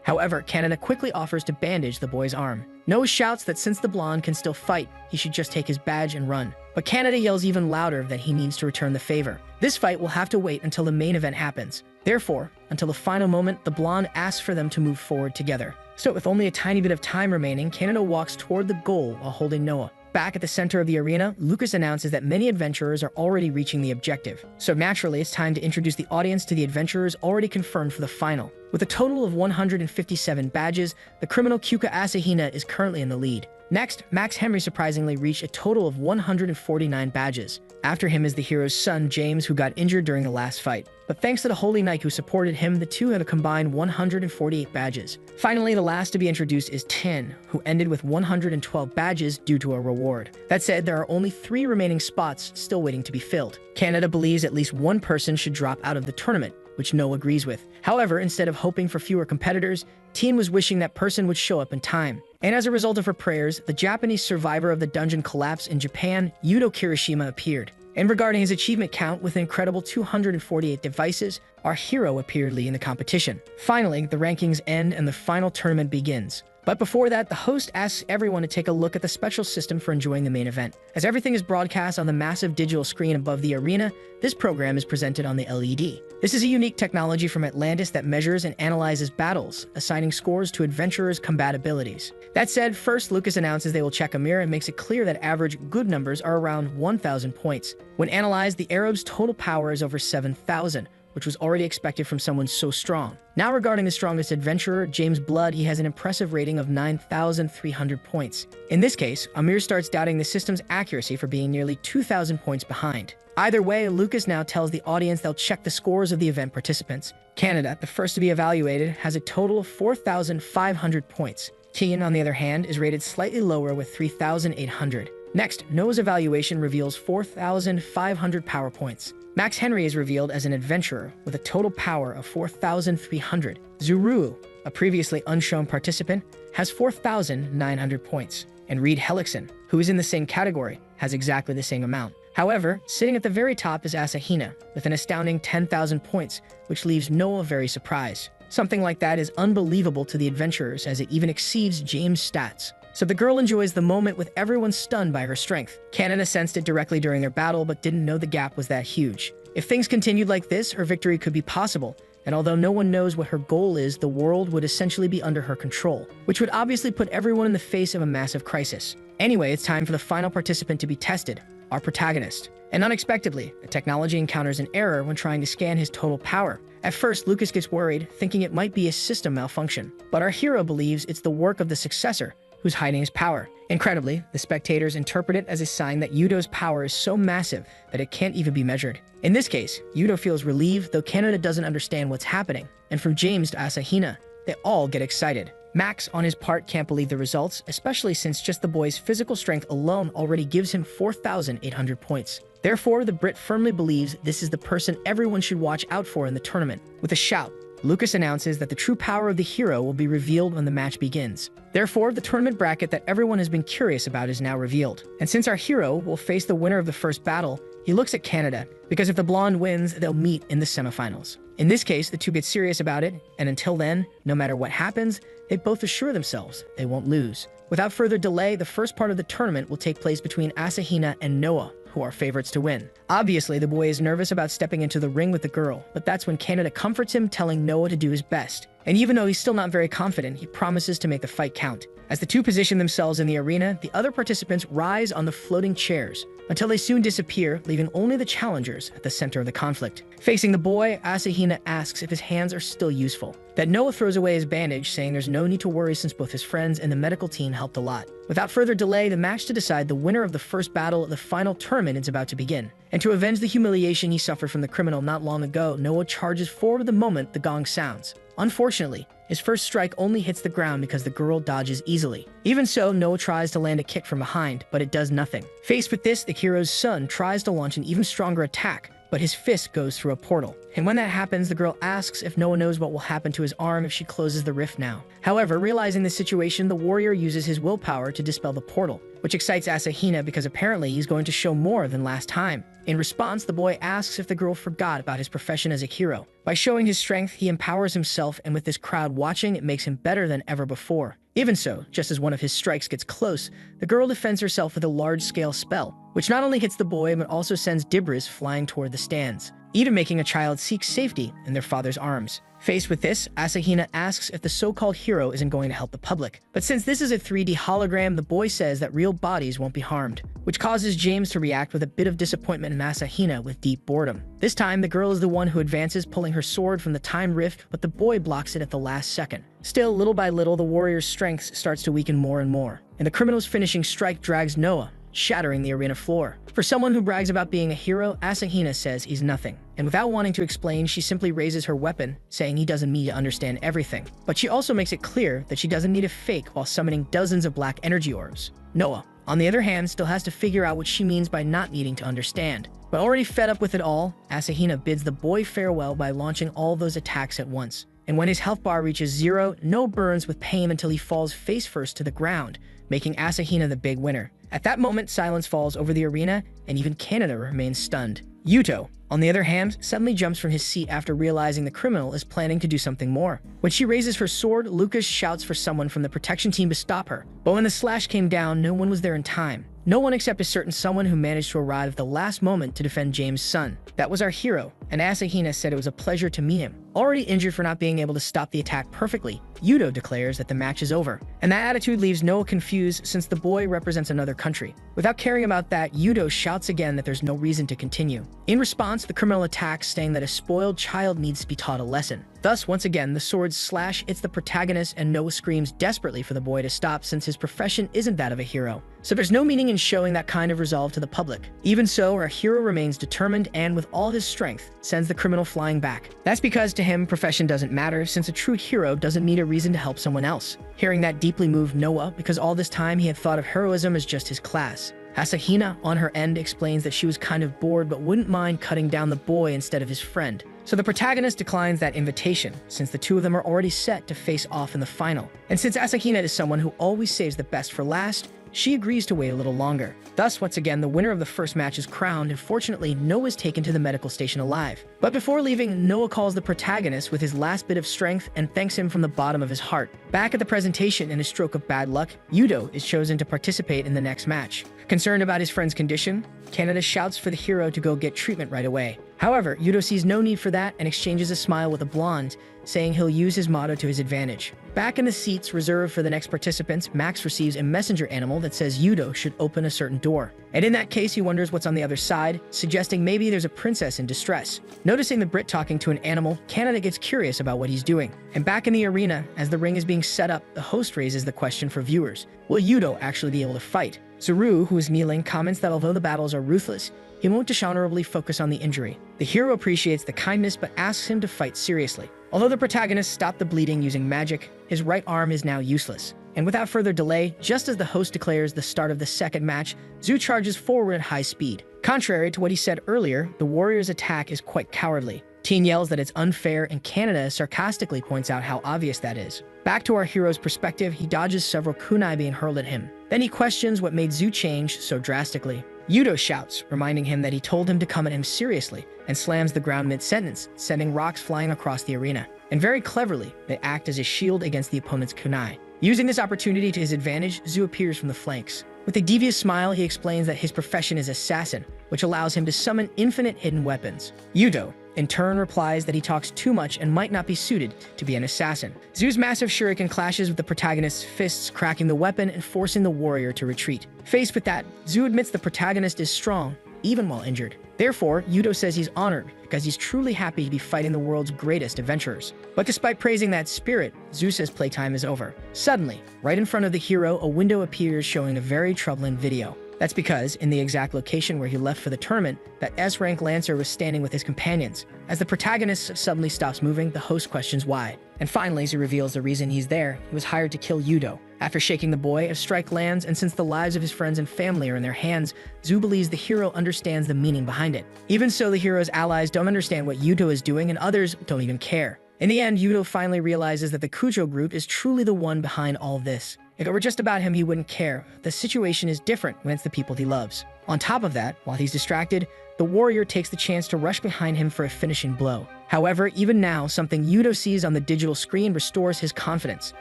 However, Kaneda quickly offers to bandage the boy's arm. Noah shouts that since the blonde can still fight, he should just take his badge and run. But Kaneda yells even louder that he needs to return the favor. This fight will have to wait until the main event happens. Therefore, until the final moment, the blonde asks for them to move forward together. So with only a tiny bit of time remaining, Kaneda walks toward the goal while holding Noah. Back at the center of the arena, Lucas announces that many adventurers are already reaching the objective. So naturally, it's time to introduce the audience to the adventurers already confirmed for the final. With a total of 157 badges, the criminal Kyuka Asahina is currently in the lead. Next, Max Henry surprisingly reached a total of 149 badges. After him is the hero's son, James, who got injured during the last fight. But thanks to the Holy Knight who supported him, the two had a combined 148 badges. Finally, the last to be introduced is Tin, who ended with 112 badges due to a reward. That said, there are only 3 remaining spots still waiting to be filled. Canada believes at least one person should drop out of the tournament, which No agrees with. However, instead of hoping for fewer competitors, Tin was wishing that person would show up in time. And as a result of her prayers, the Japanese survivor of the dungeon collapse in Japan, Yuto Kirishima, appeared. And regarding his achievement count with an incredible 248 devices, our hero appeared in the competition. Finally, the rankings end and the final tournament begins. But before that, the host asks everyone to take a look at the special system for enjoying the main event. As everything is broadcast on the massive digital screen above the arena, this program is presented on the LED. This is a unique technology from Atlantis that measures and analyzes battles, assigning scores to adventurers' combat abilities. That said, first Lucas announces they will check a mirror and makes it clear that average good numbers are around 1,000 points. When analyzed, the Arab's total power is over 7,000. Which was already expected from someone so strong. Now regarding the strongest adventurer, James Blood, he has an impressive rating of 9,300 points. In this case, Amir starts doubting the system's accuracy for being nearly 2,000 points behind. Either way, Lucas now tells the audience they'll check the scores of the event participants. Canada, the first to be evaluated, has a total of 4,500 points. Tian, on the other hand, is rated slightly lower with 3,800. Next, Noah's evaluation reveals 4,500 power points. Max Henry is revealed as an adventurer with a total power of 4,300. Zuru, a previously unshown participant, has 4,900 points. And Reed Hellickson, who is in the same category, has exactly the same amount. However, sitting at the very top is Asahina, with an astounding 10,000 points, which leaves Noah very surprised. Something like that is unbelievable to the adventurers as it even exceeds James' stats. So the girl enjoys the moment with everyone stunned by her strength. Canada sensed it directly during their battle, but didn't know the gap was that huge. If things continued like this, her victory could be possible, and although no one knows what her goal is, the world would essentially be under her control, which would obviously put everyone in the face of a massive crisis. Anyway, it's time for the final participant to be tested, our protagonist. And unexpectedly, the technology encounters an error when trying to scan his total power. At first, Lucas gets worried, thinking it might be a system malfunction, but our hero believes it's the work of the successor, who's hiding his power. Incredibly, the spectators interpret it as a sign that Yudo's power is so massive that it can't even be measured. In this case, Yudo feels relieved, though Canada doesn't understand what's happening. And from James to Asahina, they all get excited. Max, on his part, can't believe the results, especially since just the boy's physical strength alone already gives him 4,800 points. Therefore, the Brit firmly believes this is the person everyone should watch out for in the tournament. With a shout, Lucas announces that the true power of the hero will be revealed when the match begins. Therefore, the tournament bracket that everyone has been curious about is now revealed. And since our hero will face the winner of the first battle, he looks at Canada, because if the blonde wins, they'll meet in the semifinals. In this case, the two get serious about it, and until then, no matter what happens, they both assure themselves they won't lose. Without further delay, the first part of the tournament will take place between Asahina and Noah, who are favorites to win. Obviously, the boy is nervous about stepping into the ring with the girl, but that's when Canada comforts him, telling Noah to do his best. And even though he's still not very confident, he promises to make the fight count. As the two position themselves in the arena, the other participants rise on the floating chairs, until they soon disappear, leaving only the challengers at the center of the conflict. Facing the boy, Asahina asks if his hands are still useful. That Noah throws away his bandage, saying there's no need to worry since both his friends and the medical team helped a lot. Without further delay, the match to decide the winner of the first battle of the final tournament is about to begin. And to avenge the humiliation he suffered from the criminal not long ago, Noah charges forward the moment the gong sounds. Unfortunately, his first strike only hits the ground because the girl dodges easily. Even so, Noah tries to land a kick from behind, but it does nothing. Faced with this, the hero's son tries to launch an even stronger attack, but his fist goes through a portal. And when that happens, the girl asks if Noah knows what will happen to his arm if she closes the rift now. However, realizing the situation, the warrior uses his willpower to dispel the portal, which excites Asahina because apparently he's going to show more than last time. In response, the boy asks if the girl forgot about his profession as a hero. By showing his strength, he empowers himself, and with this crowd watching, it makes him better than ever before. Even so, just as one of his strikes gets close, the girl defends herself with a large-scale spell, which not only hits the boy, but also sends debris flying toward the stands, even making a child seek safety in their father's arms. Faced with this, Asahina asks if the so-called hero isn't going to help the public. But since this is a 3D hologram, the boy says that real bodies won't be harmed, which causes James to react with a bit of disappointment and Asahina with deep boredom. This time, the girl is the one who advances, pulling her sword from the time rift, but the boy blocks it at the last second. Still, little by little, the warrior's strength starts to weaken more and more. and the criminal's finishing strike drags Noah, shattering the arena floor. For someone who brags about being a hero, Asahina says he's nothing. And without wanting to explain, she simply raises her weapon, saying he doesn't need to understand everything. But she also makes it clear that she doesn't need to fake while summoning dozens of black energy orbs. Noah, on the other hand, still has to figure out what she means by not needing to understand. But already fed up with it all, Asahina bids the boy farewell by launching all those attacks at once. And when his health bar reaches 0, Noah burns with pain until he falls face first to the ground, making Asahina the big winner. At that moment, silence falls over the arena, and even Canada remains stunned. Yuto, on the other hand, suddenly jumps from his seat after realizing the criminal is planning to do something more. When she raises her sword, Lucas shouts for someone from the protection team to stop her. But when the slash came down, no one was there in time. No one except a certain someone who managed to arrive at the last moment to defend James' son. That was our hero, and Asahina said it was a pleasure to meet him. Already injured for not being able to stop the attack perfectly, Yuto declares that the match is over. And that attitude leaves Noah confused since the boy represents another country. Without caring about that, Yuto shouts again that there's no reason to continue. In response, the criminal attacks, saying that a spoiled child needs to be taught a lesson. Thus, once again, the sword's slash hits the protagonist and Noah screams desperately for the boy to stop since his profession isn't that of a hero. So there's no meaning in showing that kind of resolve to the public. Even so, our hero remains determined and with all his strength, sends the criminal flying back. That's because to him, profession doesn't matter since a true hero doesn't need a reason to help someone else. Hearing that deeply moved Noah because all this time he had thought of heroism as just his class. Asahina, on her end, explains that she was kind of bored but wouldn't mind cutting down the boy instead of his friend. So the protagonist declines that invitation, since the two of them are already set to face off in the final. And since Asahina is someone who always saves the best for last, she agrees to wait a little longer. Thus, once again, the winner of the first match is crowned, and fortunately, Noah is taken to the medical station alive. But before leaving, Noah calls the protagonist with his last bit of strength and thanks him from the bottom of his heart. Back at the presentation, in a stroke of bad luck, Yuto is chosen to participate in the next match. Concerned about his friend's condition, Canada shouts for the hero to go get treatment right away. However, Yuto sees no need for that and exchanges a smile with a blonde, saying he'll use his motto to his advantage. Back in the seats reserved for the next participants, Max receives a messenger animal that says Yuto should open a certain door. And in that case, he wonders what's on the other side, suggesting maybe there's a princess in distress. Noticing the Brit talking to an animal, Canada gets curious about what he's doing. And back in the arena, as the ring is being set up, the host raises the question for viewers. Will Yuto actually be able to fight? Zuru, who is kneeling, comments that although the battles are ruthless, he won't dishonorably focus on the injury. The hero appreciates the kindness but asks him to fight seriously. Although the protagonist stopped the bleeding using magic, his right arm is now useless. And without further delay, just as the host declares the start of the second match, Zhu charges forward at high speed. Contrary to what he said earlier, the warrior's attack is quite cowardly. Teen yells that it's unfair, and Canada sarcastically points out how obvious that is. Back to our hero's perspective, he dodges several kunai being hurled at him. Then he questions what made Zhu change so drastically. Yuto shouts, reminding him that he told him to come at him seriously, and slams the ground mid-sentence, sending rocks flying across the arena. And very cleverly, they act as a shield against the opponent's kunai. Using this opportunity to his advantage, Zhu appears from the flanks. With a devious smile, he explains that his profession is assassin, which allows him to summon infinite hidden weapons. Yuto, in turn, replies that he talks too much and might not be suited to be an assassin. Zhu's massive shuriken clashes with the protagonist's fists, cracking the weapon and forcing the warrior to retreat. Faced with that, Zhu admits the protagonist is strong, even while injured. Therefore, Yuto says he's honored because he's truly happy to be fighting the world's greatest adventurers. But despite praising that spirit, Zhu says playtime is over. Suddenly, right in front of the hero, a window appears showing a very troubling video. That's because, in the exact location where he left for the tournament, that S-rank Lancer was standing with his companions. As the protagonist suddenly stops moving, the host questions why. And finally, he reveals the reason he's there. He was hired to kill Yuto. After shaking the boy, a strike lands, and since the lives of his friends and family are in their hands, Zhu believes the hero understands the meaning behind it. Even so, the hero's allies don't understand what Yuto is doing, and others don't even care. In the end, Yuto finally realizes that the Kujo group is truly the one behind all this. If it were just about him, he wouldn't care. The situation is different when it's the people he loves. On top of that, while he's distracted, the warrior takes the chance to rush behind him for a finishing blow. However, even now, something Yuto sees on the digital screen restores his confidence.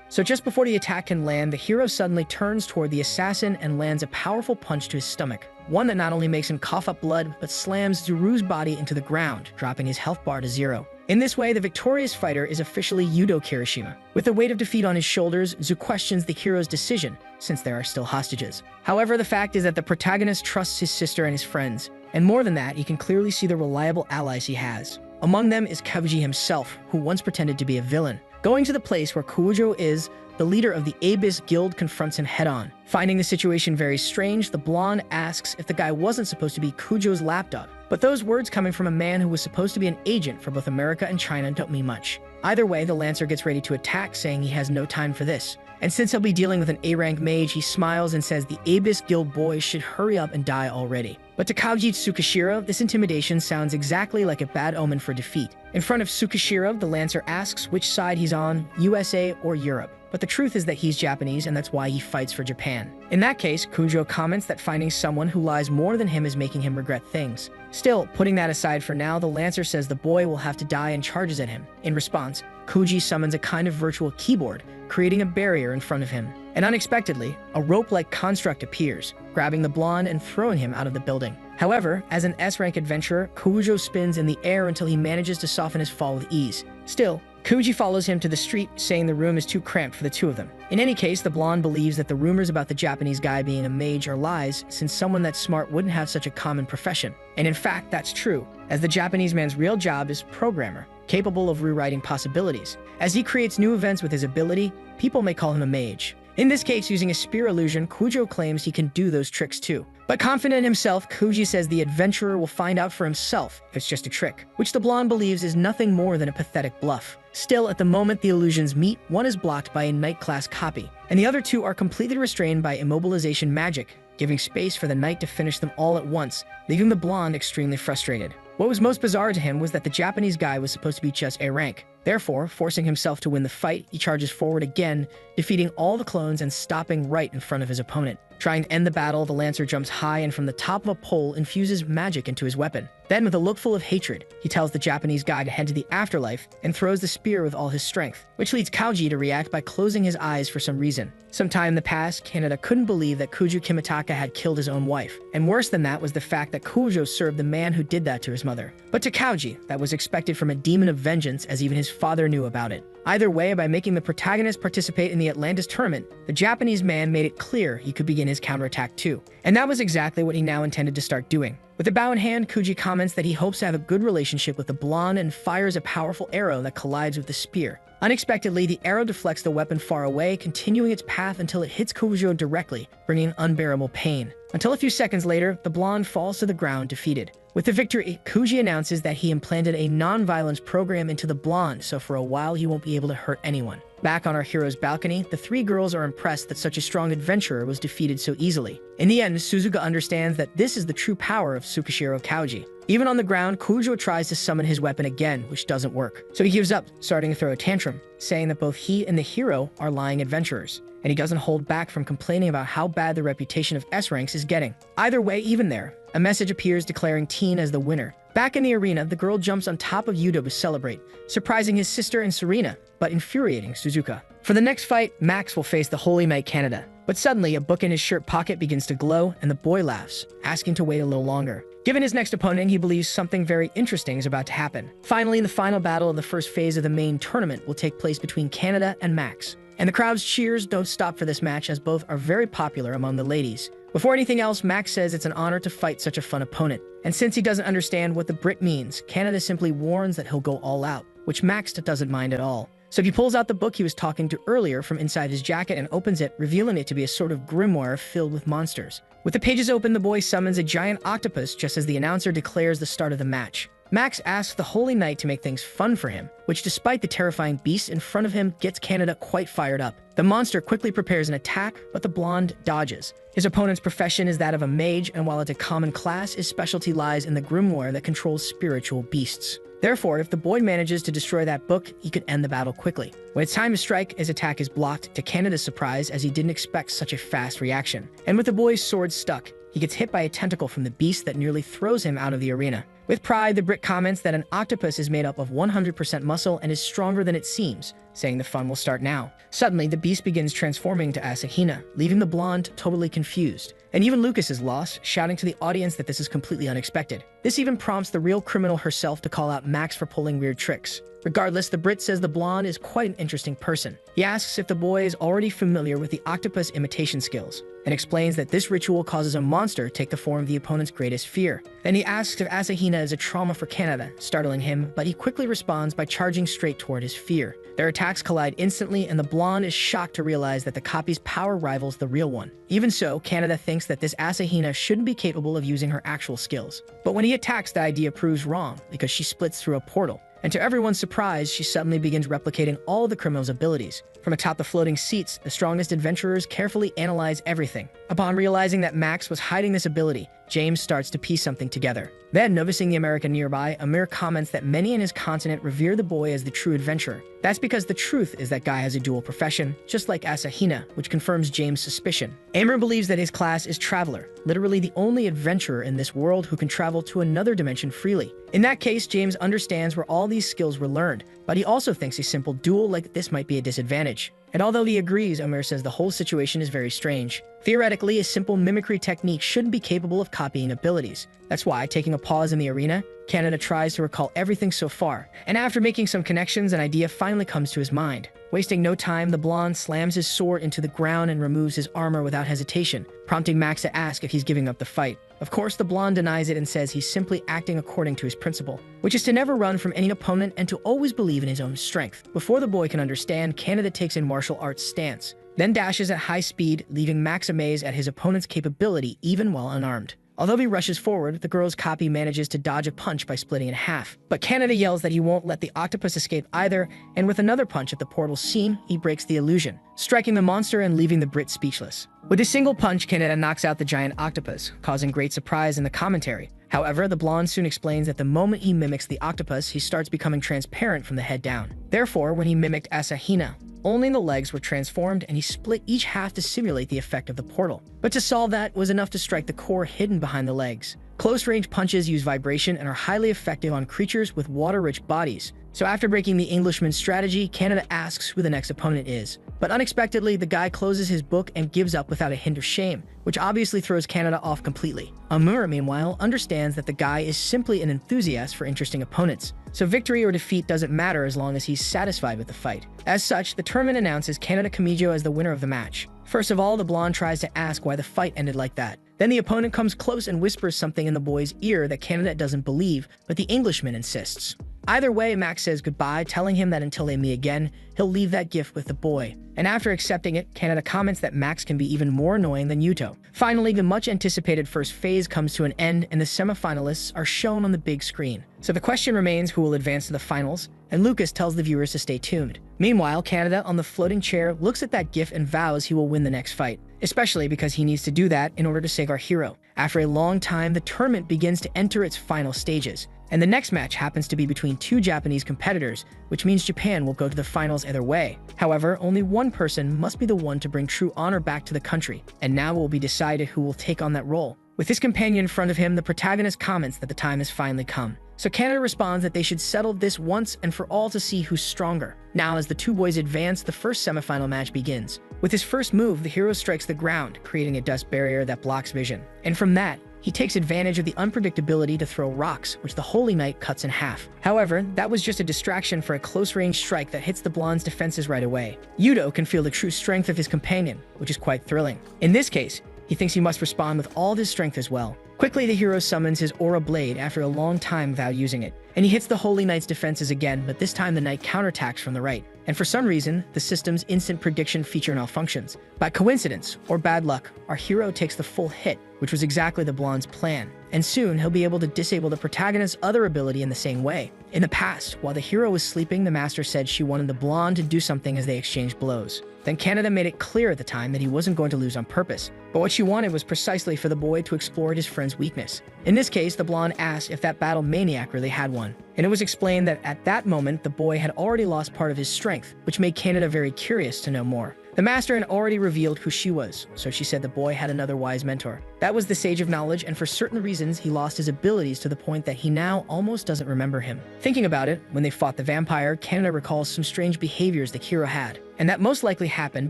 So just before the attack can land, the hero suddenly turns toward the assassin and lands a powerful punch to his stomach. One that not only makes him cough up blood, but slams Zuru's body into the ground, dropping his health bar to 0. In this way, the victorious fighter is officially Yuto Kirishima. With the weight of defeat on his shoulders, Zhu questions the hero's decision, since there are still hostages. However, the fact is that the protagonist trusts his sister and his friends, and more than that, he can clearly see the reliable allies he has. Among them is Kabuji himself, who once pretended to be a villain. Going to the place where Kujo is, the leader of the Abyss Guild confronts him head-on. Finding the situation very strange, the blonde asks if the guy wasn't supposed to be Kujo's lapdog. But those words coming from a man who was supposed to be an agent for both America and China don't mean much. Either way, the Lancer gets ready to attack, saying he has no time for this. And since he'll be dealing with an A-rank mage, he smiles and says the Abyss Guild boys should hurry up and die already. But to Koji Tsukishiro, this intimidation sounds exactly like a bad omen for defeat. In front of Tsukishiro, the Lancer asks which side he's on, USA or Europe. But the truth is that he's Japanese, and that's why he fights for Japan. In that case, Kujo comments that finding someone who lies more than him is making him regret things. Still, putting that aside for now, the Lancer says the boy will have to die and charges at him. In response, Kuji summons a kind of virtual keyboard, creating a barrier in front of him. And unexpectedly, a rope-like construct appears, grabbing the blonde and throwing him out of the building. However, as an S-rank adventurer, Kujo spins in the air until he manages to soften his fall with ease. Still, Kuji follows him to the street, saying the room is too cramped for the two of them. In any case, the blonde believes that the rumors about the Japanese guy being a mage are lies, since someone that smart wouldn't have such a common profession. And in fact, that's true, as the Japanese man's real job is programmer, capable of rewriting possibilities. As he creates new events with his ability, people may call him a mage. In this case, using a spear illusion, Kujo claims he can do those tricks too. But confident in himself, Kuji says the adventurer will find out for himself if it's just a trick, which the blonde believes is nothing more than a pathetic bluff. Still, at the moment the illusions meet, one is blocked by a Knight-class copy, and the other two are completely restrained by immobilization magic, giving space for the Knight to finish them all at once, leaving the blonde extremely frustrated. What was most bizarre to him was that the Japanese guy was supposed to be just A rank. Therefore, forcing himself to win the fight, he charges forward again, defeating all the clones and stopping right in front of his opponent. Trying to end the battle, the Lancer jumps high and from the top of a pole infuses magic into his weapon. Then, with a look full of hatred, he tells the Japanese guy to head to the afterlife and throws the spear with all his strength, which leads Koji to react by closing his eyes for some reason. Sometime in the past, Canada couldn't believe that Kujo Kimitaka had killed his own wife, and worse than that was the fact that Kujo served the man who did that to his mother. But to Koji, that was expected from a demon of vengeance, as even his father knew about it. Either way, by making the protagonist participate in the Atlantis tournament, the Japanese man made it clear he could begin his counterattack too. And that was exactly what he now intended to start doing. With a bow in hand, Kuji comments that he hopes to have a good relationship with the blonde and fires a powerful arrow that collides with the spear. Unexpectedly, the arrow deflects the weapon far away, continuing its path until it hits Kujo directly, bringing unbearable pain. Until a few seconds later, the blonde falls to the ground defeated. With the victory, Kuji announces that he implanted a non-violence program into the blonde, so for a while he won't be able to hurt anyone. Back on our hero's balcony, the three girls are impressed that such a strong adventurer was defeated so easily. In the end, Suzuka understands that this is the true power of Tsukishiro Koji. Even on the ground, Kujo tries to summon his weapon again, which doesn't work. So he gives up, starting to throw a tantrum, saying that both he and the hero are lying adventurers. And he doesn't hold back from complaining about how bad the reputation of S-ranks is getting. Either way, even there, a message appears declaring Teen as the winner. Back in the arena, the girl jumps on top of Yudo to celebrate, surprising his sister and Serena, but infuriating Suzuka. For the next fight, Max will face the Holy Knight Canada. But suddenly, a book in his shirt pocket begins to glow, and the boy laughs, asking to wait a little longer. Given his next opponent, he believes something very interesting is about to happen. Finally, the final battle of the first phase of the main tournament will take place between Canada and Max. And the crowd's cheers don't stop for this match, as both are very popular among the ladies. Before anything else, Max says it's an honor to fight such a fun opponent. And since he doesn't understand what the Brit means, Canada simply warns that he'll go all out, which Max doesn't mind at all. So he pulls out the book he was talking to earlier from inside his jacket and opens it, revealing it to be a sort of grimoire filled with monsters. With the pages open, the boy summons a giant octopus just as the announcer declares the start of the match. Max asks the Holy Knight to make things fun for him, which despite the terrifying beast in front of him gets Canada quite fired up. The monster quickly prepares an attack, but the blonde dodges. His opponent's profession is that of a mage, and while it's a common class, his specialty lies in the grimoire that controls spiritual beasts. Therefore, if the boy manages to destroy that book, he could end the battle quickly. When it's time to strike, his attack is blocked, to Canada's surprise, as he didn't expect such a fast reaction. And with the boy's sword stuck, he gets hit by a tentacle from the beast that nearly throws him out of the arena. With pride, the Brit comments that an octopus is made up of 100% muscle and is stronger than it seems, saying the fun will start now. Suddenly, the beast begins transforming to Asahina, leaving the blonde totally confused. And even Lucas is lost, shouting to the audience that this is completely unexpected. This even prompts the real criminal herself to call out Max for pulling weird tricks. Regardless, the Brit says the blonde is quite an interesting person. He asks if the boy is already familiar with the octopus imitation skills, and explains that this ritual causes a monster to take the form of the opponent's greatest fear. Then he asks if Asahina is a trauma for Canada, startling him, but he quickly responds by charging straight toward his fear. Their attacks collide instantly, and the blonde is shocked to realize that the copy's power rivals the real one. Even so, Canada thinks that this Asahina shouldn't be capable of using her actual skills. But when he attacks, the idea proves wrong, because she splits through a portal. And to everyone's surprise, she suddenly begins replicating all of the criminal's abilities. From atop the floating seats, the strongest adventurers carefully analyze everything. Upon realizing that Max was hiding this ability, James starts to piece something together. Then, noticing the American nearby, Amir comments that many in his continent revere the boy as the true adventurer. That's because the truth is that guy has a dual profession, just like Asahina, which confirms James' suspicion. Amir believes that his class is Traveler, literally the only adventurer in this world who can travel to another dimension freely. In that case, James understands where all these skills were learned, but he also thinks a simple duel like this might be a disadvantage. And although he agrees, Amir says the whole situation is very strange. Theoretically, a simple mimicry technique shouldn't be capable of copying abilities. That's why, taking a pause in the arena, Canada tries to recall everything so far, and after making some connections, an idea finally comes to his mind. Wasting no time, the blonde slams his sword into the ground and removes his armor without hesitation, prompting Max to ask if he's giving up the fight. Of course, the blonde denies it and says he's simply acting according to his principle, which is to never run from any opponent and to always believe in his own strength. Before the boy can understand, Canada takes a martial arts stance, then dashes at high speed, leaving Max amazed at his opponent's capability even while unarmed. Although he rushes forward, the girl's copy manages to dodge a punch by splitting in half. But Canada yells that he won't let the octopus escape either, and with another punch at the portal's seam, he breaks the illusion, striking the monster and leaving the Brit speechless. With a single punch, Canada knocks out the giant octopus, causing great surprise in the commentary. However, the blonde soon explains that the moment he mimics the octopus, he starts becoming transparent from the head down. Therefore, when he mimicked Asahina, only the legs were transformed, and he split each half to simulate the effect of the portal. But to solve that was enough to strike the core hidden behind the legs. Close-range punches use vibration and are highly effective on creatures with water-rich bodies. So after breaking the Englishman's strategy, Canada asks who the next opponent is. But unexpectedly, the guy closes his book and gives up without a hint of shame, which obviously throws Canada off completely. Amura, meanwhile, understands that the guy is simply an enthusiast for interesting opponents. So victory or defeat doesn't matter as long as he's satisfied with the fight. As such, the tournament announces Canada Kamijo as the winner of the match. First of all, the blonde tries to ask why the fight ended like that. Then the opponent comes close and whispers something in the boy's ear that Canada doesn't believe, but the Englishman insists. Either way, Max says goodbye, telling him that until they meet again, he'll leave that gift with the boy. And after accepting it, Canada comments that Max can be even more annoying than Yuto. Finally, the much-anticipated first phase comes to an end, and the semifinalists are shown on the big screen. So the question remains who will advance to the finals, and Lucas tells the viewers to stay tuned. Meanwhile, Canada, on the floating chair, looks at that gift and vows he will win the next fight, especially because he needs to do that in order to save our hero. After a long time, the tournament begins to enter its final stages, and the next match happens to be between two Japanese competitors, which means Japan will go to the finals either way. However, only one person must be the one to bring true honor back to the country, and now it will be decided who will take on that role. With his companion in front of him, the protagonist comments that the time has finally come. So Canada responds that they should settle this once and for all to see who's stronger. Now, as the two boys advance, the first semifinal match begins. With his first move, the hero strikes the ground, creating a dust barrier that blocks vision. And from that, he takes advantage of the unpredictability to throw rocks, which the Holy Knight cuts in half. However, that was just a distraction for a close-range strike that hits the blonde's defenses right away. Yuto can feel the true strength of his companion, which is quite thrilling. In this case, he thinks he must respond with all of his strength as well. Quickly, the hero summons his Aura Blade after a long time without using it, and he hits the Holy Knight's defenses again, but this time the Knight counterattacks from the right. And for some reason, the system's instant prediction feature malfunctions. By coincidence, or bad luck, our hero takes the full hit, which was exactly the blonde's plan. And soon, he'll be able to disable the protagonist's other ability in the same way. In the past, while the hero was sleeping, the master said she wanted the blonde to do something as they exchanged blows. Then Canada made it clear at the time that he wasn't going to lose on purpose, but what she wanted was precisely for the boy to explore his friend's weakness. In this case, the blonde asked if that battle maniac really had one, and it was explained that at that moment, the boy had already lost part of his strength, which made Canada very curious to know more. The master had already revealed who she was, so she said the boy had another wise mentor. That was the Sage of Knowledge, and for certain reasons, he lost his abilities to the point that he now almost doesn't remember him. Thinking about it, when they fought the vampire, Canada recalls some strange behaviors the hero had, and that most likely happened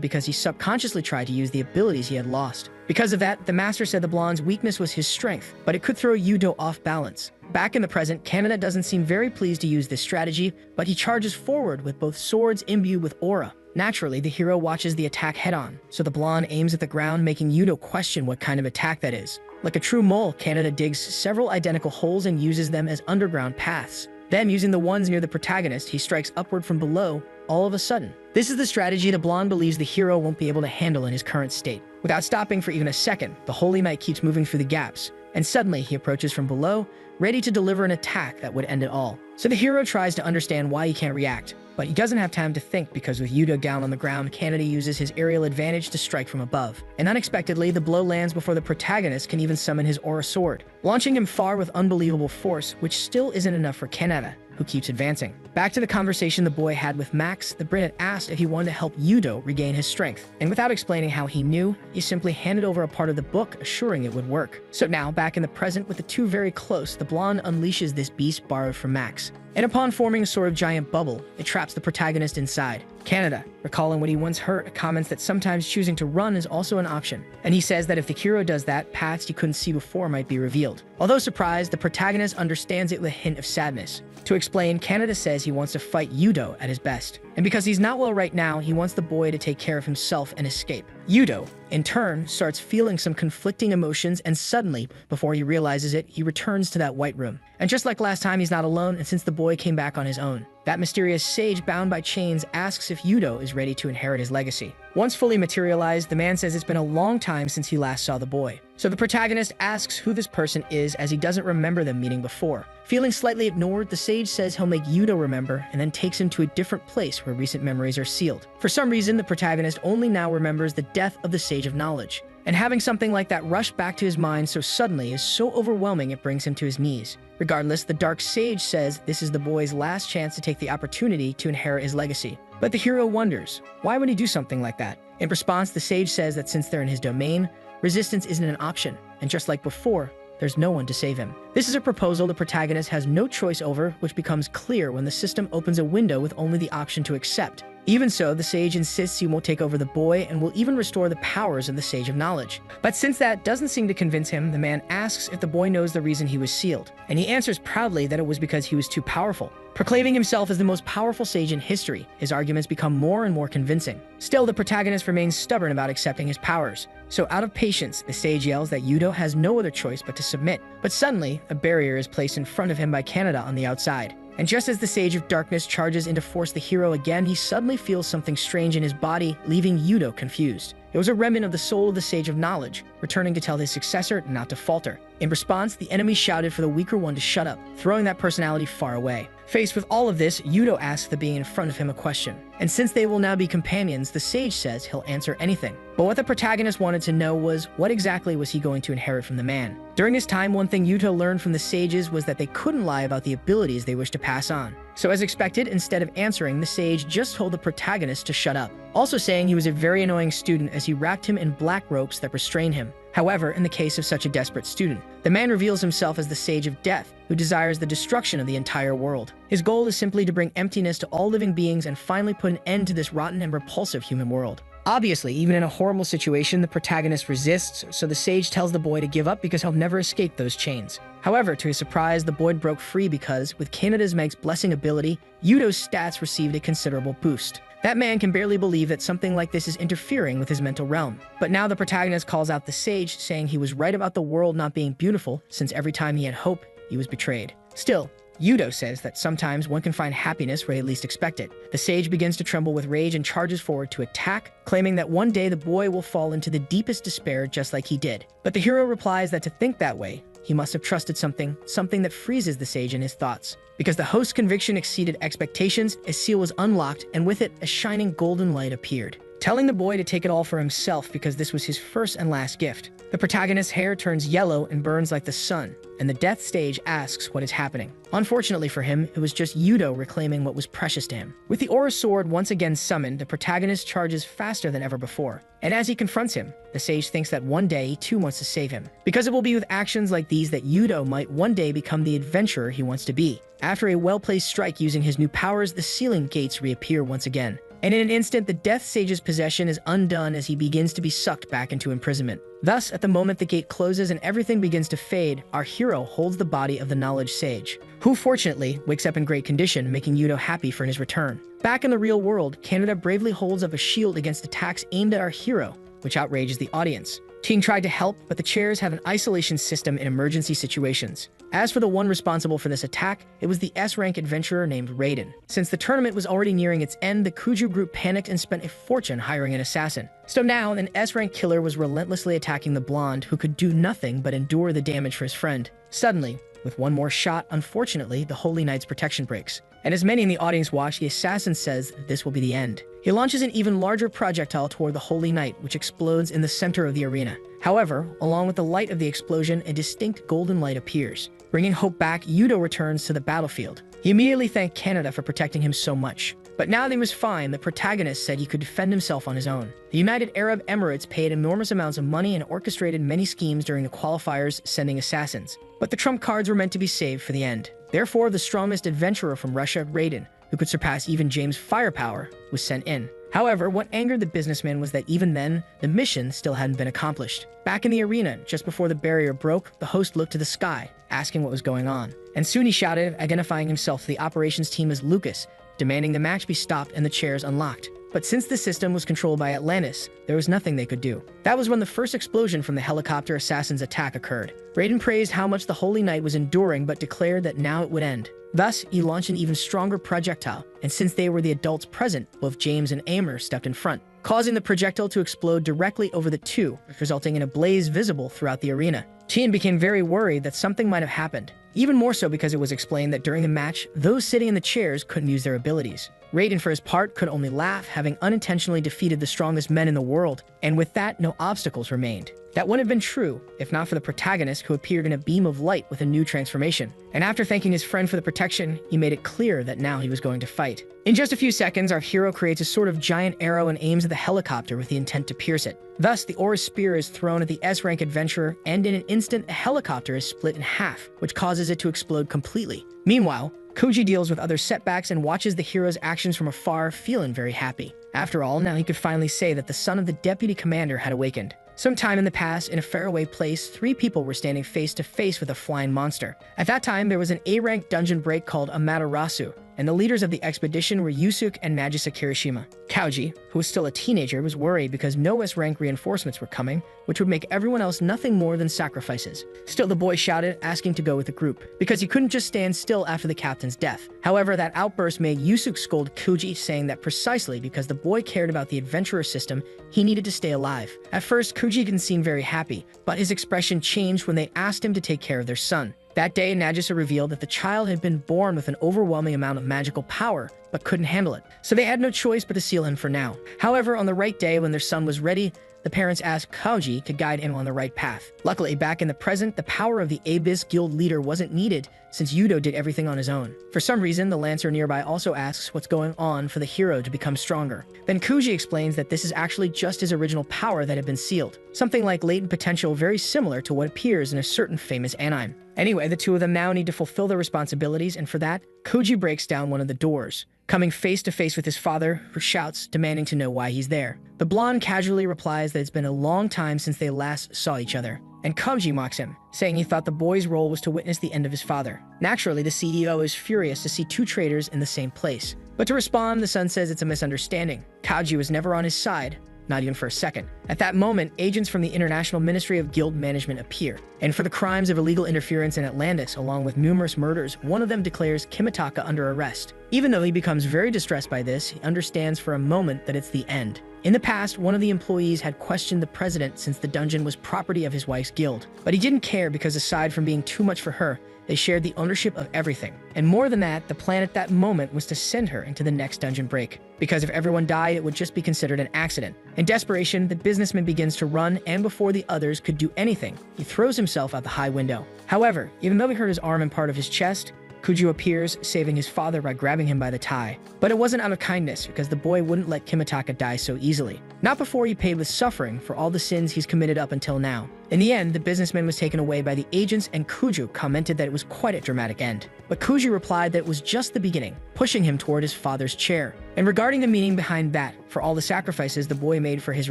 because he subconsciously tried to use the abilities he had lost. Because of that, the master said the blonde's weakness was his strength, but it could throw Yuto off balance. Back in the present, Kaneda doesn't seem very pleased to use this strategy, but he charges forward with both swords imbued with aura. Naturally, the hero watches the attack head-on, so the blonde aims at the ground, making Yudo question what kind of attack that is. Like a true mole, Kaneda digs several identical holes and uses them as underground paths. Then, using the ones near the protagonist, he strikes upward from below, all of a sudden. This is the strategy the blonde believes the hero won't be able to handle in his current state. Without stopping for even a second, the Holy Knight keeps moving through the gaps, and suddenly he approaches from below, ready to deliver an attack that would end it all. So the hero tries to understand why he can't react, but he doesn't have time to think because with Yudo down on the ground, Kaneda uses his aerial advantage to strike from above. And unexpectedly, the blow lands before the protagonist can even summon his aura sword, launching him far with unbelievable force, which still isn't enough for Kaneda, who keeps advancing. Back to the conversation the boy had with Max, the Brit asked if he wanted to help Yudo regain his strength, and without explaining how he knew, he simply handed over a part of the book, assuring it would work. So now, back in the present with the two very close, the blonde unleashes this beast borrowed from Max. And upon forming a sort of giant bubble, it traps the protagonist inside. Kaneda, recalling what he once heard, comments that sometimes choosing to run is also an option, and he says that if the hero does that, paths he couldn't see before might be revealed. Although surprised, the protagonist understands it with a hint of sadness. To explain, Kaneda says he wants to fight Yudo at his best, and because he's not well right now, he wants the boy to take care of himself and escape. Yudo, in turn, starts feeling some conflicting emotions, and suddenly, before he realizes it, he returns to that white room. And just like last time, he's not alone, and since the boy came back on his own, that mysterious sage bound by chains asks if Yudo is ready to inherit his legacy. Once fully materialized, the man says it's been a long time since he last saw the boy. So the protagonist asks who this person is as he doesn't remember them meeting before. Feeling slightly ignored, the sage says he'll make Yudo remember and then takes him to a different place where recent memories are sealed. For some reason, the protagonist only now remembers the death of the Sage of Knowledge. And having something like that rush back to his mind so suddenly is so overwhelming it brings him to his knees. Regardless, the Dark Sage says this is the boy's last chance to take the opportunity to inherit his legacy. But the hero wonders, why would he do something like that? In response, the sage says that since they're in his domain, resistance isn't an option, and just like before, there's no one to save him. This is a proposal the protagonist has no choice over, which becomes clear when the system opens a window with only the option to accept. Even so, the sage insists he won't take over the boy and will even restore the powers of the Sage of Knowledge. But since that doesn't seem to convince him, the man asks if the boy knows the reason he was sealed, and he answers proudly that it was because he was too powerful. Proclaiming himself as the most powerful sage in history, his arguments become more and more convincing. Still, the protagonist remains stubborn about accepting his powers. So out of patience, the sage yells that Yudo has no other choice but to submit. But suddenly, a barrier is placed in front of him by Kaneda on the outside. And just as the Sage of Darkness charges in to force the hero again, he suddenly feels something strange in his body, leaving Yudo confused. It was a remnant of the soul of the Sage of Knowledge, returning to tell his successor not to falter. In response, the enemy shouted for the weaker one to shut up, throwing that personality far away. Faced with all of this, Yudo asks the being in front of him a question. And since they will now be companions, the sage says he'll answer anything. But what the protagonist wanted to know was, what exactly was he going to inherit from the man? During his time, one thing Yudo learned from the sages was that they couldn't lie about the abilities they wished to pass on. So as expected, instead of answering, the sage just told the protagonist to shut up, also saying he was a very annoying student as he wrapped him in black ropes that restrained him. However, in the case of such a desperate student, the man reveals himself as the Sage of Death, who desires the destruction of the entire world. His goal is simply to bring emptiness to all living beings and finally put an end to this rotten and repulsive human world. Obviously, even in a horrible situation, the protagonist resists, so the sage tells the boy to give up because he'll never escape those chains. However, to his surprise, the boy broke free because, with Kaneda's Meg's blessing ability, Yudo's stats received a considerable boost. That man can barely believe that something like this is interfering with his mental realm. But now the protagonist calls out the sage, saying he was right about the world not being beautiful, since every time he had hope, he was betrayed. Still, Yudo says that sometimes one can find happiness where they least expect it. The sage begins to tremble with rage and charges forward to attack, claiming that one day the boy will fall into the deepest despair just like he did. But the hero replies that to think that way, he must have trusted something that freezes the sage in his thoughts. Because the host's conviction exceeded expectations, a seal was unlocked, and with it, a shining golden light appeared, telling the boy to take it all for himself because this was his first and last gift. The protagonist's hair turns yellow and burns like the sun, and the death stage asks what is happening. Unfortunately for him, it was just Yudo reclaiming what was precious to him. With the aura sword once again summoned, the protagonist charges faster than ever before. And as he confronts him, the sage thinks that one day he too wants to save him, because it will be with actions like these that Yudo might one day become the adventurer he wants to be. After a well-placed strike using his new powers, the ceiling gates reappear once again. and in an instant, the Death Sage's possession is undone as he begins to be sucked back into imprisonment. Thus, at the moment the gate closes and everything begins to fade, our hero holds the body of the Knowledge Sage, who fortunately wakes up in great condition, making Yudo happy for his return. Back in the real world, Canada bravely holds up a shield against attacks aimed at our hero, which outrages the audience. Ting tried to help, but the chairs have an isolation system in emergency situations. As for the one responsible for this attack, it was the S-rank adventurer named Raiden. Since the tournament was already nearing its end, the Kuju group panicked and spent a fortune hiring an assassin. So now, an S-rank killer was relentlessly attacking the blonde, who could do nothing but endure the damage for his friend. Suddenly, with one more shot, unfortunately, the Holy Knight's protection breaks. And as many in the audience watch, the assassin says that this will be the end. He launches an even larger projectile toward the Holy Knight, which explodes in the center of the arena. However, along with the light of the explosion, a distinct golden light appears. Bringing hope back, Yudo returns to the battlefield. He immediately thanked Canada for protecting him so much. But now that he was fine, the protagonist said he could defend himself on his own. The United Arab Emirates paid enormous amounts of money and orchestrated many schemes during the qualifiers, sending assassins. But the trump cards were meant to be saved for the end. Therefore, the strongest adventurer from Russia, Raiden, who could surpass even James' firepower, was sent in. However, what angered the businessman was that even then, the mission still hadn't been accomplished. Back in the arena, just before the barrier broke, the host looked to the sky, asking what was going on. And soon he shouted, identifying himself to the operations team as Lucas, demanding the match be stopped and the chairs unlocked. But since the system was controlled by Atlantis, there was nothing they could do. That was when the first explosion from the helicopter assassin's attack occurred. Raiden praised how much the Holy Knight was enduring, but declared that now it would end. Thus, he launched an even stronger projectile, and since they were the adults present, both James and Amer stepped in front, causing the projectile to explode directly over the two, resulting in a blaze visible throughout the arena. Tien became very worried that something might have happened, even more so because it was explained that during the match, those sitting in the chairs couldn't use their abilities. Raiden, for his part, could only laugh, having unintentionally defeated the strongest men in the world, and with that, no obstacles remained. That wouldn't have been true, if not for the protagonist who appeared in a beam of light with a new transformation. And after thanking his friend for the protection, he made it clear that now he was going to fight. In just a few seconds, our hero creates a sort of giant arrow and aims at the helicopter with the intent to pierce it. Thus, the Aura spear is thrown at the S-rank adventurer, and in an instant, the helicopter is split in half, which causes it to explode completely. Meanwhile, Koji deals with other setbacks and watches the hero's actions from afar, feeling very happy. After all, now he could finally say that the son of the deputy commander had awakened. Sometime in the past, in a faraway place, 3 people were standing face to face with a flying monster. At that time, there was an A-rank dungeon break called Amaterasu, and the leaders of the expedition were Yusuke and Nagisa Kirishima. Kauji, who was still a teenager, was worried because no S-rank reinforcements were coming, which would make everyone else nothing more than sacrifices. Still, the boy shouted, asking to go with the group, because he couldn't just stand still after the captain's death. However, that outburst made Yusuke scold Kauji, saying that precisely because the boy cared about the adventurer system, he needed to stay alive. At first, Kauji didn't seem very happy, but his expression changed when they asked him to take care of their son. That day, Nagisa revealed that the child had been born with an overwhelming amount of magical power, but couldn't handle it. So they had no choice but to seal him for now. However, on the right day when their son was ready, the parents asked Kauji to guide him on the right path. Luckily, back in the present, the power of the Abyss Guild leader wasn't needed since Yudo did everything on his own. For some reason, the Lancer nearby also asks what's going on for the hero to become stronger. Then Kauji explains that this is actually just his original power that had been sealed. Something like latent potential very similar to what appears in a certain famous anime. Anyway, the two of them now need to fulfill their responsibilities, and for that, Kauji breaks down one of the doors, coming face to face with his father, who shouts, demanding to know why he's there. The blonde casually replies that it's been a long time since they last saw each other, and Kauji mocks him, saying he thought the boy's role was to witness the end of his father. Naturally, the CEO is furious to see 2 traitors in the same place. But to respond, the son says it's a misunderstanding. Kauji was never on his side, not even for a second. At that moment, agents from the International Ministry of Guild Management appear, and for the crimes of illegal interference in Atlantis, along with numerous murders, one of them declares Kimitaka under arrest. Even though he becomes very distressed by this, he understands for a moment that it's the end. In the past, one of the employees had questioned the president since the dungeon was property of his wife's guild, but he didn't care because aside from being too much for her, they shared the ownership of everything. And more than that, the plan at that moment was to send her into the next dungeon break, because if everyone died, it would just be considered an accident. In desperation, the businessman begins to run, and before the others could do anything, he throws himself out the high window. However, even though he hurt his arm and part of his chest, Kuju appears, saving his father by grabbing him by the tie. But it wasn't out of kindness, because the boy wouldn't let Kimitaka die so easily. Not before he paid with suffering for all the sins he's committed up until now. In the end, the businessman was taken away by the agents, and Kuju commented that it was quite a dramatic end. But Kuju replied that it was just the beginning, pushing him toward his father's chair. And regarding the meaning behind that, for all the sacrifices the boy made for his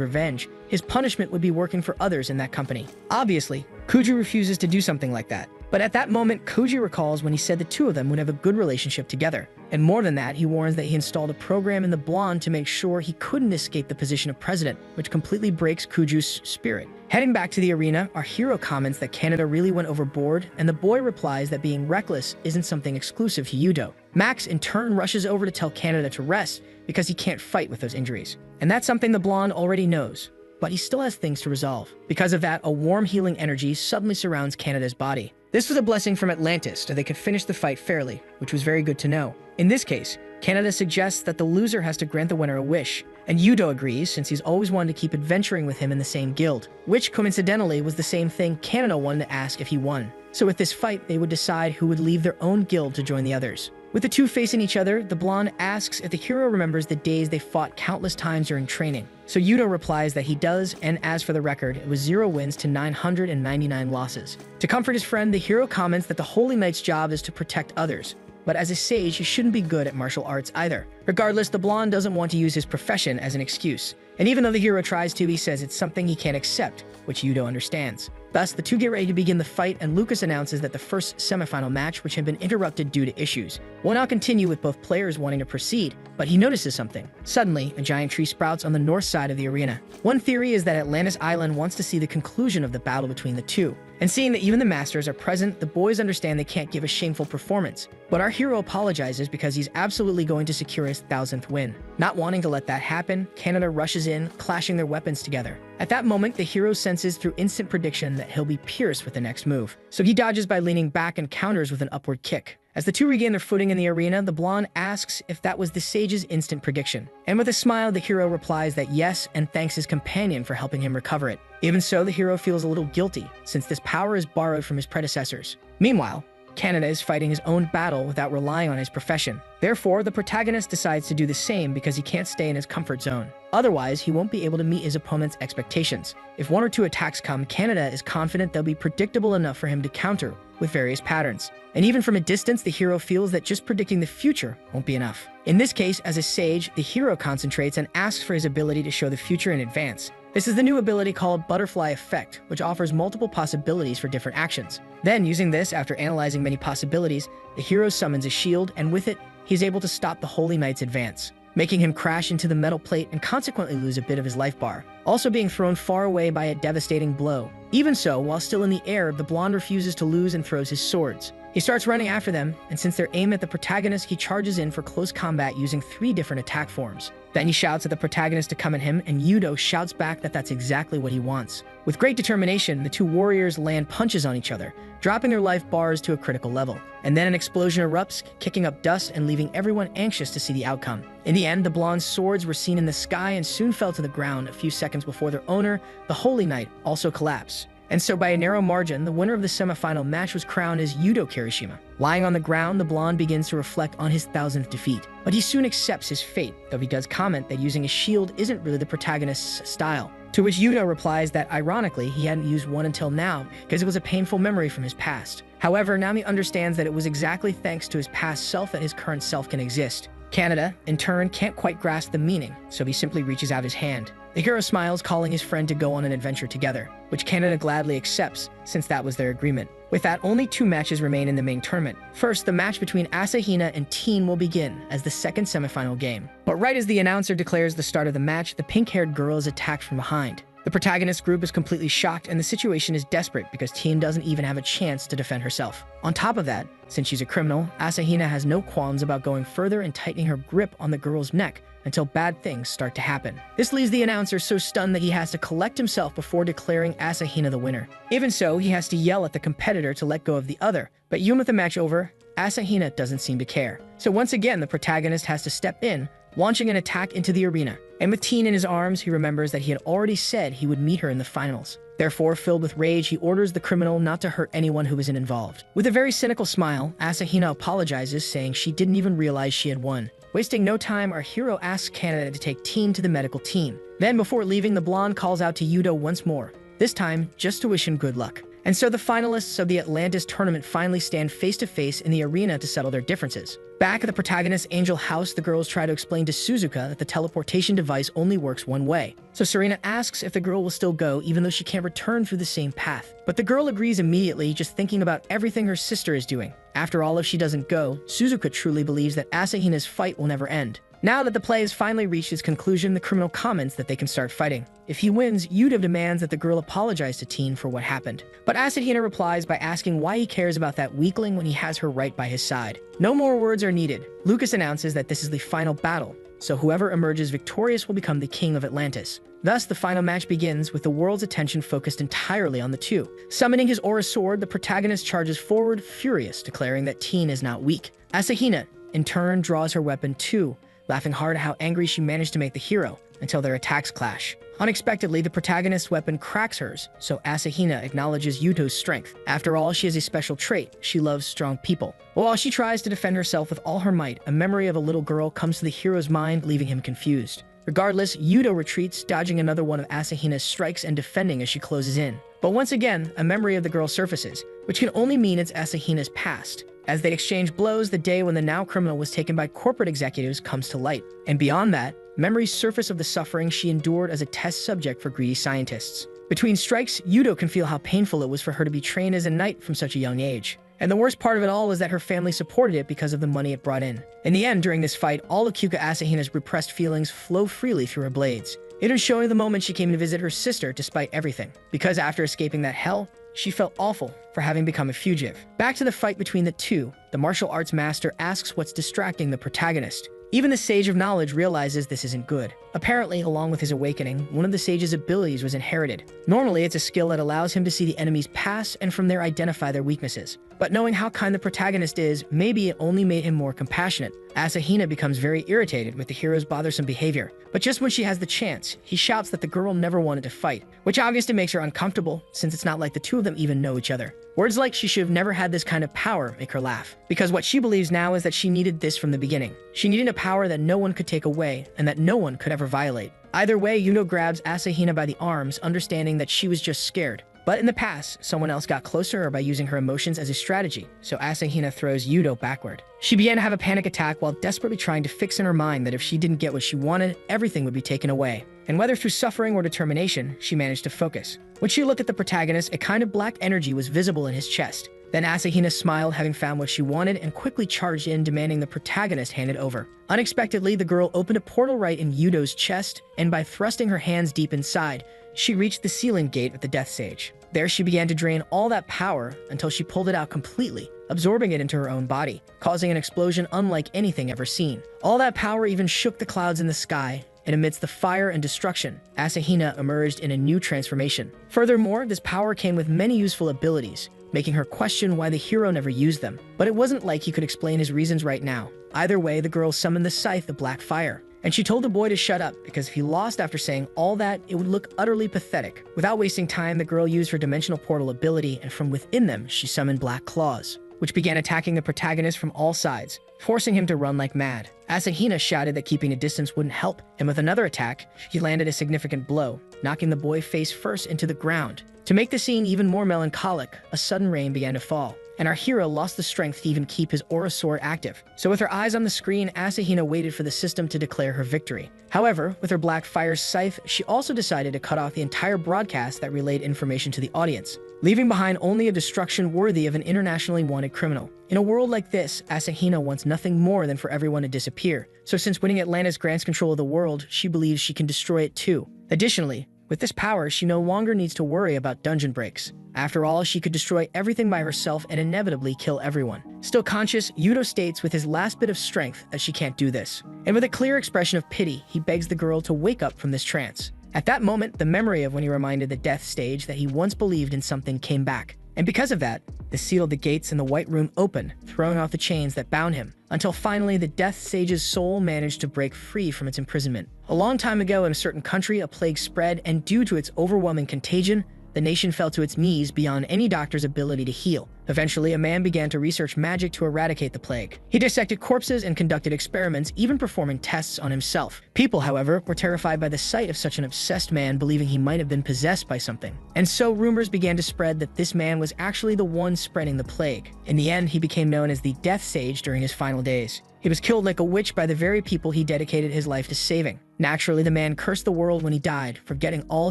revenge, his punishment would be working for others in that company. Obviously, Kuju refuses to do something like that. But at that moment, Kuju recalls when he said the two of them would have a good relationship together. And more than that, he warns that he installed a program in the blonde to make sure he couldn't escape the position of president, which completely breaks Kuju's spirit. Heading back to the arena, our hero comments that Canada really went overboard, and the boy replies that being reckless isn't something exclusive to Yudo. Max, in turn, rushes over to tell Canada to rest because he can't fight with those injuries. And that's something the blonde already knows. But he still has things to resolve. Because of that, a warm healing energy suddenly surrounds Canada's body. This was a blessing from Atlantis, so they could finish the fight fairly, which was very good to know. In this case, Canada suggests that the loser has to grant the winner a wish, and Yudo agrees since he's always wanted to keep adventuring with him in the same guild, which coincidentally was the same thing Canada wanted to ask if he won. So with this fight, they would decide who would leave their own guild to join the others. With the two facing each other, the blonde asks if the hero remembers the days they fought countless times during training. So Yudo replies that he does, and as for the record, it was 0 wins to 999 losses. To comfort his friend, the hero comments that the Holy Knight's job is to protect others. But as a sage, he shouldn't be good at martial arts either. Regardless, the blonde doesn't want to use his profession as an excuse. And even though the hero tries to, he says it's something he can't accept, which Yudo understands. Thus, the two get ready to begin the fight, and Lucas announces that the first semifinal match, which had been interrupted due to issues, will now continue with both players wanting to proceed, but he notices something. Suddenly, a giant tree sprouts on the north side of the arena. One theory is that Atlantis Island wants to see the conclusion of the battle between the two. And seeing that even the masters are present, the boys understand they can't give a shameful performance. But our hero apologizes because he's absolutely going to secure his 1000th win. Not wanting to let that happen, Canada rushes in, clashing their weapons together. At that moment, the hero senses through instant prediction that he'll be pierced with the next move. So he dodges by leaning back and counters with an upward kick. As the two regain their footing in the arena, the blonde asks if that was the sage's instant prediction. And with a smile, the hero replies that yes, and thanks his companion for helping him recover it. Even so, the hero feels a little guilty, since this power is borrowed from his predecessors. Meanwhile, Canada is fighting his own battle without relying on his profession. Therefore, the protagonist decides to do the same because he can't stay in his comfort zone. Otherwise, he won't be able to meet his opponent's expectations. If 1 or 2 attacks come, Canada is confident they'll be predictable enough for him to counter with various patterns. And even from a distance, the hero feels that just predicting the future won't be enough. In this case, as a sage, the hero concentrates and asks for his ability to show the future in advance. This is the new ability called Butterfly Effect, which offers multiple possibilities for different actions. Then, using this, after analyzing many possibilities, the hero summons a shield, and with it, he's able to stop the Holy Knight's advance, making him crash into the metal plate and consequently lose a bit of his life bar, also being thrown far away by a devastating blow. Even so, while still in the air, the blonde refuses to lose and throws his swords. He starts running after them, and since they're aimed at the protagonist, he charges in for close combat using 3 different attack forms. Then he shouts at the protagonist to come at him, and Yudo shouts back that that's exactly what he wants. With great determination, the two warriors land punches on each other, dropping their life bars to a critical level. And then an explosion erupts, kicking up dust and leaving everyone anxious to see the outcome. In the end, the blonde's swords were seen in the sky and soon fell to the ground a few seconds before their owner, the Holy Knight, also collapsed. And so by a narrow margin, the winner of the semifinal match was crowned as Yudo Kirishima. Lying on the ground, the blonde begins to reflect on his 1000th defeat. But he soon accepts his fate, though he does comment that using a shield isn't really the protagonist's style. To which Yudo replies that, ironically, he hadn't used one until now because it was a painful memory from his past. However, now he understands that it was exactly thanks to his past self that his current self can exist. Canada, in turn, can't quite grasp the meaning, so he simply reaches out his hand. The hero smiles, calling his friend to go on an adventure together, which Canada gladly accepts, since that was their agreement. With that, only 2 matches remain in the main tournament. First, the match between Asahina and Teen will begin as the second semifinal game. But right as the announcer declares the start of the match, the pink-haired girl is attacked from behind. The protagonist group is completely shocked, and the situation is desperate because Teen doesn't even have a chance to defend herself. On top of that, since she's a criminal, Asahina has no qualms about going further and tightening her grip on the girl's neck until bad things start to happen. This leaves the announcer so stunned that he has to collect himself before declaring Asahina the winner. Even so, he has to yell at the competitor to let go of the other, but even with the match over, Asahina doesn't seem to care. So once again, the protagonist has to step in, launching an attack into the arena. And with Teen in his arms, he remembers that he had already said he would meet her in the finals. Therefore, filled with rage, he orders the criminal not to hurt anyone who isn't involved. With a very cynical smile, Asahina apologizes, saying she didn't even realize she had won. Wasting no time, our hero asks Canada to take Teen to the medical team. Then, before leaving, the blonde calls out to Yudo once more, this time just to wish him good luck. And so the finalists of the Atlantis tournament finally stand face to face in the arena to settle their differences. Back at the protagonist's angel house, the girls try to explain to Suzuka that the teleportation device only works one way. So Serena asks if the girl will still go even though she can't return through the same path. But the girl agrees immediately, just thinking about everything her sister is doing. After all, if she doesn't go, Suzuka truly believes that Asahina's fight will never end. Now that the play has finally reached its conclusion, the criminal comments that they can start fighting. If he wins, Yudo demands that the girl apologize to Teen for what happened. But Asahina replies by asking why he cares about that weakling when he has her right by his side. No more words are needed. Lucas announces that this is the final battle, so whoever emerges victorious will become the king of Atlantis. Thus, the final match begins with the world's attention focused entirely on the two. Summoning his aura sword, the protagonist charges forward, furious, declaring that Teen is not weak. Asahina, in turn, draws her weapon too, laughing hard at how angry she managed to make the hero, until their attacks clash. Unexpectedly, the protagonist's weapon cracks hers, so Asahina acknowledges Yuto's strength. After all, she has a special trait: she loves strong people. But while she tries to defend herself with all her might, a memory of a little girl comes to the hero's mind, leaving him confused. Regardless, Yudo retreats, dodging another one of Asahina's strikes and defending as she closes in. But once again, a memory of the girl surfaces, which can only mean it's Asahina's past. As they exchange blows, the day when the now criminal was taken by corporate executives comes to light. And beyond that, memories surface of the suffering she endured as a test subject for greedy scientists. Between strikes, Yudo can feel how painful it was for her to be trained as a knight from such a young age. And the worst part of it all was that her family supported it because of the money it brought in. In the end, during this fight, all of Kyuka Asahina's repressed feelings flow freely through her blades. It is showing the moment she came to visit her sister despite everything. Because after escaping that hell, she felt awful for having become a fugitive. Back to the fight between the two, the martial arts master asks what's distracting the protagonist. Even the Sage of Knowledge realizes this isn't good. Apparently, along with his awakening, one of the Sage's abilities was inherited. Normally, it's a skill that allows him to see the enemy's past and from there identify their weaknesses. But knowing how kind the protagonist is, maybe it only made him more compassionate. Asahina becomes very irritated with the hero's bothersome behavior. But just when she has the chance, he shouts that the girl never wanted to fight, which obviously makes her uncomfortable since it's not like the two of them even know each other. Words like she should have never had this kind of power make her laugh, because what she believes now is that she needed this from the beginning. She needed a power that no one could take away and that no one could ever violate. Either way, Yudo grabs Asahina by the arms, understanding that she was just scared. But in the past, someone else got closer by using her emotions as a strategy, so Asahina throws Yudo backward. She began to have a panic attack while desperately trying to fix in her mind that if she didn't get what she wanted, everything would be taken away. And whether through suffering or determination, she managed to focus. When she looked at the protagonist, a kind of black energy was visible in his chest. Then Asahina smiled, having found what she wanted, and quickly charged in, demanding the protagonist hand it over. Unexpectedly, the girl opened a portal right in Yudo's chest, and by thrusting her hands deep inside, she reached the sealing gate of the Death Sage. There she began to drain all that power until she pulled it out completely, absorbing it into her own body, causing an explosion unlike anything ever seen. All that power even shook the clouds in the sky, and amidst the fire and destruction, Asahina emerged in a new transformation. Furthermore, this power came with many useful abilities, making her question why the hero never used them. But it wasn't like he could explain his reasons right now. Either way, the girl summoned the Scythe of Black Fire, and she told the boy to shut up because if he lost after saying all that, it would look utterly pathetic. Without wasting time, the girl used her dimensional portal ability, and from within them, she summoned Black Claws, which began attacking the protagonist from all sides, forcing him to run like mad. Asahina shouted that keeping a distance wouldn't help, and with another attack, he landed a significant blow, knocking the boy face first into the ground. To make the scene even more melancholic, a sudden rain began to fall, and our hero lost the strength to even keep his aura sword active. So with her eyes on the screen, Asahina waited for the system to declare her victory. However, with her Black Fire Scythe, she also decided to cut off the entire broadcast that relayed information to the audience, leaving behind only a destruction worthy of an internationally wanted criminal. In a world like this, Asahina wants nothing more than for everyone to disappear. So since winning Atlantis grants control of the world, she believes she can destroy it too. Additionally, with this power, she no longer needs to worry about dungeon breaks. After all, she could destroy everything by herself and inevitably kill everyone. Still conscious, Yudo states with his last bit of strength that she can't do this. And with a clear expression of pity, he begs the girl to wake up from this trance. At that moment, the memory of when he reminded the Death Sage that he once believed in something came back. And because of that, the seal of the gates in the White Room opened, throwing off the chains that bound him, until finally the Death Sage's soul managed to break free from its imprisonment. A long time ago in a certain country, a plague spread, and due to its overwhelming contagion, the nation fell to its knees beyond any doctor's ability to heal. Eventually, a man began to research magic to eradicate the plague. He dissected corpses and conducted experiments, even performing tests on himself. People, however, were terrified by the sight of such an obsessed man, believing he might have been possessed by something. And so rumors began to spread that this man was actually the one spreading the plague. In the end, he became known as the Death Sage during his final days. He was killed like a witch by the very people he dedicated his life to saving. Naturally, the man cursed the world when he died, forgetting all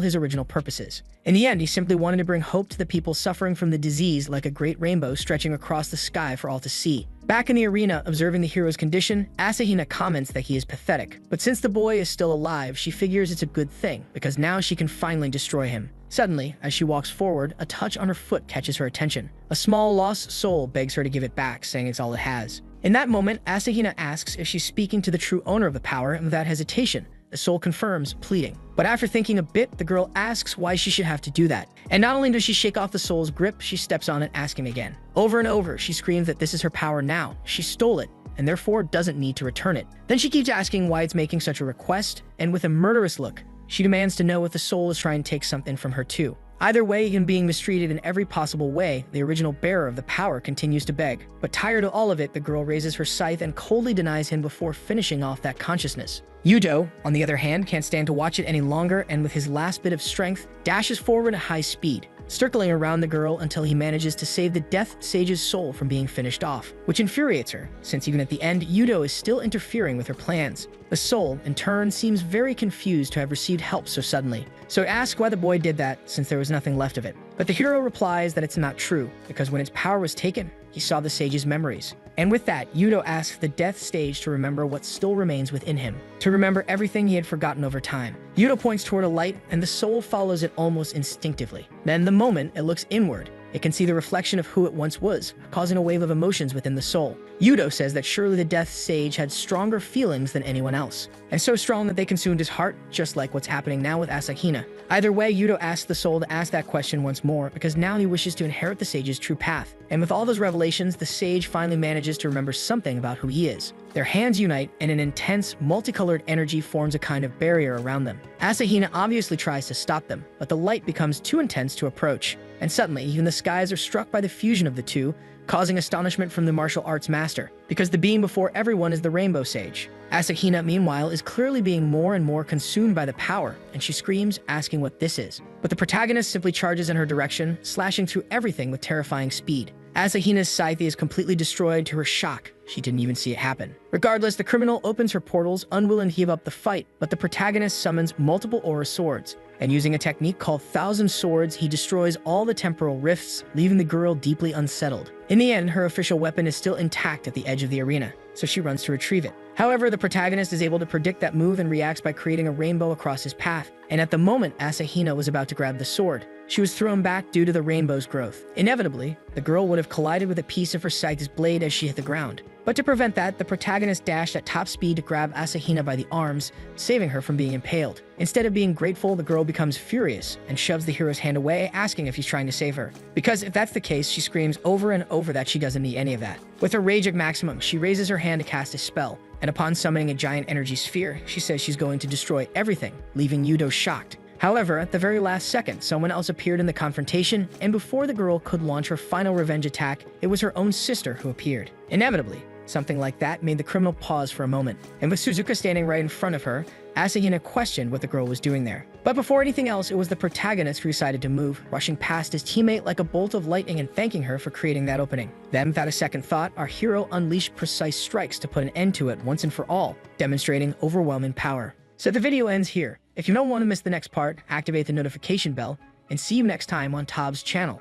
his original purposes. In the end, he simply wanted to bring hope to the people suffering from the disease, like a great rainbow stretching across the sky for all to see. Back in the arena, observing the hero's condition, Asahina comments that he is pathetic. But since the boy is still alive, she figures it's a good thing, because now she can finally destroy him. Suddenly, as she walks forward, a touch on her foot catches her attention. A small lost soul begs her to give it back, saying it's all it has. In that moment, Asahina asks if she's speaking to the true owner of the power, and without hesitation, the soul confirms, pleading. But after thinking a bit, the girl asks why she should have to do that. And not only does she shake off the soul's grip, she steps on it, asking again. Over and over, she screams that this is her power now. She stole it, and therefore doesn't need to return it. Then she keeps asking why it's making such a request, and with a murderous look, she demands to know if the soul is trying to take something from her too. Either way, and being mistreated in every possible way, the original bearer of the power continues to beg. But tired of all of it, the girl raises her scythe and coldly denies him before finishing off that consciousness. Yudo, on the other hand, can't stand to watch it any longer, and with his last bit of strength, dashes forward at high speed, circling around the girl until he manages to save the Death Sage's soul from being finished off, which infuriates her, since even at the end, Yudo is still interfering with her plans. The soul, in turn, seems very confused to have received help so suddenly, so it asks why the boy did that, since there was nothing left of it. But the hero replies that it's not true, because when its power was taken, he saw the sage's memories. And with that, Yudo asks the Death Sage to remember what still remains within him, to remember everything he had forgotten over time. Yudo points toward a light, and the soul follows it almost instinctively. Then, the moment it looks inward, it can see the reflection of who it once was, causing a wave of emotions within the soul. Yudo says that surely the Death Sage had stronger feelings than anyone else, and so strong that they consumed his heart, just like what's happening now with Asahina. Either way, Yudo asks the soul to ask that question once more, because now he wishes to inherit the sage's true path. And with all those revelations, the sage finally manages to remember something about who he is. Their hands unite, and an intense, multicolored energy forms a kind of barrier around them. Asahina obviously tries to stop them, but the light becomes too intense to approach. And suddenly, even the skies are struck by the fusion of the two, causing astonishment from the martial arts master, because the being before everyone is the Rainbow Sage. Asahina, meanwhile, is clearly being more and more consumed by the power, and she screams, asking what this is. But the protagonist simply charges in her direction, slashing through everything with terrifying speed. Asahina's scythe is completely destroyed. To her shock, she didn't even see it happen. Regardless, the criminal opens her portals, unwilling to give up the fight, but the protagonist summons multiple aura swords, and using a technique called Thousand Swords, he destroys all the temporal rifts, leaving the girl deeply unsettled. In the end, her official weapon is still intact at the edge of the arena, so she runs to retrieve it. However, the protagonist is able to predict that move and reacts by creating a rainbow across his path, and at the moment Asahina was about to grab the sword, she was thrown back due to the rainbow's growth. Inevitably, the girl would have collided with a piece of her scythe's blade as she hit the ground. But to prevent that, the protagonist dashed at top speed to grab Asahina by the arms, saving her from being impaled. Instead of being grateful, the girl becomes furious and shoves the hero's hand away, asking if he's trying to save her. Because if that's the case, she screams over and over that she doesn't need any of that. With her rage at maximum, she raises her hand to cast a spell, and upon summoning a giant energy sphere, she says she's going to destroy everything, leaving Yudo shocked. However, at the very last second, someone else appeared in the confrontation, and before the girl could launch her final revenge attack, it was her own sister who appeared. Inevitably, something like that made the criminal pause for a moment, and with Suzuka standing right in front of her, Asahina questioned what the girl was doing there. But before anything else, it was the protagonist who decided to move, rushing past his teammate like a bolt of lightning and thanking her for creating that opening. Then, without a second thought, our hero unleashed precise strikes to put an end to it once and for all, demonstrating overwhelming power. So the video ends here. If you don't want to miss the next part, activate the notification bell, and see you next time on Tob's channel.